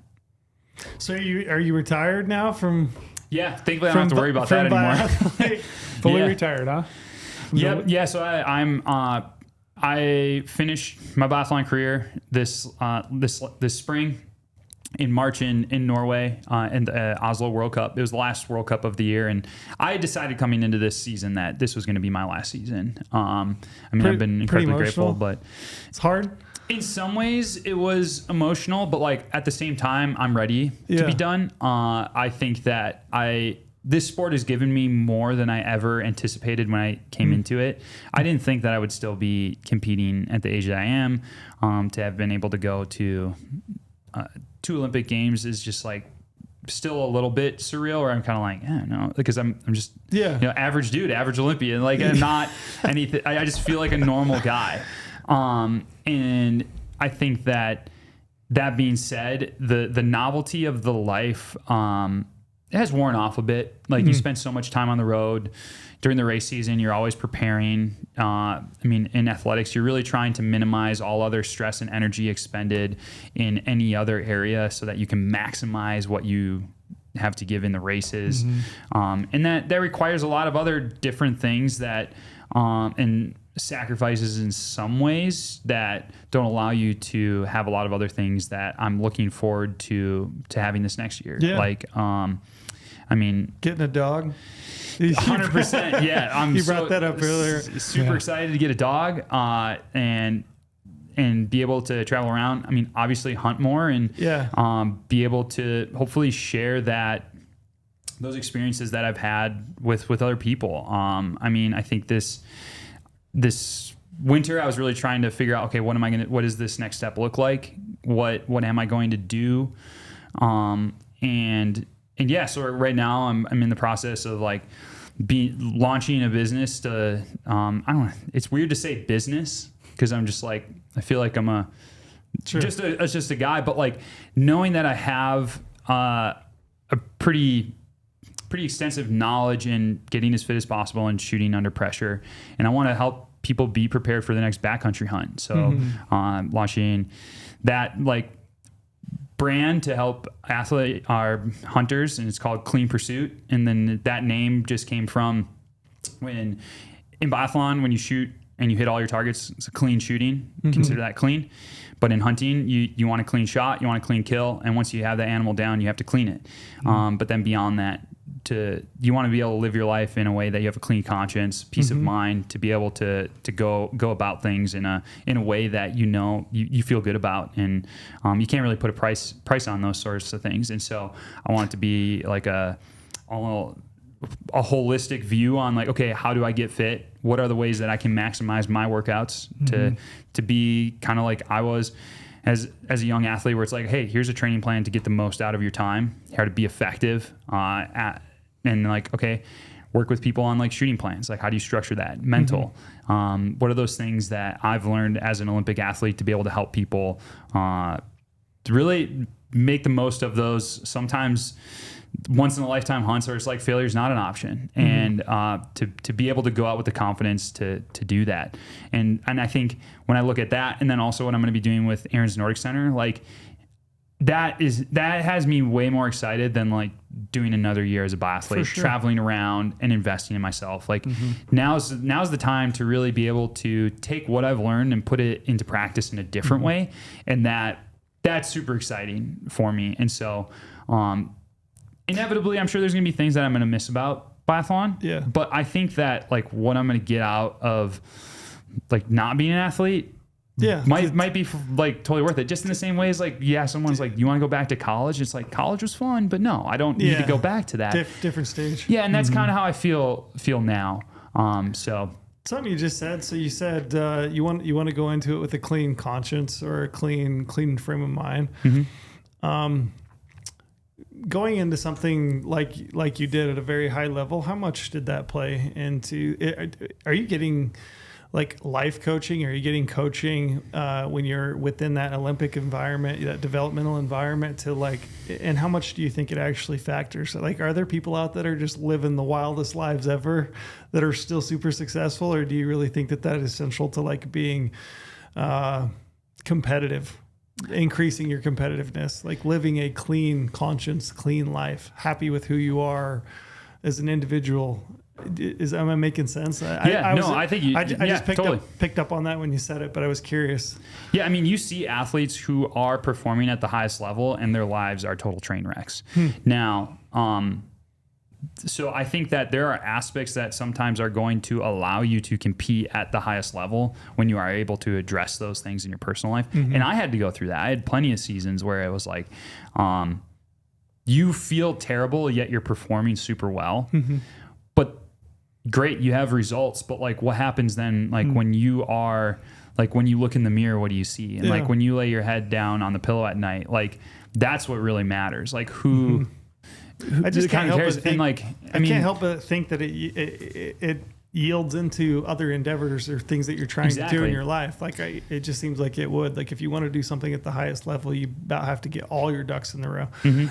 So are you retired now from? Yeah, thankfully I don't have to worry about that anymore. Fully Yeah. retired, huh? Yep. Yeah. So I finished my biathlon career this spring in March in Norway in the Oslo World Cup. It was the last World Cup of the year, and I had decided coming into this season that this was going to be my last season. I've been incredibly grateful, but It's hard. in some ways it was emotional, but like at the same time, I'm ready to be done. I think that this sport has given me more than I ever anticipated when I came into it. I didn't think that I would still be competing at the age that I am. To have been able to go to 2 Olympic Games is just like still a little bit surreal, where I'm kind of like, no, because I'm just average dude, average Olympian. Like I'm not anything. I just feel like a normal guy. And I think that being said, the novelty of the life, it has worn off a bit. Like you spend so much time on the road during the race season, you're always preparing. In athletics, you're really trying to minimize all other stress and energy expended in any other area so that you can maximize what you have to give in the races. And that requires a lot of other different things that, and sacrifices in some ways that don't allow you to have a lot of other things that I'm looking forward to having this next year. Yeah. Like, Getting a dog. 100%. Yeah. You brought that up earlier. Super excited to get a dog, and be able to travel around. Obviously hunt more and, be able to hopefully share those experiences that I've had with other people. I think this winter, I was really trying to figure out, okay, what does this next step look like? What am I going to do? So right now I'm in the process of like launching a business to, it's weird to say business, because I'm just like, I feel like I'm just a guy, but like knowing that I have, a pretty extensive knowledge in getting as fit as possible and shooting under pressure. And I want to help people be prepared for the next backcountry hunt. So launching that like brand to help our hunters, and it's called Clean Pursuit. And then that name just came from when in biathlon, when you shoot and you hit all your targets, it's a clean shooting. Consider that clean. But in hunting, you want a clean shot, you want a clean kill. And once you have the animal down, you have to clean it. But then beyond that, you want to be able to live your life in a way that you have a clean conscience, peace of mind, to be able to go about things in a way that you feel good about, and you can't really put a price on those sorts of things. And so I want it to be like a holistic view on like, okay, how do I get fit? What are the ways that I can maximize my workouts to be kind of like I was as a young athlete, where it's like, hey, here's a training plan to get the most out of your time, how to be effective and like, okay, work with people on like shooting plans. Like, how do you structure that? Mental. What are those things that I've learned as an Olympic athlete to be able to help people to really make the most of those sometimes once in a lifetime hunts where it's like failure is not an option, and to be able to go out with the confidence to do that. And I think when I look at that, and then also what I'm going to be doing with Aaron's Nordic Center, like that has me way more excited than like doing another year as a biathlete, traveling around and investing in myself. Like now's the time to really be able to take what I've learned and put it into practice in a different way. And that's super exciting for me. And so, inevitably, I'm sure there's going to be things that I'm going to miss about biathlon. Yeah. But I think that like what I'm going to get out of like not being an athlete might be like totally worth it. Just in the same way as like, someone's like, you want to go back to college? It's like, college was fun, but no, I don't need to go back to that. Different stage. Yeah. And that's kind of how I feel now. So something you just said. So you said you want to go into it with a clean conscience or a clean frame of mind. Going into something like you did at a very high level, how much did that play into it? Are you getting like life coaching? Are you getting coaching when you're within that Olympic environment, that developmental environment to like, and how much do you think it actually factors? Like, are there people out that are just living the wildest lives ever that are still super successful? Or do you really think that is central to like being competitive, increasing your competitiveness, like living a clean conscience, clean life, happy with who you are as an individual? Am I making sense? I think you. I just picked up on that when you said it, but I was curious. Yeah, I mean, you see athletes who are performing at the highest level, and their lives are total train wrecks. Now, so I think that there are aspects that sometimes are going to allow you to compete at the highest level when you are able to address those things in your personal life. And I had to go through that. I had plenty of seasons where it was like, you feel terrible, yet you're performing super well. But great, you have results, but like what happens then, like when you are, like when you look in the mirror, what do you see? And like when you lay your head down on the pillow at night, like that's what really matters. Like who I just can't help but think, and like, I can't help but think that it yields into other endeavors or things that you're trying to do in your life. Like it just seems like it would. Like if you want to do something at the highest level, you about have to get all your ducks in the row.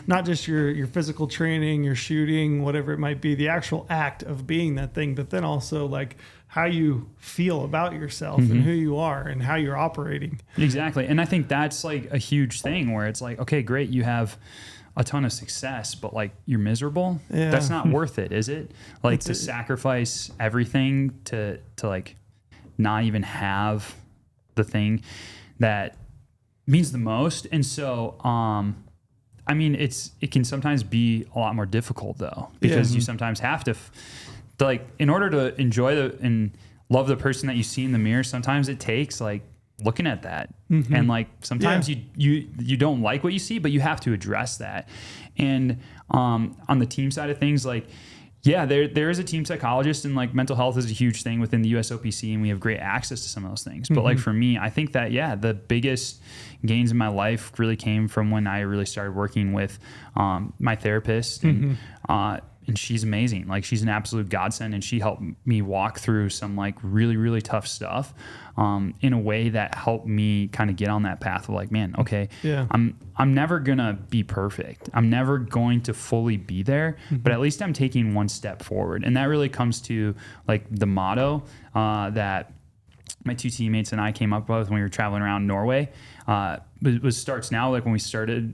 Not just your physical training, your shooting, whatever it might be, the actual act of being that thing, but then also like how you feel about yourself and who you are and how you're operating. Exactly. And I think that's like a huge thing where it's like, okay, great, you have a ton of success, but like you're miserable. That's not worth it, is it? Like to sacrifice everything to like not even have the thing that means the most. And so, I mean, it can sometimes be a lot more difficult though, because you sometimes have to like, in order to enjoy and love the person that you see in the mirror, sometimes it takes like looking at that. And like sometimes you don't like what you see, but you have to address that. And on the team side of things, like there is a team psychologist, and like mental health is a huge thing within the USOPC, and we have great access to some of those things. But like for me, I think that the biggest gains in my life really came from when I really started working with my therapist, and she's amazing. Like she's an absolute godsend, and she helped me walk through some like really, really tough stuff in a way that helped me kind of get on that path of like, man, okay, I'm never gonna be perfect. I'm never going to fully be there, but at least I'm taking one step forward. And that really comes to like the motto that my two teammates and I came up with when we were traveling around Norway. It was starts now. Like when we started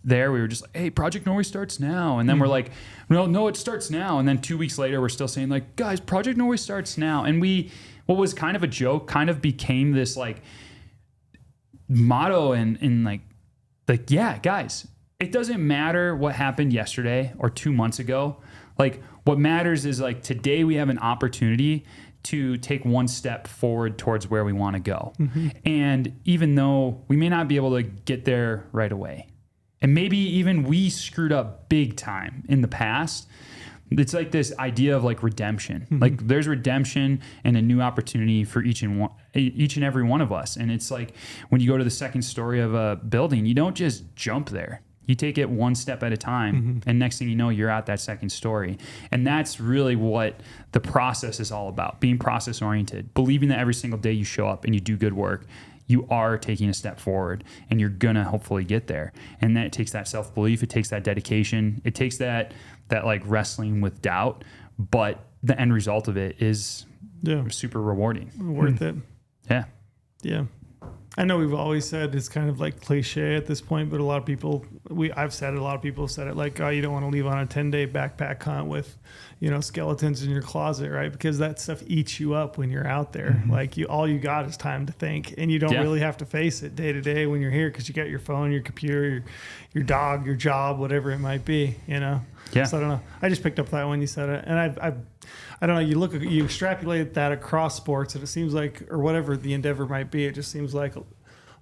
there, we were just like, hey, Project Norway starts now. And then we're like, no, it starts now. And then 2 weeks later, we're still saying like, guys, Project Norway starts now. And what was kind of a joke kind of became this like motto and like, yeah, guys, it doesn't matter what happened yesterday or 2 months ago. Like what matters is like today we have an opportunity to take one step forward towards where we want to go. And even though we may not be able to get there right away, and maybe even we screwed up big time in the past, it's like this idea of like redemption. Like there's redemption and a new opportunity for each and every one of us. And it's like when you go to the second story of a building, you don't just jump there. You take it one step at a time, and next thing you know, you're at that second story. And that's really what the process is all about, being process oriented, believing that every single day you show up and you do good work, you are taking a step forward, and you're going to hopefully get there. And then it takes that self-belief. It takes that dedication. It takes that like wrestling with doubt, but the end result of it is super rewarding. Worth it. Yeah. Yeah. I know we've always said it's kind of like cliche at this point, but a lot of people, I've said it, a lot of people have said it, like, oh, you don't want to leave on a 10-day backpack hunt with, skeletons in your closet, right? Because that stuff eats you up when you're out there. Mm-hmm. Like all you got is time to think, and you don't really have to face it day to day when you're here because you got your phone, your computer, your dog, your job, whatever it might be, Yeah. So I don't know. I just picked up that when you said it, and I don't know. You extrapolate that across sports, and it seems like, or whatever the endeavor might be, it just seems like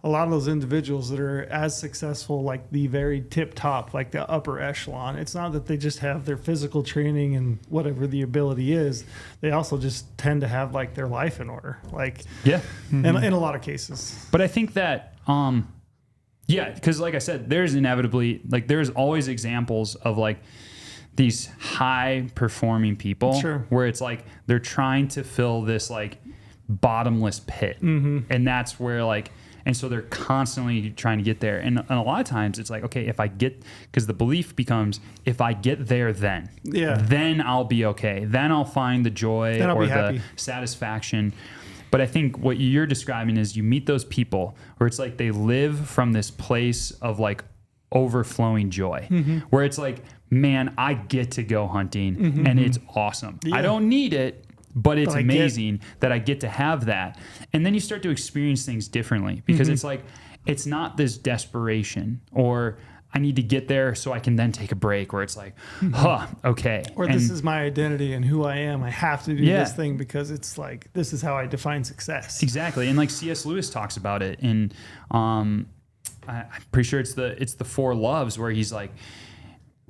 a lot of those individuals that are as successful, like the very tip top, like the upper echelon. It's not that they just have their physical training and whatever the ability is. They also just tend to have like their life in order, like in a lot of cases. But I think that because like I said, there's inevitably there's always examples of like these high performing people where it's like they're trying to fill this like bottomless pit, and that's where and so they're constantly trying to get there. And a lot of times it's like, okay, because the belief becomes, if I get there, then I'll be okay. Then I'll find the joy or the satisfaction. But I think what you're describing is you meet those people where it's like they live from this place of like overflowing joy, where it's like, man, I get to go hunting and it's awesome. I don't need it, but it's amazing that I get to have that. And then you start to experience things differently because it's like, it's not this desperation or I need to get there so I can then take a break, where it's like, okay. Or this is my identity and who I am. I have to do this thing because it's like, this is how I define success. Exactly. And like C.S. Lewis talks about it in, I'm pretty sure it's the Four Loves, where he's like,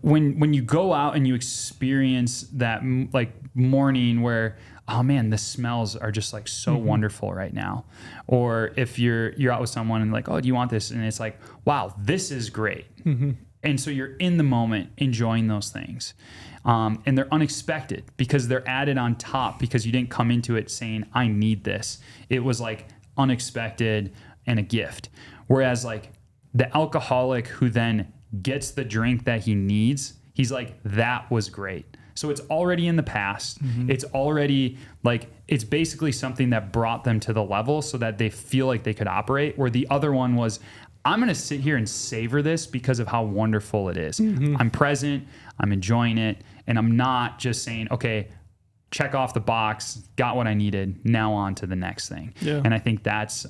when you go out and you experience that like morning where, oh man, the smells are just like so wonderful right now. Or if you're out with someone and like, oh, do you want this? And it's like, wow, this is great. And so you're in the moment enjoying those things. And they're unexpected because they're added on top because you didn't come into it saying, I need this. It was like unexpected and a gift. Whereas like the alcoholic who then gets the drink that he needs, he's like, that was great. So it's already in the past. It's already like, it's basically something that brought them to the level so that they feel like they could operate, where the other one was, I'm going to sit here and savor this because of how wonderful it is. I'm present, I'm enjoying it, and I'm not just saying, okay, check off the box, got what I needed, now on to the next thing. And I think that's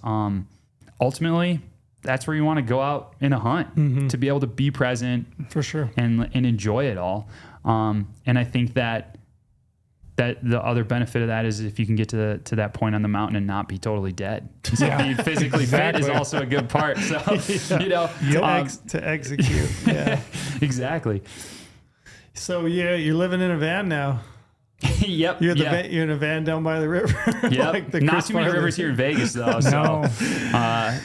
ultimately, that's where you want to go out in a hunt, to be able to be present for sure and enjoy it all. And I think that the other benefit of that is if you can get to that point on the mountain and not be totally dead. So being physically fit is also a good part. So, to execute. Yeah, exactly. So you're living in a van now. Yep. You're in a van down by the river. Yep. Like not too many rivers here in Vegas though. So, I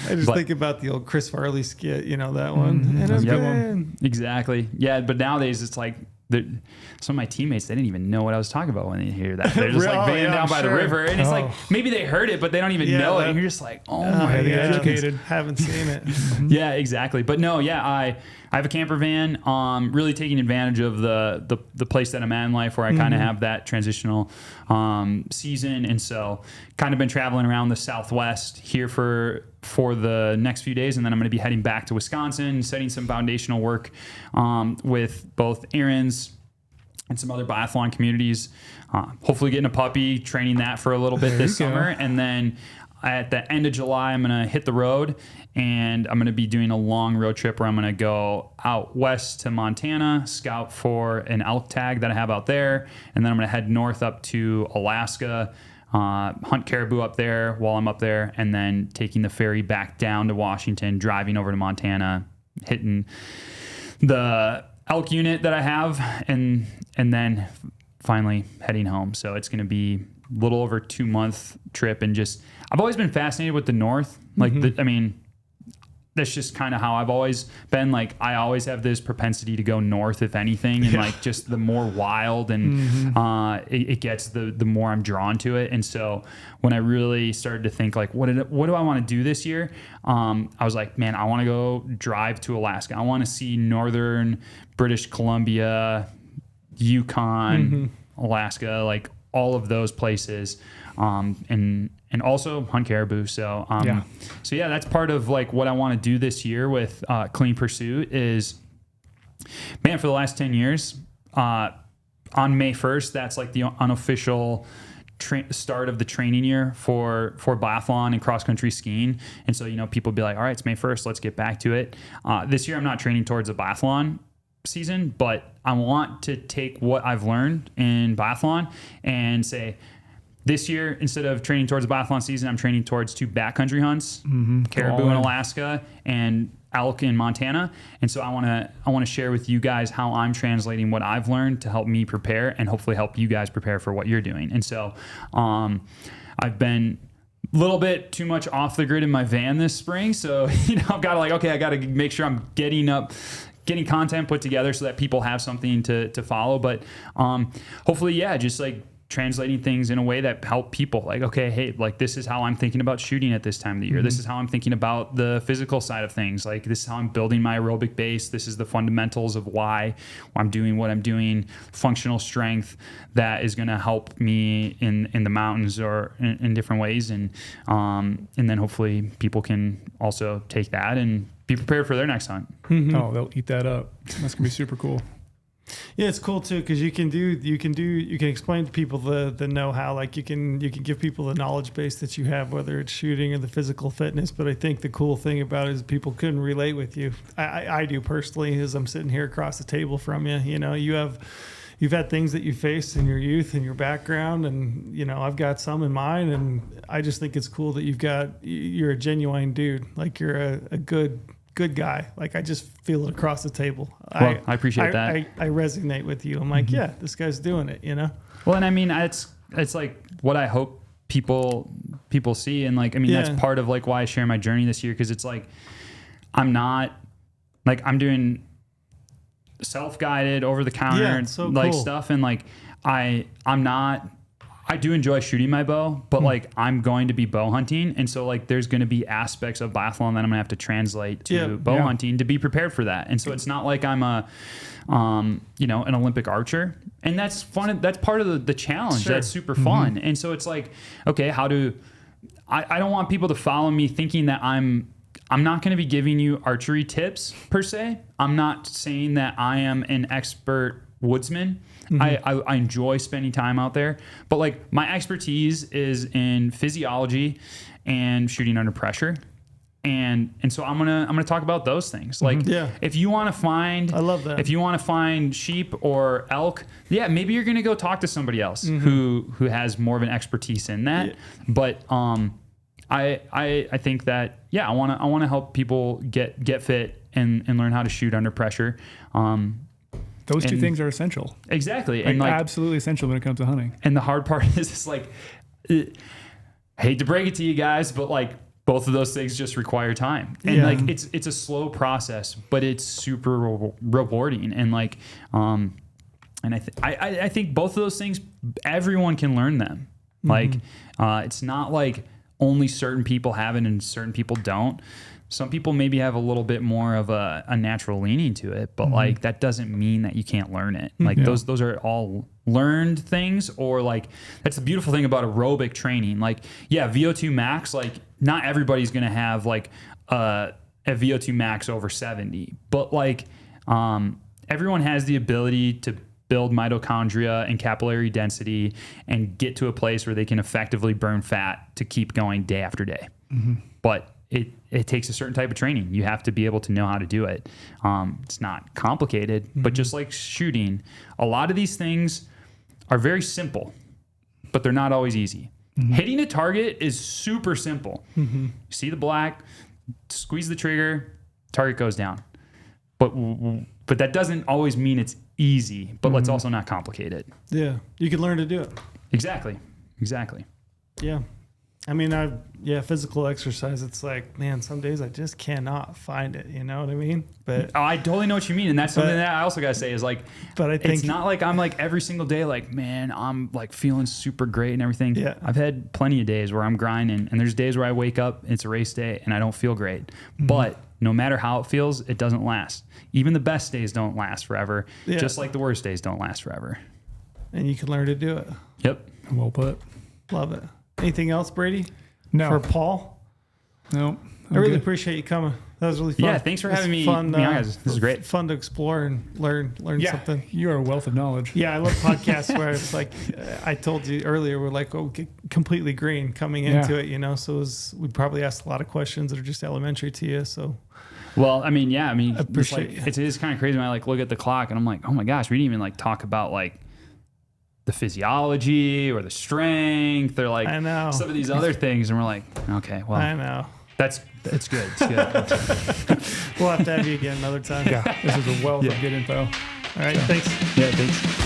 just think about the old Chris Farley skit, that one. That's a good one. Exactly. Yeah. But nowadays it's like, some of my teammates, they didn't even know what I was talking about when they hear that. They're just like vanning down by the river. And it's like, maybe they heard it, but they don't even know it. And you're just like, oh my God. Educated. Haven't seen it. Yeah, exactly. But no, I have a camper van, really taking advantage of the place that I'm at in life where I kind of have that transitional season. And so kind of been traveling around the Southwest here for the next few days. And then I'm going to be heading back to Wisconsin, setting some foundational work with both Aaron's and some other biathlon communities. Hopefully getting a puppy, training that for a little bit this summer. And then at the end of July, I'm going to hit the road and I'm going to be doing a long road trip where I'm going to go out west to Montana, scout for an elk tag that I have out there. And then I'm going to head north up to Alaska, hunt caribou up there while I'm up there, and then taking the ferry back down to Washington, driving over to Montana, hitting the elk unit that I have, and then finally heading home. So it's going to be a little over 2-month trip. And just, I've always been fascinated with the North. Like, that's just kind of how I've always been. Like, I always have this propensity to go north, if anything, and like just the more wild and it gets, the more I'm drawn to it. And so when I really started to think like, what do I want to do this year? I was like, man, I want to go drive to Alaska. I want to see northern British Columbia, Yukon, Alaska, like all of those places, and also hunt caribou. So that's part of like what I want to do this year with Clean Pursuit is, man, for the last 10 years, on May 1st, that's like the unofficial start of the training year for biathlon and cross country skiing. And so, people be like, all right, it's May 1st, let's get back to it. This year I'm not training towards a biathlon season, but I want to take what I've learned in biathlon and say, this year, instead of training towards a biathlon season, I'm training towards 2 backcountry hunts, caribou in Alaska and elk in Montana. And so I want to share with you guys how I'm translating what I've learned to help me prepare and hopefully help you guys prepare for what you're doing. And so I've been a little bit too much off the grid in my van this spring. So, I've got to I got to make sure I'm getting content put together so that people have something to follow. But hopefully, just like translating things in a way that help people like, okay, hey, like this is how I'm thinking about shooting at this time of the year. This is how I'm thinking about the physical side of things. Like this is how I'm building my aerobic base. This is the fundamentals of why I'm doing what I'm doing, functional strength that is going to help me in the mountains or in different ways. And then hopefully people can also take that and be prepared for their next hunt. Oh, they'll eat that up. That's going to be super cool. Yeah, it's cool too because you can explain to people the know-how. Like you can give people the knowledge base that you have, whether it's shooting or the physical fitness. But I think the cool thing about it is people couldn't relate with you. I do personally, as I'm sitting here across the table from you. You've had things that you faced in your youth and your background, and I've got some in mine, and I just think it's cool that you're a genuine dude. Like you're a good guy. Like I just feel it across the table. Well, I appreciate that. I resonate with you. I'm like, yeah, this guy's doing it, Well, and I mean, it's like what I hope people see. And like, I mean, that's part of like why I share my journey this year. Cause it's like, I'm doing self-guided over the counter stuff. And like, I do enjoy shooting my bow, but like I'm going to be bow hunting. And so like there's going to be aspects of biathlon that I'm gonna have to translate to bow hunting to be prepared for that. And so it's not like I'm an Olympic archer, and that's fun. That's part of the challenge. Sure. That's super fun. And so it's like, okay, I don't want people to follow me thinking that I'm not going to be giving you archery tips per se. I'm not saying that I am an expert woodsman. I enjoy spending time out there, but like my expertise is in physiology and shooting under pressure. And so I'm gonna talk about those things. Like if you want to find, I love that. If you want to find sheep or elk, maybe you're gonna go talk to somebody else who has more of an expertise in that. But I think that I want to help people get fit and learn how to shoot under pressure. Those two things are essential. Exactly. And absolutely essential when it comes to hunting. And the hard part is it's like, I hate to break it to you guys, but like both of those things just require time. And like it's a slow process, but it's super rewarding. And like, and I think both of those things, everyone can learn them. Like, it's not like only certain people have it and certain people don't. Some people maybe have a little bit more of a natural leaning to it, but like that doesn't mean that you can't learn it. Like those are all learned things, or like that's the beautiful thing about aerobic training. Like, VO2 max, like not everybody's going to have like a VO2 max over 70, but like everyone has the ability to build mitochondria and capillary density and get to a place where they can effectively burn fat to keep going day after day. But it takes a certain type of training. You have to be able to know how to do it. It's not complicated, but just like shooting, a lot of these things are very simple, but they're not always easy. Hitting a target is super simple. You see the black, squeeze the trigger, target goes down. But that doesn't always mean it's easy, but let's also not complicate it. Yeah, you can learn to do it. Exactly. Yeah. I mean, physical exercise, it's like, man, some days I just cannot find it. You know what I mean? But I totally know what you mean. And that's something that I also got to say is like, but I think it's not like I'm like every single day, like, man, I'm like feeling super great and everything. Yeah. I've had plenty of days where I'm grinding, and there's days where I wake up, it's a race day and I don't feel great, but no matter how it feels, it doesn't last. Even the best days don't last forever. Just like the worst days don't last forever. and you can learn to do it. Yep. Well put. Love it. Anything else, Brady? No. For Paul? No. I really appreciate you coming. That was really fun. Yeah, thanks for having me. Fun, Guys. This is great. Fun to explore and learn something. You are a wealth of knowledge. Yeah, I love podcasts where it's like I told you earlier, we're like completely green coming into it, you know. So we probably asked a lot of questions that are just elementary to you. So, well, I mean, yeah, I mean, appreciate it is kind of crazy when I like look at the clock and I'm like, oh my gosh, we didn't even like talk about like the physiology or the strength or like I know some of these other things, and we're like, okay, well, I know it's good. It's good. We'll have to have you again another time. Yeah, this is a wealth of good info. All right, thanks. Yeah, thanks.